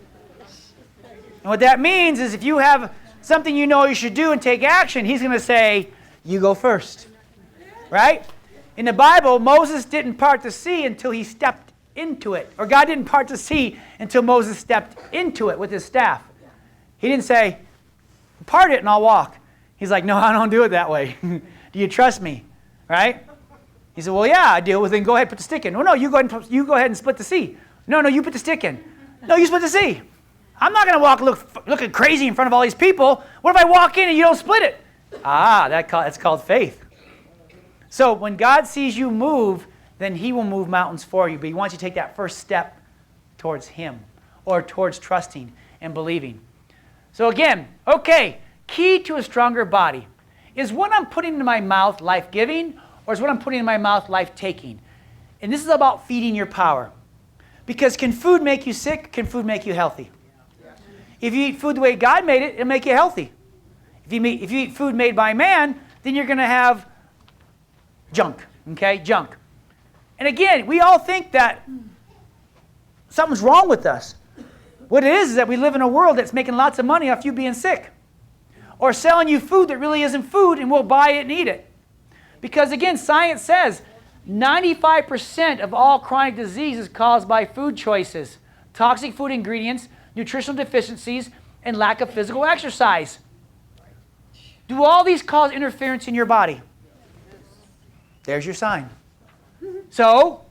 Speaker 2: And what that means is if you have something you know you should do and take action, He's going to say, you go first. Right? In the Bible, Moses didn't part the sea until he stepped into it. Or God didn't part the sea until Moses stepped into it with his staff. He didn't say, part it and I'll walk. He's like, no, I don't do it that way. Do you trust me? Right? He said, well, yeah, I do. Well, then go ahead and put the stick in. No, you go ahead and split the sea. No, you put the stick in. No, you split the sea. I'm not going to walk looking crazy in front of all these people. What if I walk in and you don't split it? That's called faith. So when God sees you move, then He will move mountains for you. But He wants you to take that first step towards Him or towards trusting and believing. So again, okay, key to a stronger body. Is what I'm putting in my mouth life-giving, or is what I'm putting in my mouth life-taking? And this is about feeding your power. Because can food make you sick? Can food make you healthy? If you eat food the way God made it, it'll make you healthy. If you eat food made by man, then you're going to have junk, okay? Junk. And again, we all think that something's wrong with us. What it is that we live in a world that's making lots of money off you being sick. Or selling you food that really isn't food and we'll buy it and eat it. Because again, science says 95% of all chronic disease is caused by food choices, toxic food ingredients, nutritional deficiencies, and lack of physical exercise. Do all these cause interference in your body? There's your sign. So,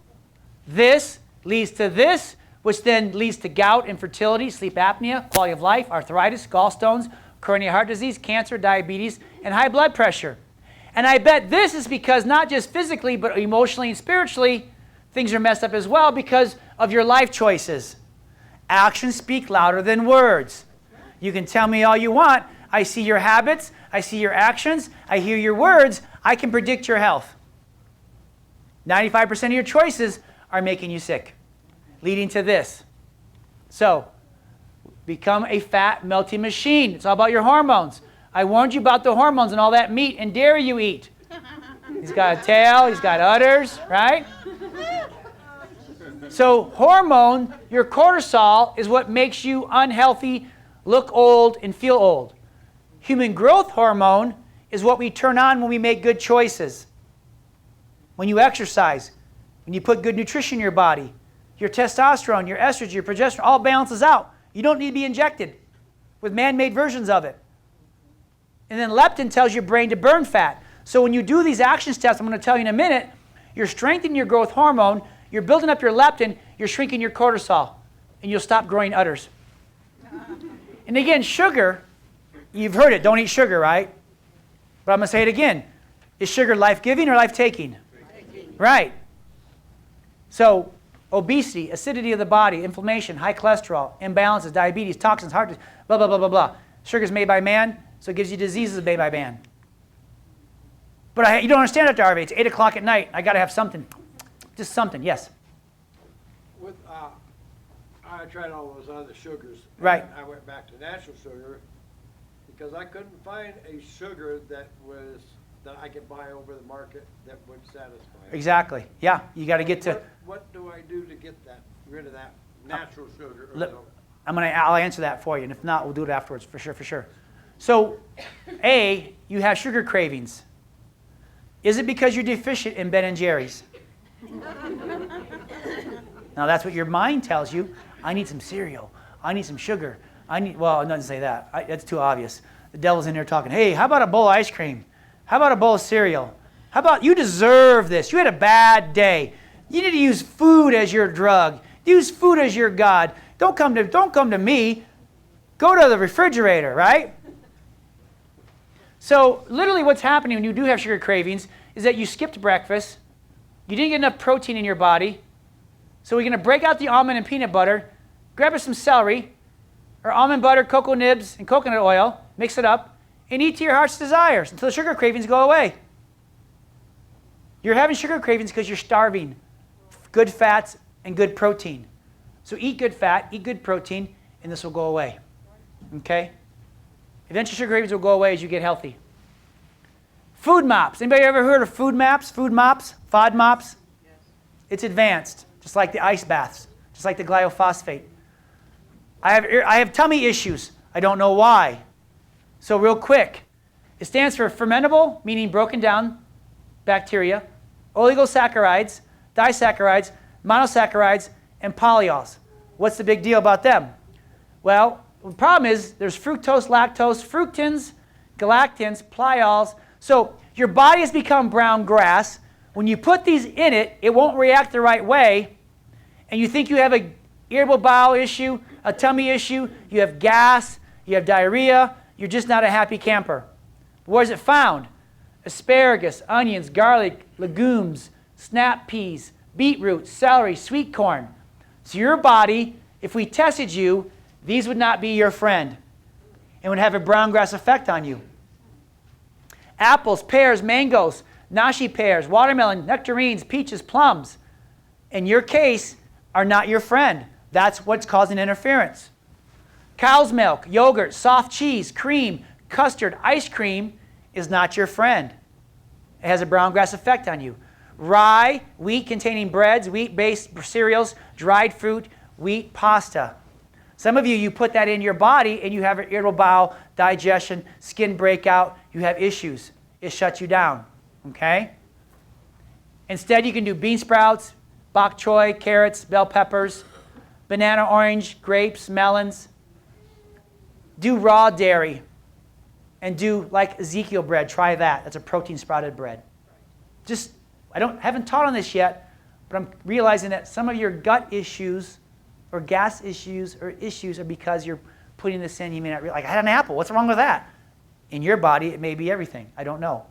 Speaker 2: this leads to this, which then leads to gout, infertility, sleep apnea, quality of life, arthritis, gallstones, coronary heart disease, cancer, diabetes, and high blood pressure. And I bet this is because not just physically, but emotionally and spiritually, things are messed up as well because of your life choices. Actions speak louder than words. You can tell me all you want. I see your habits. I see your actions. I hear your words. I can predict your health. 95% of your choices are making you sick, leading to this. So, become a fat melting machine. It's all about your hormones. I warned you about the hormones and all that meat and dairy you eat. He's got a tail. He's got udders, right? So hormone, your cortisol, is what makes you unhealthy, look old, and feel old. Human growth hormone is what we turn on when we make good choices. When you exercise, when you put good nutrition in your body, your testosterone, your estrogen, your progesterone, all balances out. You don't need to be injected with man-made versions of it. And then leptin tells your brain to burn fat. So when you do these action steps, I'm going to tell you in a minute, you're strengthening your growth hormone, you're building up your leptin, you're shrinking your cortisol, and you'll stop growing udders. And again, sugar, you've heard it, don't eat sugar, right? But I'm going to say it again. Is sugar life-giving or life-taking? Right. So obesity, acidity of the body, inflammation, high cholesterol, imbalances, diabetes, toxins, heart disease, blah, blah, blah, blah, blah. Sugar is made by man, so it gives you diseases made by man. But you don't understand, Dr. Arvay. It's 8 o'clock at night. I got to have something. Just something. Yes?
Speaker 7: With, I tried all those other sugars.
Speaker 2: Right.
Speaker 7: I went back to natural sugar because I couldn't find a sugar that I could buy over the market that would satisfy me.
Speaker 2: Exactly. Yeah. You got to get to...
Speaker 7: What do I do to get rid of that natural sugar?
Speaker 2: I'll answer that for you, and if not, we'll do it afterwards, for sure, for sure. So, A, you have sugar cravings. Is it because you're deficient in Ben & Jerry's? Now, that's what your mind tells you. I need some cereal. I need some sugar. Well, it doesn't say that. That's too obvious. The devil's in there talking, hey, how about a bowl of ice cream? How about a bowl of cereal? How about you deserve this? You had a bad day. You need to use food as your drug. Use food as your God. Don't come to me. Go to the refrigerator, right? So literally what's happening when you do have sugar cravings is that you skipped breakfast. You didn't get enough protein in your body. So we're going to break out the almond and peanut butter, grab us some celery, or almond butter, cocoa nibs, and coconut oil, mix it up, and eat to your heart's desires until the sugar cravings go away. You're having sugar cravings because you're starving good fats and good protein. So eat good fat, eat good protein, and this will go away. Okay? Eventually sugar cravings will go away as you get healthy. Food mops. Anybody ever heard of food maps? Food mops? FODMAPs? Yes. It's advanced, just like the ice baths, just like the glyphosate. I have tummy issues. I don't know why. So real quick, it stands for fermentable, meaning broken down bacteria, oligosaccharides, disaccharides, monosaccharides, and polyols. What's the big deal about them? Well, the problem is there's fructose, lactose, fructans, galactans, polyols. So your body has become brown grass. When you put these in it, it won't react the right way. And you think you have an irritable bowel issue, a tummy issue, you have gas, you have diarrhea, you're just not a happy camper. Where is it found? Asparagus, onions, garlic, legumes, snap peas, beetroot, celery, sweet corn. So your body, if we tested you, these would not be your friend and would have a brown grass effect on you. Apples, pears, mangoes, nashi pears, watermelon, nectarines, peaches, plums, in your case, are not your friend. That's what's causing interference. Cow's milk, yogurt, soft cheese, cream, custard, ice cream is not your friend. It has a brown grass effect on you. Rye, wheat-containing breads, wheat-based cereals, dried fruit, wheat pasta. Some of you put that in your body and you have an irritable bowel, digestion, skin breakout, you have issues. It shuts you down, okay? Instead, you can do bean sprouts, bok choy, carrots, bell peppers, banana, orange, grapes, melons. Do raw dairy and do like Ezekiel bread. Try that. That's a protein sprouted bread. Haven't taught on this yet, but I'm realizing that some of your gut issues or gas issues are because you're putting this in. You may not realize, like, I had an apple. What's wrong with that? In your body, it may be everything. I don't know.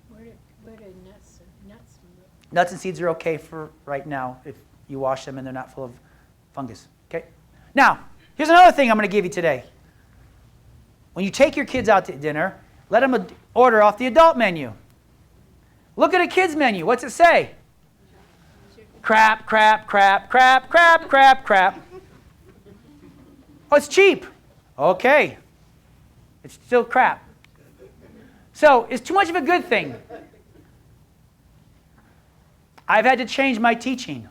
Speaker 9: Where do nuts
Speaker 2: Nuts and seeds are okay for right now if you wash them and they're not full of fungus. Okay? Now, here's another thing I'm going to give you today. When you take your kids out to dinner, let them order off the adult menu. Look at a kid's menu. What's it say? Crap, crap, crap, crap, crap, crap, crap. Oh, it's cheap. Okay. It's still crap. So, it's too much of a good thing. I've had to change my teaching.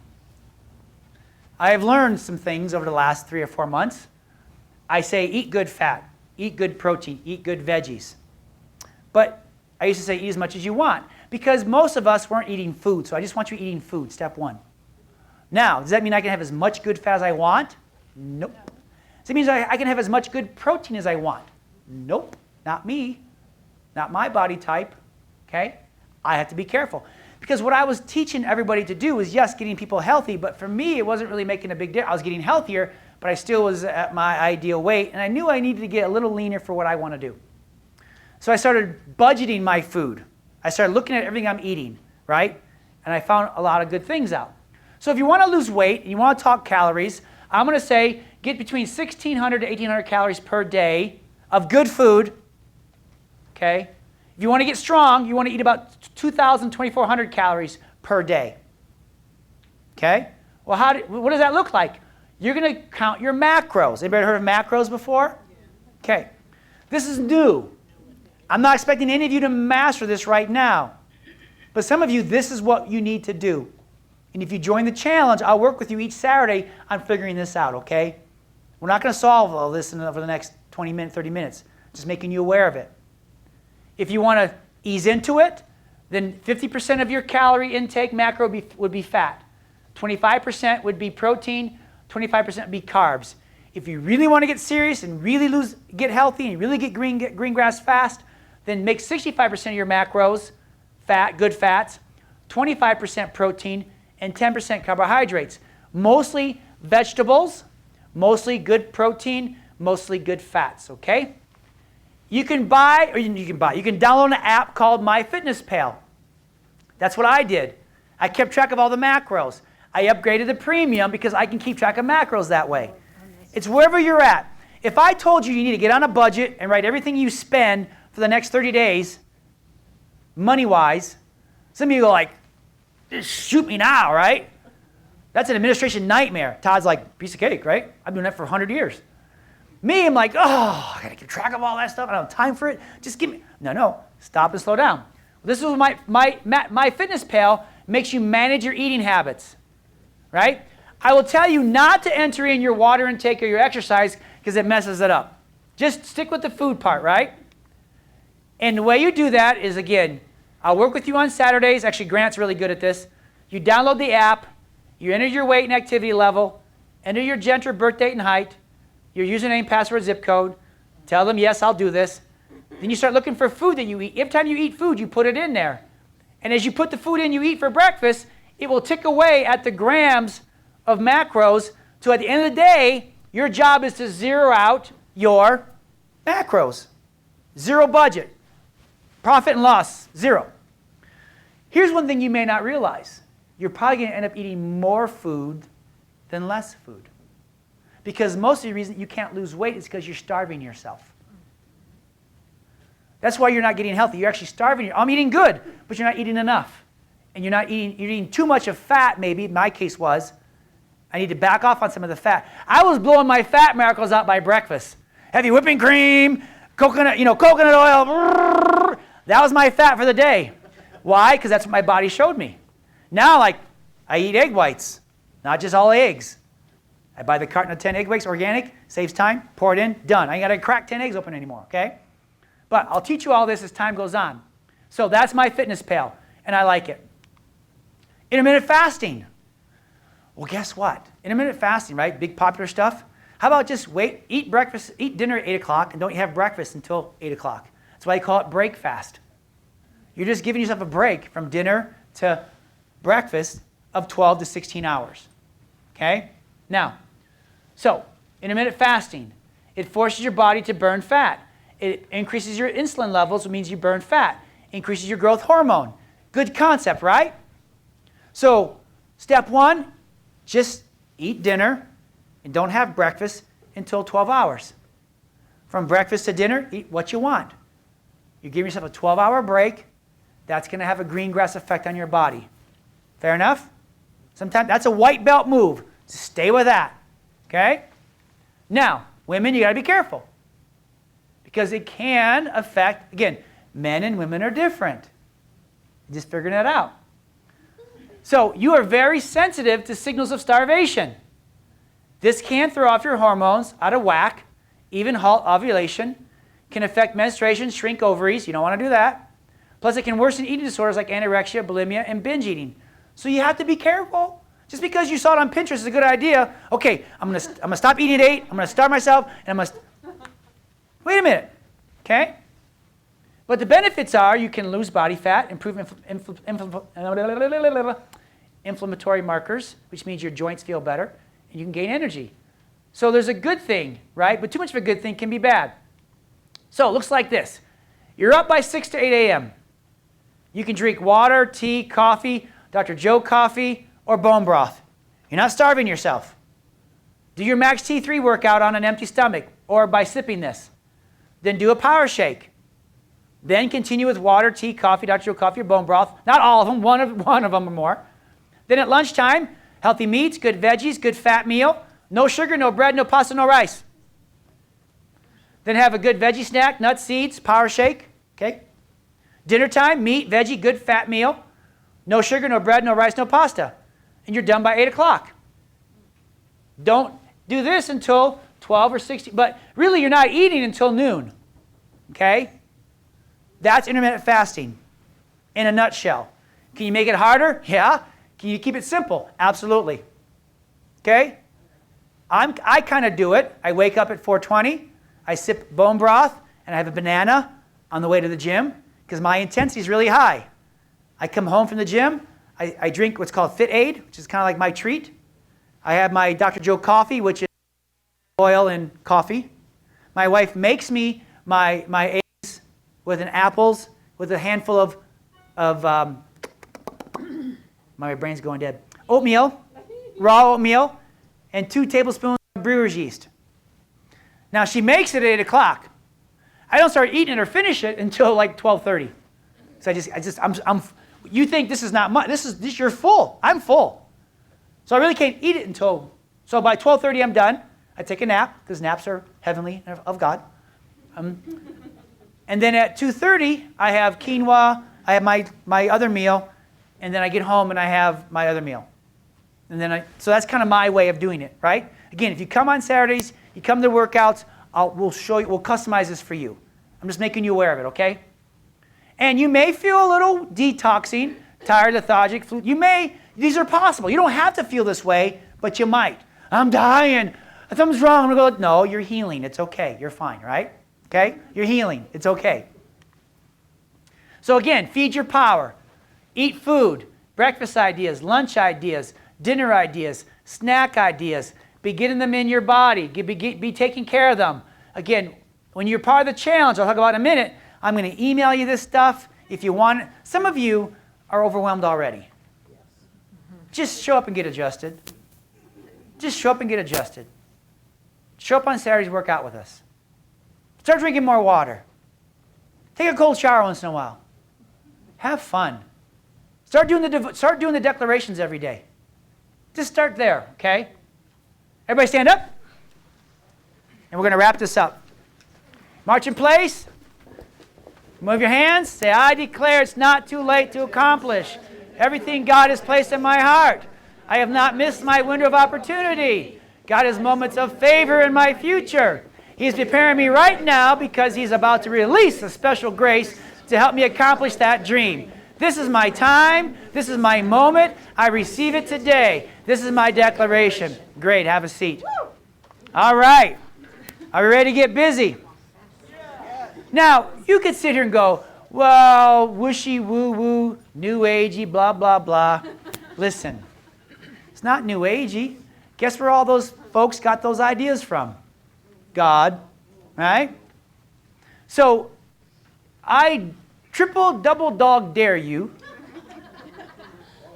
Speaker 2: I have learned some things over the last 3 or 4 months. I say eat good fat, eat good protein, eat good veggies. But I used to say eat as much as you want because most of us weren't eating food. So I just want you eating food, step one. Now, does that mean I can have as much good fat as I want? Nope. Does it mean I can have as much good protein as I want? Nope. Not me. Not my body type. Okay? I have to be careful. Because what I was teaching everybody to do was, yes, getting people healthy, but for me, it wasn't really making a big difference. I was getting healthier, but I still was at my ideal weight, and I knew I needed to get a little leaner for what I want to do. So I started budgeting my food. I started looking at everything I'm eating, right? And I found a lot of good things out. So if you want to lose weight and you want to talk calories, I'm going to say get between 1,600 to 1,800 calories per day of good food, okay? If you want to get strong, you want to eat about 2,000, 2,400 calories per day. Okay? Well, what does that look like? You're going to count your macros. Anybody heard of macros before? Okay. This is new. I'm not expecting any of you to master this right now. But some of you, this is what you need to do. And if you join the challenge, I'll work with you each Saturday on figuring this out, okay? We're not going to solve all this over the next 20 minutes, 30 minutes. Just making you aware of it. If you want to ease into it, then 50% of your calorie intake macro would be fat. 25% would be protein. 25% would be carbs. If you really want to get serious and really get healthy and really get green grass fast, then make 65% of your macros fat, good fats, 25% protein, and 10% carbohydrates. Mostly vegetables, mostly good protein, mostly good fats, okay? You can download an app called MyFitnessPal. That's what I did. I kept track of all the macros. I upgraded the premium because I can keep track of macros that way. It's wherever you're at. If I told you you need to get on a budget and write everything you spend for the next 30 days, money-wise, some of you go like, just shoot me now, right? That's an administration nightmare. Todd's like, piece of cake, right? I've been doing that for 100 years. Me, I'm like, oh, I got to keep track of all that stuff. I don't have time for it. Just give me. No. Stop and slow down. This is what MyFitnessPal makes you manage your eating habits, right? I will tell you not to enter in your water intake or your exercise because it messes it up. Just stick with the food part, right? And the way you do that is, again, I'll work with you on Saturdays. Actually, Grant's really good at this. You download the app. You enter your weight and activity level. Enter your gender, birth date, and height. Your username, password, zip code. Tell them, yes, I'll do this. Then you start looking for food that you eat. Every time you eat food, you put it in there. And as you put the food in you eat for breakfast, it will tick away at the grams of macros. So at the end of the day, your job is to zero out your macros. Zero budget. Profit and loss, zero. Here's one thing you may not realize. You're probably going to end up eating more food than less food. Because most of the reason you can't lose weight is because you're starving yourself. That's why you're not getting healthy. You're actually starving. I'm eating good, but you're not eating enough. And you're eating too much of fat, maybe. My case was. I need to back off on some of the fat. I was blowing my fat macros out by breakfast. Heavy whipping cream, coconut oil. That was my fat for the day. Why? Because that's what my body showed me. Now, I eat egg whites, not just all eggs. I buy the carton of 10 egg whites, organic, saves time, pour it in, done. I ain't got to crack 10 eggs open anymore, okay? But I'll teach you all this as time goes on. So that's MyFitnessPal, and I like it. Intermittent fasting. Well, guess what? Intermittent fasting, right? Big popular stuff. How about just eat dinner at 8 o'clock, and don't have breakfast until 8 o'clock. That's why they call it break fast. You're just giving yourself a break from dinner to breakfast of 12 to 16 hours, okay? Now, so intermittent fasting, it forces your body to burn fat. It increases your insulin levels, which means you burn fat. Increases your growth hormone. Good concept, right? So step one, just eat dinner and don't have breakfast until 12 hours. From breakfast to dinner, eat what you want. You give yourself a 12-hour break. That's going to have a green grass effect on your body. Fair enough? Sometimes that's a white belt move. Just stay with that. Okay? Now, women, you got to be careful. Because it can affect, again, men and women are different. Just figuring that out. So you are very sensitive to signals of starvation. This can throw off your hormones out of whack, even halt ovulation, can affect menstruation, shrink ovaries. You don't want to do that. Plus, it can worsen eating disorders like anorexia, bulimia, and binge eating. So you have to be careful. Just because you saw it on Pinterest is a good idea. Okay, I'm gonna stop eating at 8. I'm gonna starve myself, and wait a minute. Okay? But the benefits are you can lose body fat, improve inflammatory markers, which means your joints feel better, and you can gain energy. So there's a good thing, right? But too much of a good thing can be bad. So it looks like this. You're up by 6 to 8 a.m. You can drink water, tea, coffee, Dr. Joe coffee, or bone broth. You're not starving yourself. Do your max T3 workout on an empty stomach or by sipping this. Then do a power shake. Then continue with water, tea, coffee, Dr. Joe coffee, or bone broth. Not all of them, one of them or more. Then at lunchtime, healthy meats, good veggies, good fat meal. No sugar, no bread, no pasta, no rice. Then have a good veggie snack, nuts, seeds, power shake. Okay? Dinner time, meat, veggie, good fat meal. No sugar, no bread, no rice, no pasta. And you're done by 8 o'clock. Don't do this until 12 or 16. But really, you're not eating until noon. Okay? That's intermittent fasting in a nutshell. Can you make it harder? Yeah. Can you keep it simple? Absolutely. Okay? I kind of do it. I wake up at 4:20. I sip bone broth, and I have a banana on the way to the gym because my intensity is really high. I come home from the gym. I drink what's called Fit Aid, which is kind of like my treat. I have my Dr. Joe coffee, which is oil and coffee. My wife makes me my eggs with an apples, with a handful of my brain's going dead. Oatmeal, raw oatmeal, and 2 tablespoons of brewer's yeast. Now she makes it at 8 o'clock. I don't start eating it or finish it until like 12:30. So you think this is not much? This you're full. I'm full. So I really can't eat it until. So by 12:30 I'm done. I take a nap because naps are heavenly of God. And then at 2:30 I have quinoa. I have my other meal, and then I get home and I have my other meal. And then so that's kind of my way of doing it, right? Again, if you come on Saturdays, you come to workouts, we'll show you. We'll customize this for you. I'm just making you aware of it, okay? And you may feel a little detoxing, tired, lethargic, flu. These are possible. You don't have to feel this way, but you might. I'm dying. Something's wrong. I'm going to go, no, you're healing. It's okay. You're fine, right? Okay? You're healing. It's okay. So again, feed your power. Eat food, breakfast ideas, lunch ideas, dinner ideas, snack ideas. Be getting them in your body. Be taking care of them. Again, when you're part of the challenge, I'll talk about in a minute, I'm going to email you this stuff if you want it. Some of you are overwhelmed already. Just show up and get adjusted. Just show up and get adjusted. Show up on Saturdays, work out with us. Start drinking more water. Take a cold shower once in a while. Have fun. Start doing the declarations every day. Just start there, okay? Everybody stand up. And we're going to wrap this up. March in place. Move your hands. Say, I declare it's not too late to accomplish everything God has placed in my heart. I have not missed my window of opportunity. God has moments of favor in my future. He's preparing me right now because He's about to release a special grace to help me accomplish that dream. This is my time. This is my moment. I receive it today. This is my declaration. Great. Have a seat. All right. Are we ready to get busy? Now, you could sit here and go, well, whooshy, woo-woo, new agey, blah, blah, blah. Listen, it's not new agey. Guess where all those folks got those ideas from? God, right? So, I triple, double dog dare you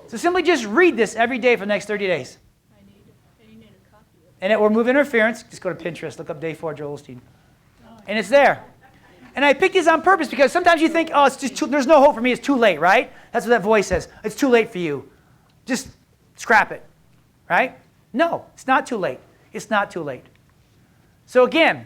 Speaker 2: So simply just read this every day for the next 30 days.
Speaker 9: I need a copy of it.
Speaker 2: And it will remove interference. Just go to Pinterest, look up Day 4 Joel Osteen. And it's there. And I picked this on purpose because sometimes you think, oh, it's just there's no hope for me, it's too late, right? That's what that voice says. It's too late for you. Just scrap it, right? No, it's not too late. It's not too late. So again,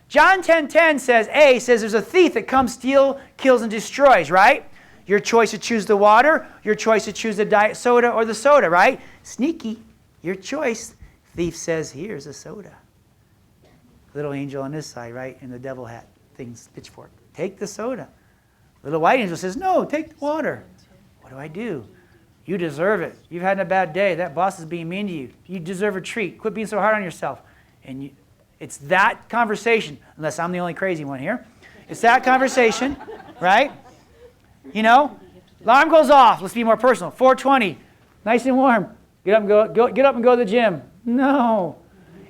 Speaker 2: John 10:10 says there's a thief that comes, steals, kills, and destroys, right? Your choice to choose the water, your choice to choose the diet soda or the soda, right? Sneaky, your choice. Thief says, here's a soda. Little angel on this side, right? In the devil hat, things, pitchfork. Take the soda. Little white angel says, no, take the water. What do? You deserve it. You've had a bad day. That boss is being mean to you. You deserve a treat. Quit being so hard on yourself. And it's that conversation, unless I'm the only crazy one here. It's that conversation, right? You know, alarm goes off. Let's be more personal. 4:20, nice and warm. Get up and go to the gym. No.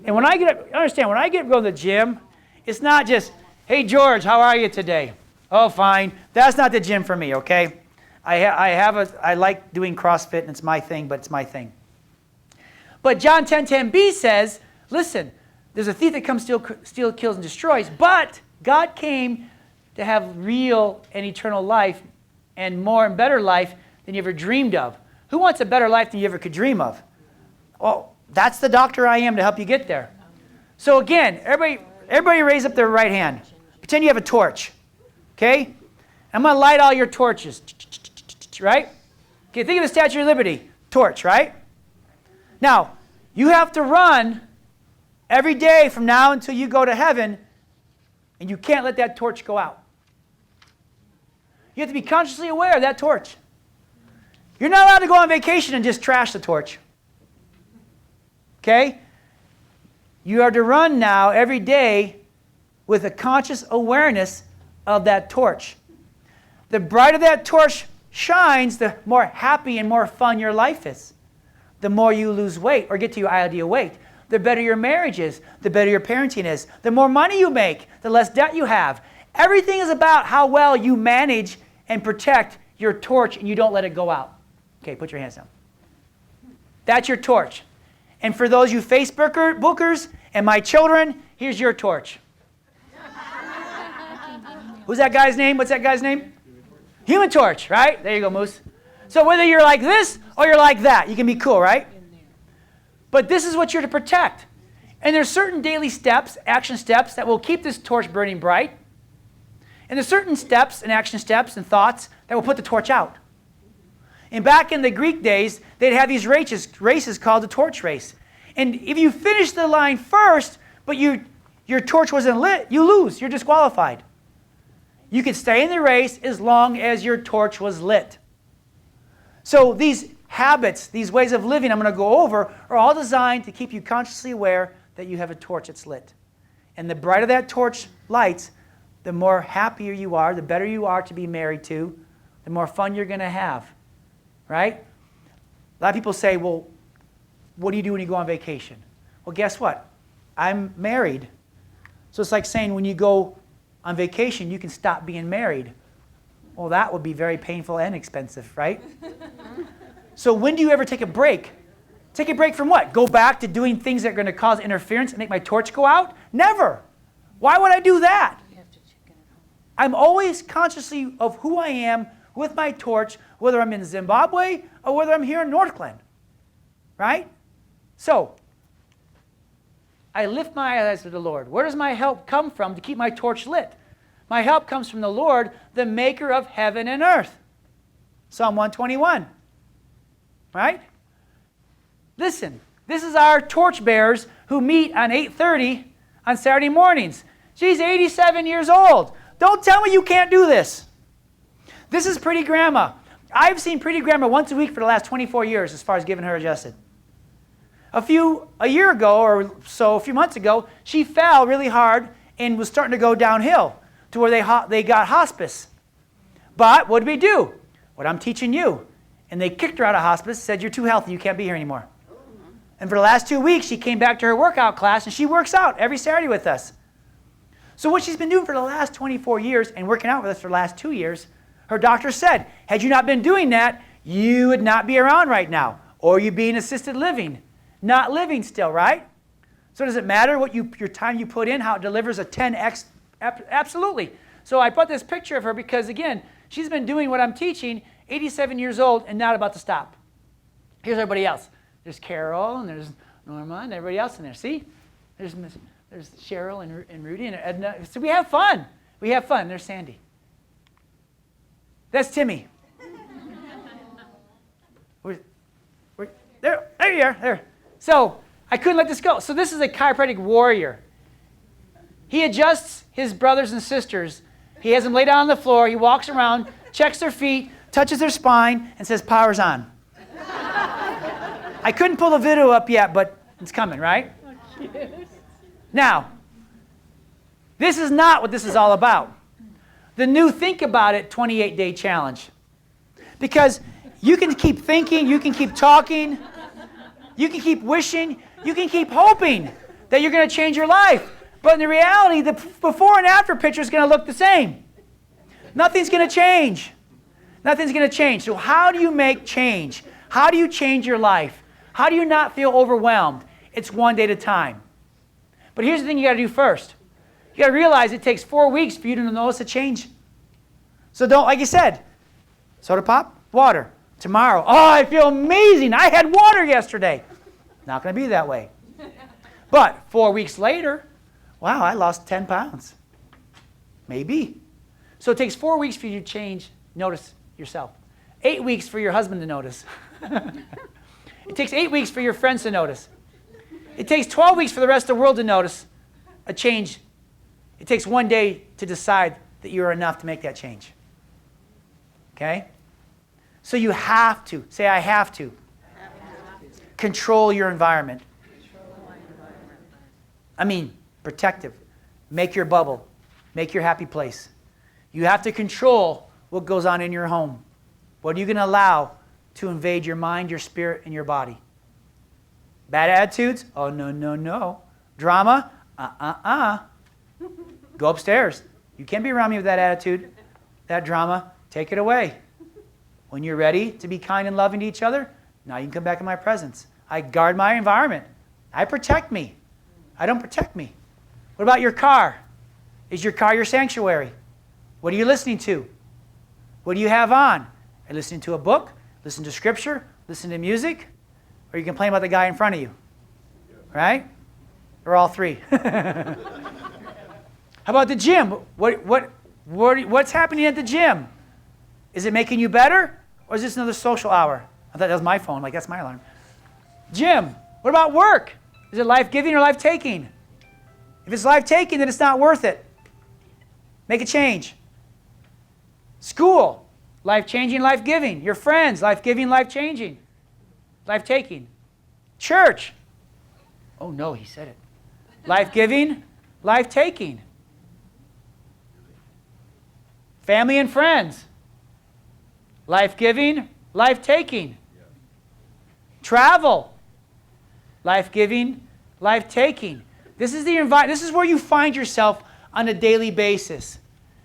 Speaker 2: And when I get up, understand, when I get up and go to the gym, it's not just, hey, George, how are you today? Oh, fine. That's not the gym for me, okay? I like doing CrossFit, and it's my thing, but it's my thing. But John 10:10b says, listen, there's a thief that comes, steal, kills, and destroys, but God came to have real and eternal life and more and better life than you ever dreamed of. Who wants a better life than you ever could dream of? Well, that's the doctor I am to help you get there. So again, everybody raise up their right hand. Pretend you have a torch, okay? I'm going to light all your torches, right? Okay, think of the Statue of Liberty, torch, right? Now, you have to run every day from now until you go to heaven, and you can't let that torch go out. You have to be consciously aware of that torch. You're not allowed to go on vacation and just trash the torch. Okay? You are to run now every day with a conscious awareness of that torch. The brighter that torch shines, the more happy and more fun your life is. The more you lose weight or get to your ideal weight, the better your marriage is, the better your parenting is, the more money you make, the less debt you have. Everything is about how well you manage and protect your torch and you don't let it go out. Okay, put your hands down. That's your torch. And for those you Facebookers and my children, here's your torch. Who's that guy's name? What's that guy's name? Human Torch, right? There you go, Moose. So whether you're like this or you're like that, you can be cool, right? But this is what you're to protect. And there's certain daily steps, action steps, that will keep this torch burning bright. And there's certain steps and action steps and thoughts that will put the torch out. And back in the Greek days, they'd have these races called the torch race. And if you finish the line first, but your torch wasn't lit, you lose. You're disqualified. You could stay in the race as long as your torch was lit. So these habits, these ways of living I'm going to go over, are all designed to keep you consciously aware that you have a torch that's lit. And the brighter that torch lights, the more happier you are, the better you are to be married to, the more fun you're going to have. Right? A lot of people say, well, what do you do when you go on vacation? Well, guess what? I'm married. So it's like saying when you go on vacation, you can stop being married. Well, that would be very painful and expensive, right? So when do you ever take a break? Take a break from what? Go back to doing things that are going to cause interference and make my torch go out? Never. Why would I do that? I'm always consciously of who I am with my torch, whether I'm in Zimbabwe or whether I'm here in Northglenn. Right? So, I lift my eyes to the Lord. Where does my help come from to keep my torch lit? My help comes from the Lord, the maker of heaven and earth. Psalm 121. Right? Listen, this is our torch bearers who meet on 8:30 on Saturday mornings. She's 87 years old. Don't tell me you can't do this. This is Pretty Grandma. I've seen Pretty Grandma once a week for the last 24 years as far as getting her adjusted. A year ago or so, a few months ago, she fell really hard and was starting to go downhill to where they got hospice. But what did we do? What I'm teaching you. And they kicked her out of hospice, said, you're too healthy, you can't be here anymore. And for the last 2 weeks, she came back to her workout class, and she works out every Saturday with us. So what she's been doing for the last 24 years and working out with us for the last 2 years, her doctor said, had you not been doing that, you would not be around right now. Or you'd be in assisted living, not living still, right? So does it matter what your time you put in, how it delivers a 10x? Absolutely. So I put this picture of her because, again, she's been doing what I'm teaching, 87 years old, and not about to stop. Here's everybody else. There's Carol, and there's Norma, and everybody else in there. See? There's Cheryl and Rudy and Edna. So we have fun. We have fun. There's Sandy. That's Timmy. There you are. There. So I couldn't let this go. So this is a chiropractic warrior. He adjusts his brothers and sisters. He has them lay down on the floor. He walks around, checks their feet, touches their spine, and says, "Power's on." I couldn't pull the video up yet, but it's coming, right? Now, this is not what this is all about. The new Think About It 28-day challenge. Because you can keep thinking, you can keep talking, you can keep wishing, you can keep hoping that you're going to change your life. But in the reality, the before and after picture is going to look the same. Nothing's going to change. Nothing's going to change. So how do you make change? How do you change your life? How do you not feel overwhelmed? It's one day at a time. But here's the thing you got to do first. You got to realize it takes 4 weeks for you to notice a change. So don't, like you said, soda pop, water. Tomorrow, oh, I feel amazing. I had water yesterday. Not going to be that way. But 4 weeks later, wow, I lost 10 pounds. Maybe. So it takes 4 weeks for you to change, notice yourself. 8 weeks for your husband to notice. It takes 8 weeks for your friends to notice. It takes 12 weeks for the rest of the world to notice a change. It takes 1 day to decide that you're enough to make that change. Okay? So you have to, say I have to, control your environment. I mean, protective. Make your bubble. Make your happy place. You have to control what goes on in your home. What are you going to allow to invade your mind, your spirit, and your body? Bad attitudes? Oh, no, no, no. Drama? Go upstairs. You can't be around me with that attitude, that drama. Take it away. When you're ready to be kind and loving to each other, now you can come back in my presence. I guard my environment. I protect me. I don't protect me. What about your car? Is your car your sanctuary? What are you listening to? What do you have on? Are you listening to a book? Listen to scripture? Listen to music? Or are you complaining about the guy in front of you? Right? Or all three? How about the gym? What's happening at the gym? Is it making you better? Or is this another social hour? I thought that was my phone. Like, that's my alarm. Gym. What about work? Is it life-giving or life-taking? If it's life-taking, then it's not worth it. Make a change. School. Life-changing, life-giving. Your friends. Life-giving, life-changing. Life-taking. Church. Oh, no, he said it. Life-giving, life-taking. Family and friends. Life-giving, life-taking. Travel. Life-giving, life-taking. This is the environment. This is where you find yourself on a daily basis.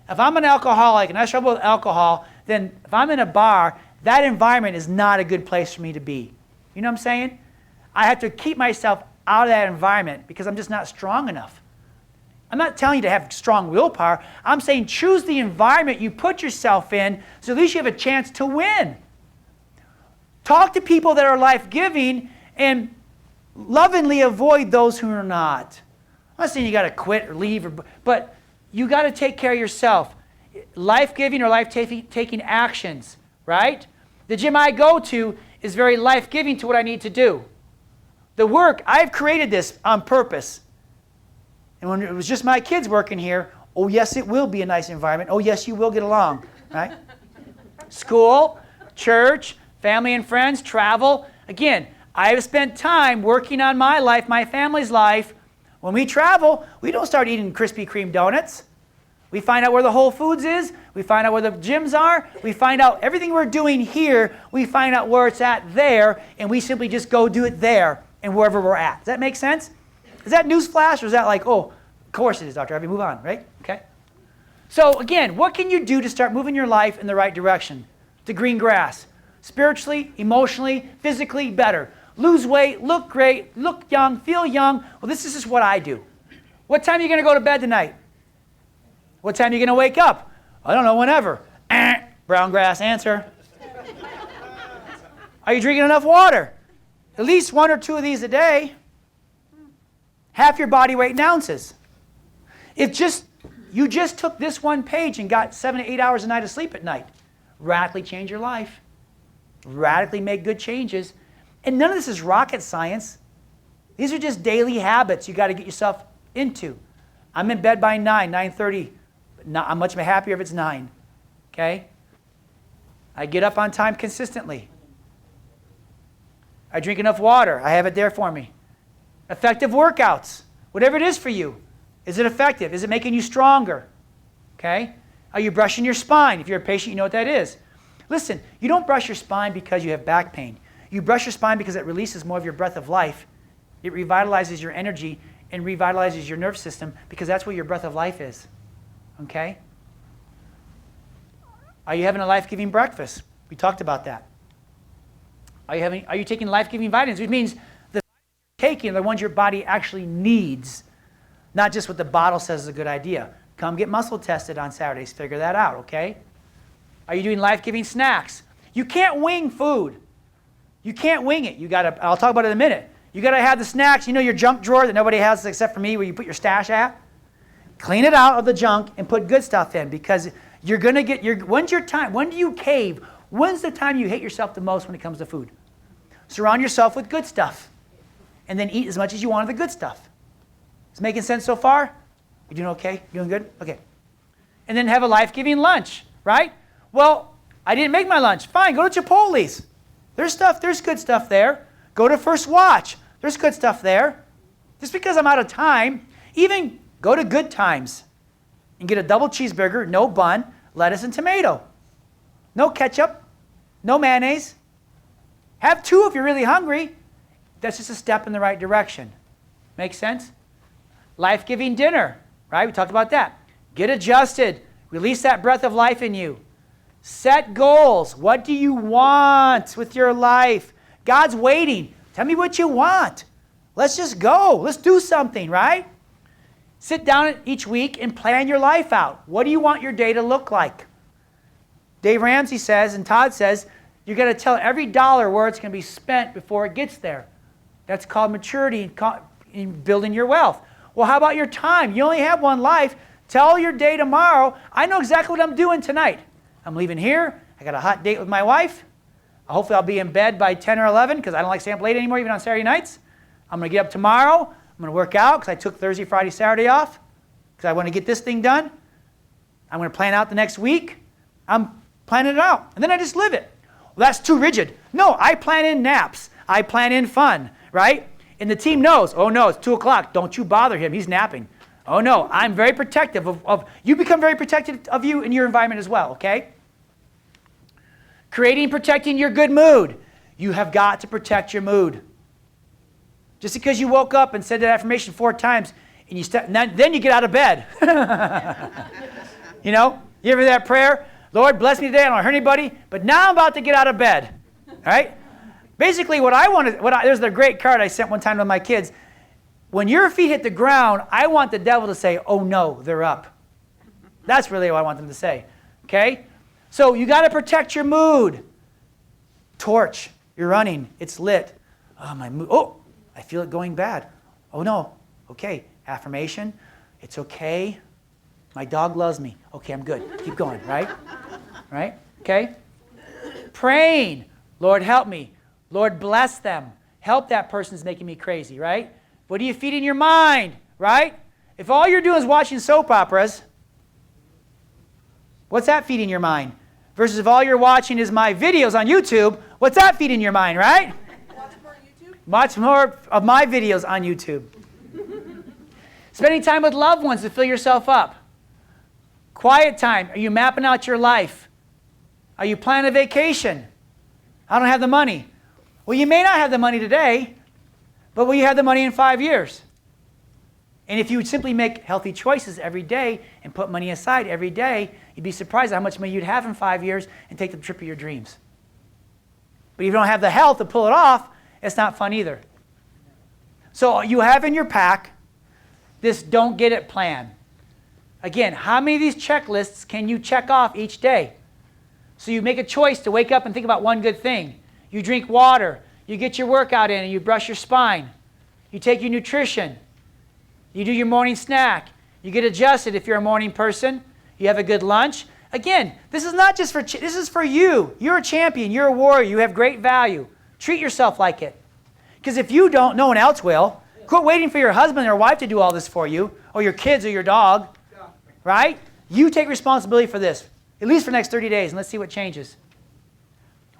Speaker 2: If I'm an alcoholic and I struggle with alcohol, then if I'm in a bar, that environment is not a good place for me to be. You know what I'm saying? I have to keep myself out of that environment because I'm just not strong enough. I'm not telling you to have strong willpower. I'm saying choose the environment you put yourself in so at least you have a chance to win. Talk to people that are life-giving and lovingly avoid those who are not. I'm not saying you got to quit or leave, but you got to take care of yourself. Life-giving or life-taking actions, right? The gym I go to is very life-giving to what I need to do. The work, I've created this on purpose. And when it was just my kids working here, oh yes, it will be a nice environment. Oh yes, you will get along, right? School, church, family and friends, travel. Again, I have spent time working on my life, my family's life. When we travel, we don't start eating Krispy Kreme donuts. We find out where the Whole Foods is. We find out where the gyms are. We find out everything we're doing here, we find out where it's at there, and we simply just go do it there and wherever we're at. Does that make sense? Is that newsflash, or is that like, oh, of course it is, Dr. Arvay, move on, right? Okay. So again, what can you do to start moving your life in the right direction? To green grass. spiritually, emotionally, physically better. Lose weight, look great, look young, feel young. Well, this is just what I do. What time are you going to go to bed tonight? What time are you going to wake up? I don't know, whenever. Brown grass answer. Are you drinking enough water? At least 1 or 2 of these a day. Half your body weight in ounces. You just took this one page and got 7 to 8 hours a night of sleep at night. Radically change your life. Radically make good changes. And none of this is rocket science. These are just daily habits you got to get yourself into. I'm in bed by 9, 9:30. I'm much happier if it's 9. Okay? I get up on time consistently. I drink enough water. I have it there for me. Effective workouts. Whatever it is for you. Is it effective? Is it making you stronger? Okay? Are you brushing your spine? If you're a patient, you know what that is. Listen, you don't brush your spine because you have back pain. You brush your spine because it releases more of your breath of life. It revitalizes your energy and revitalizes your nerve system because that's where your breath of life is. Okay? Are you having a life-giving breakfast? We talked about that. Are you taking life-giving vitamins? Which means the vitamins you're taking are the ones your body actually needs, not just what the bottle says is a good idea. Come get muscle tested on Saturdays. Figure that out, okay? Are you doing life-giving snacks? You can't wing food. You can't wing it. I'll talk about it in a minute. You got to have the snacks. You know your junk drawer that nobody has except for me where you put your stash at? Clean it out of the junk and put good stuff in because you're going to get when's your time? When do you cave? When's the time you hate yourself the most when it comes to food? Surround yourself with good stuff and then eat as much as you want of the good stuff. Is it making sense so far? You doing okay? Doing good? Okay. And then have a life-giving lunch, right? Well, I didn't make my lunch. Fine, go to Chipotle's. There's good stuff there. Go to First Watch. There's good stuff there. Just because I'm out of time, even go to Good Times and get a double cheeseburger, no bun, lettuce and tomato. No ketchup, no mayonnaise. Have 2 if you're really hungry. That's just a step in the right direction. Make sense? Life-giving dinner, right? We talked about that. Get adjusted. Release that breath of life in you. Set goals. What do you want with your life? God's waiting. Tell me what you want. Let's just go. Let's do something, right? Sit down each week and plan your life out. What do you want your day to look like? Dave Ramsey says, and Todd says, you're going to tell every dollar where it's going to be spent before it gets there. That's called maturity in building your wealth. Well, how about your time? You only have one life. Tell your day tomorrow, I know exactly what I'm doing tonight. I'm leaving here. I got a hot date with my wife. Hopefully I'll be in bed by 10 or 11 because I don't like staying up late anymore, even on Saturday nights. I'm going to get up tomorrow. I'm going to work out because I took Thursday, Friday, Saturday off because I want to get this thing done. I'm going to plan out the next week. I'm planning it out. And then I just live it. Well, that's too rigid. No, I plan in naps. I plan in fun, right? And the team knows, oh no, it's 2 o'clock. Don't you bother him. He's napping. Oh no, I'm very protective of you become very protective of you and your environment as well, okay? Creating and protecting your good mood. You have got to protect your mood. Just because you woke up and said that affirmation 4 times and you then you get out of bed. You know, you ever that prayer? Lord, bless me today. I don't hurt anybody, but now I'm about to get out of bed. All right? Basically, there's the great card I sent one time to my kids. When your feet hit the ground, I want the devil to say, oh no, they're up. That's really what I want them to say. Okay? So you got to protect your mood. Torch. You're running. It's lit. Oh, my mood. Oh, I feel it going bad. Oh no. Okay. Affirmation. It's okay. My dog loves me. Okay, I'm good. Keep going, right? Right? Okay? Praying. Lord, help me. Lord, bless them. Help that person who's making me crazy, right? What do you feed in your mind, right? If all you're doing is watching soap operas, what's that feeding your mind? Versus if all you're watching is my videos on YouTube, what's that feeding your mind, right?
Speaker 8: Watch more YouTube?
Speaker 2: Watch more of my videos on YouTube. Spending time with loved ones to fill yourself up. Quiet time. Are you mapping out your life? Are you planning a vacation? I don't have the money. Well, you may not have the money today, but will you have the money in 5 years? And if you would simply make healthy choices every day and put money aside every day, you'd be surprised at how much money you'd have in 5 years and take the trip of your dreams. But if you don't have the health to pull it off, it's not fun either. So you have in your pack this don't get it plan. Again, how many of these checklists can you check off each day? So you make a choice to wake up and think about one good thing. You drink water. You get your workout in and you brush your spine. You take your nutrition. You do your morning snack. You get adjusted if you're a morning person. You have a good lunch. Again, this is not just for, this is for you. You're a champion. You're a warrior. You have great value. Treat yourself like it. Because if you don't, no one else will. Quit waiting for your husband or wife to do all this for you, or your kids or your dog, right? You take responsibility for this, at least for the next 30 days, and let's see what changes.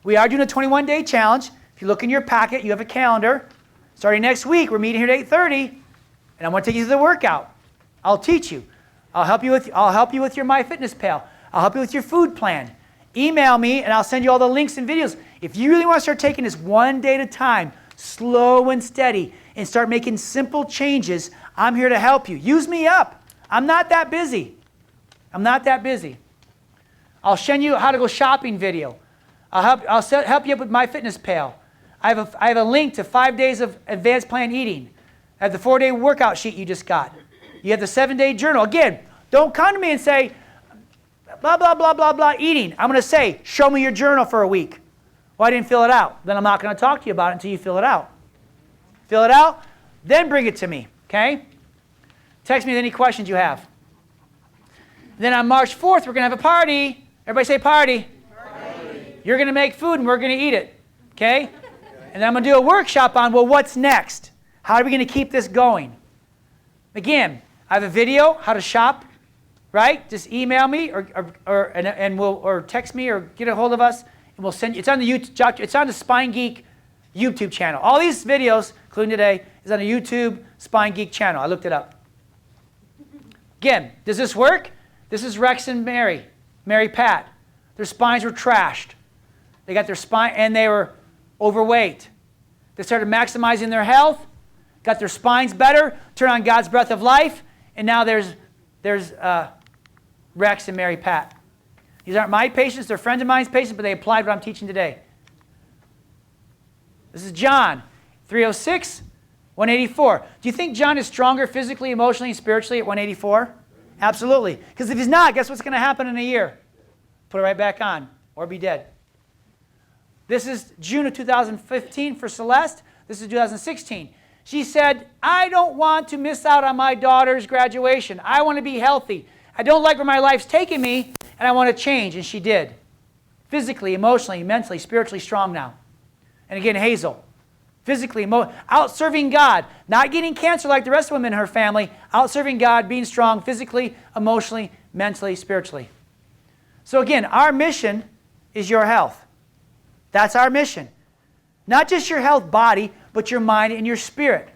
Speaker 2: We are doing a 21-day challenge. If you look in your packet, you have a calendar. Starting next week, we're meeting here at 8:30, and I'm going to take you through the workout. I'll teach you. I'll help you with your MyFitnessPal. I'll help you with your food plan. Email me, and I'll send you all the links and videos. If you really want to start taking this one day at a time, slow and steady, and start making simple changes, I'm here to help you. Use me up. I'm not that busy. I'm not that busy. I'll send you how to go shopping video. I'll help you up with MyFitnessPal. I have a link to 5 days of advanced plan eating. I have the 4-day workout sheet you just got. You have the 7-day journal. Again, don't come to me and say, blah, blah, blah, blah, blah, eating. I'm going to say, show me your journal for a week. Well, I didn't fill it out. Then I'm not going to talk to you about it until you fill it out. Fill it out, then bring it to me, okay? Text me with any questions you have. Then on March 4th, we're going to have a party. Everybody say party. Party. You're going to make food and we're going to eat it, okay? And then I'm going to do a workshop on, well, what's next? How are we going to keep this going? Again, I have a video, how to shop, right? Just email me or text me or get a hold of us, and we'll send you. It's on the YouTube, it's on the Spine Geek YouTube channel. All these videos, including today, is on the YouTube Spine Geek channel. I looked it up. Again, does this work? This is Rex and Mary Pat. Their spines were trashed. They got their spine, and they were overweight. They started maximizing their health, got their spines better, turned on God's breath of life, and now there's Rex and Mary Pat. These aren't my patients, they're friends of mine's patients, but they applied what I'm teaching today. This is John, 306, 184. Do you think John is stronger physically, emotionally, and spiritually at 184? Absolutely. Because if he's not, guess what's going to happen in a year? Put it right back on or be dead. This is June of 2015 for Celeste. This is 2016. She said, I don't want to miss out on my daughter's graduation. I want to be healthy. I don't like where my life's taking me, and I want to change. And she did. Physically, emotionally, mentally, spiritually strong now. And again, Hazel, physically, out serving God, not getting cancer like the rest of women in her family, out serving God, being strong physically, emotionally, mentally, spiritually. So again, our mission is your health. That's our mission. Not just your health body, but your mind and your spirit.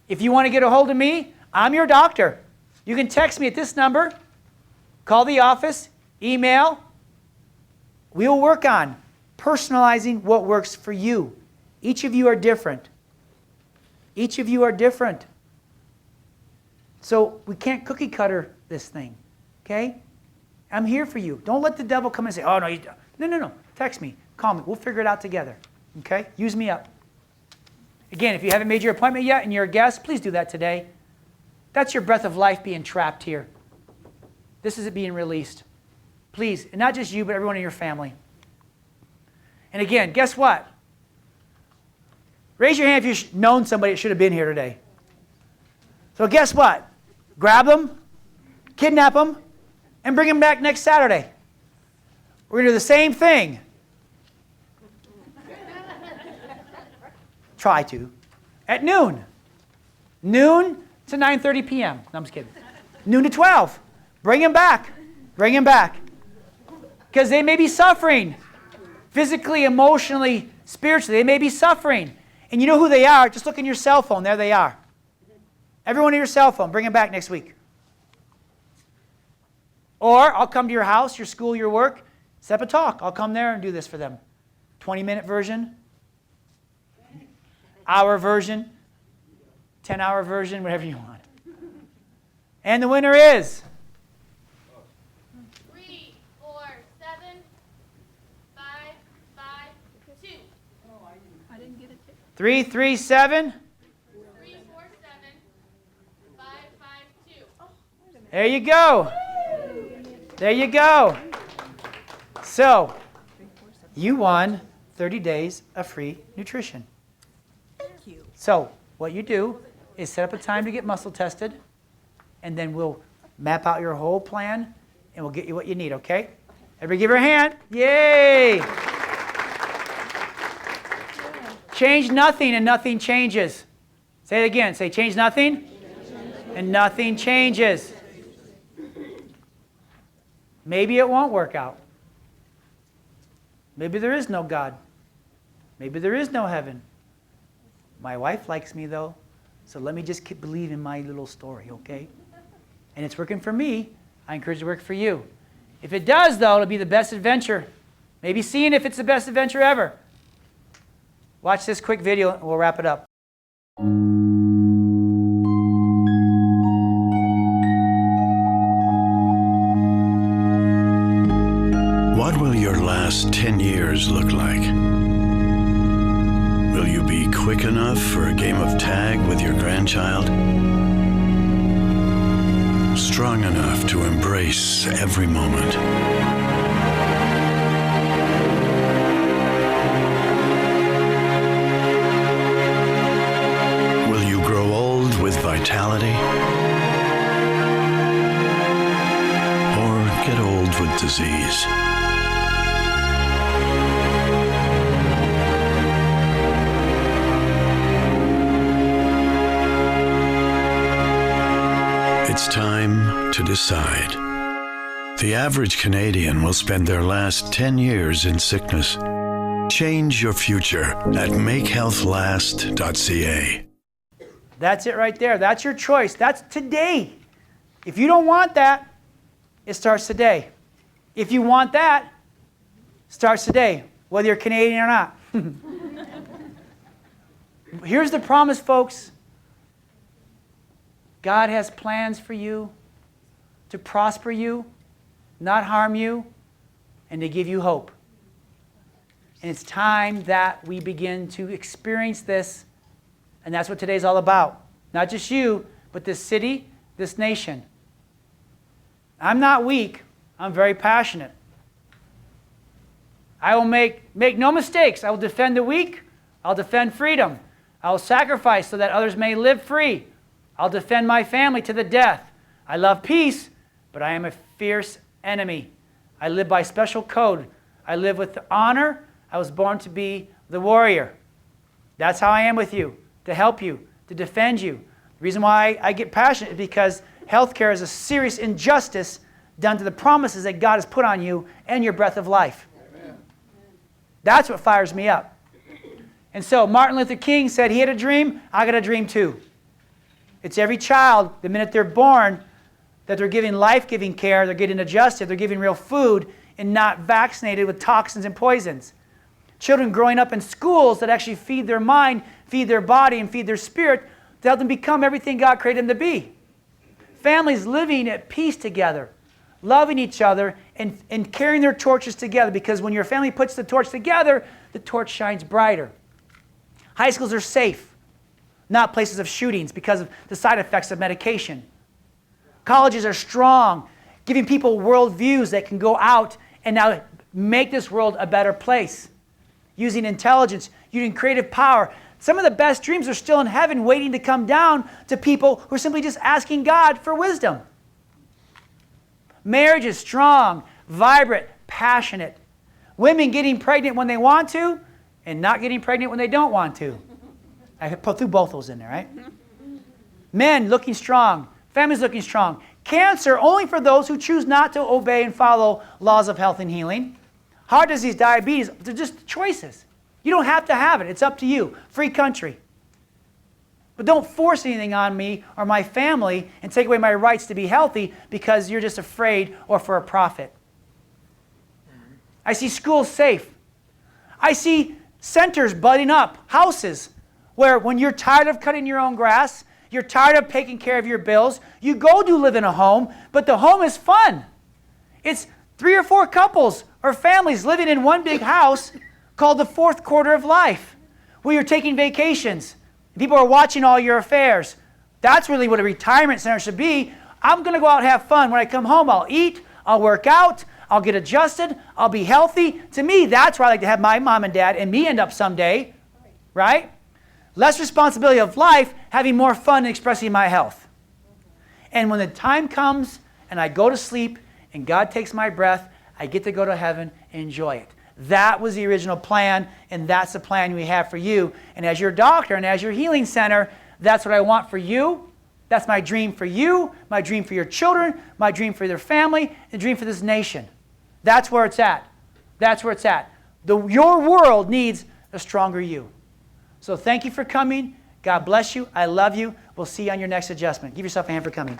Speaker 2: If you want to get a hold of me, I'm your doctor. You can text me at this number, call the office, email. We will work on personalizing what works for you. Each of you are different. Each of you are different. So we can't cookie cutter this thing, okay? I'm here for you. Don't let the devil come and say, oh, no, no. Text me, call me. We'll figure it out together, okay? Use me up. Again, if you haven't made your appointment yet and you're a guest, please do that today. That's your breath of life being trapped here. This is it being released. Please, and not just you, but everyone in your family. And again, guess what? Raise your hand if you've known somebody that should have been here today. So guess what? Grab them, kidnap them, and bring them back next Saturday. We're going to do the same thing. Try to. At noon. Noon to 9:30 p.m. No, I'm just kidding. Noon to 12. Bring them back. Bring them back. Because they may be suffering. Physically, emotionally, spiritually. They may be suffering. And you know who they are. Just look in your cell phone. There they are. Everyone in your cell phone. Bring them back next week. Or I'll come to your house, your school, your work. Set up a talk. I'll come there and do this for them. 20-minute version. Hour version. 10-hour version. Whatever you want. And the winner is...
Speaker 10: 3, 4, 7, 5, 5,
Speaker 2: 337.
Speaker 8: 552.
Speaker 2: There you go. There you go. So, you won 30 days of free nutrition.
Speaker 9: Thank you.
Speaker 2: So, what you do is set up a time to get muscle tested, and then we'll map out your whole plan, and we'll get you what you need, okay? Everybody give her a hand. Yay! Change nothing and nothing changes. Say it again. Say change nothing and nothing changes. Maybe it won't work out. Maybe there is no God. Maybe there is no heaven. My wife likes me though, so let me just keep believing my little story, okay? And it's working for me. I encourage it to work for you. If it does though, it'll be the best adventure. Maybe seeing if it's the best adventure ever. Watch this quick video and we'll wrap it up.
Speaker 10: What will your last 10 years look like? Will you be quick enough for a game of tag with your grandchild? Strong enough to embrace every moment? Will you grow old with vitality? Or get old with disease? It's time to decide. The average Canadian will spend their last 10 years in sickness. Change your future at makehealthlast.ca.
Speaker 2: That's it right there. That's your choice. That's today. If you don't want that, it starts today. If you want that, it starts today, whether you're Canadian or not. Here's the promise, folks. God has plans for you to prosper you, not harm you, and to give you hope. And it's time that we begin to experience this, and that's what today's all about. Not just you, but this city, this nation. I'm not weak. I'm very passionate. I will make no mistakes. I will defend the weak. I'll defend freedom. I will sacrifice so that others may live free. I'll defend my family to the death. I love peace, but I am a fierce enemy. I live by special code. I live with honor. I was born to be the warrior. That's how I am with you, to help you, to defend you. The reason why I get passionate is because healthcare is a serious injustice done to the promises that God has put on you and your breath of life. Amen. That's what fires me up. And so Martin Luther King said he had a dream. I got a dream too. It's every child, the minute they're born, that they're giving life-giving care, they're getting adjusted, they're giving real food, and not vaccinated with toxins and poisons. Children growing up in schools that actually feed their mind, feed their body, and feed their spirit to help them become everything God created them to be. Families living at peace together, loving each other, and carrying their torches together, because when your family puts the torch together, the torch shines brighter. High schools are safe, not places of shootings because of the side effects of medication. Colleges are strong, giving people worldviews that can go out and now make this world a better place. Using intelligence, using creative power. Some of the best dreams are still in heaven waiting to come down to people who are simply just asking God for wisdom. Marriage is strong, vibrant, passionate. Women getting pregnant when they want to and not getting pregnant when they don't want to. I put through both those in there, right? Men looking strong, families looking strong. Cancer only for those who choose not to obey and follow laws of health and healing. Heart disease, diabetes, they're just choices. You don't have to have it. It's up to you. Free country. But don't force anything on me or my family and take away my rights to be healthy because you're just afraid or for a profit. I see schools safe. I see centers budding up, houses, where when you're tired of cutting your own grass, you're tired of taking care of your bills, you go to live in a home, but the home is fun. It's 3 or 4 couples or families living in one big house called the fourth quarter of life, where you're taking vacations. People are watching all your affairs. That's really what a retirement center should be. I'm going to go out and have fun. When I come home, I'll eat, I'll work out, I'll get adjusted, I'll be healthy. To me, that's where I like to have my mom and dad and me end up someday, right? Less responsibility of life, having more fun and expressing my health. And when the time comes and I go to sleep and God takes my breath, I get to go to heaven and enjoy it. That was the original plan, and that's the plan we have for you. And as your doctor and as your healing center, that's what I want for you. That's my dream for you, my dream for your children, my dream for their family, and dream for this nation. That's where it's at. That's where it's at. Your world needs a stronger you. So thank you for coming. God bless you. I love you. We'll see you on your next adjustment. Give yourself a hand for coming.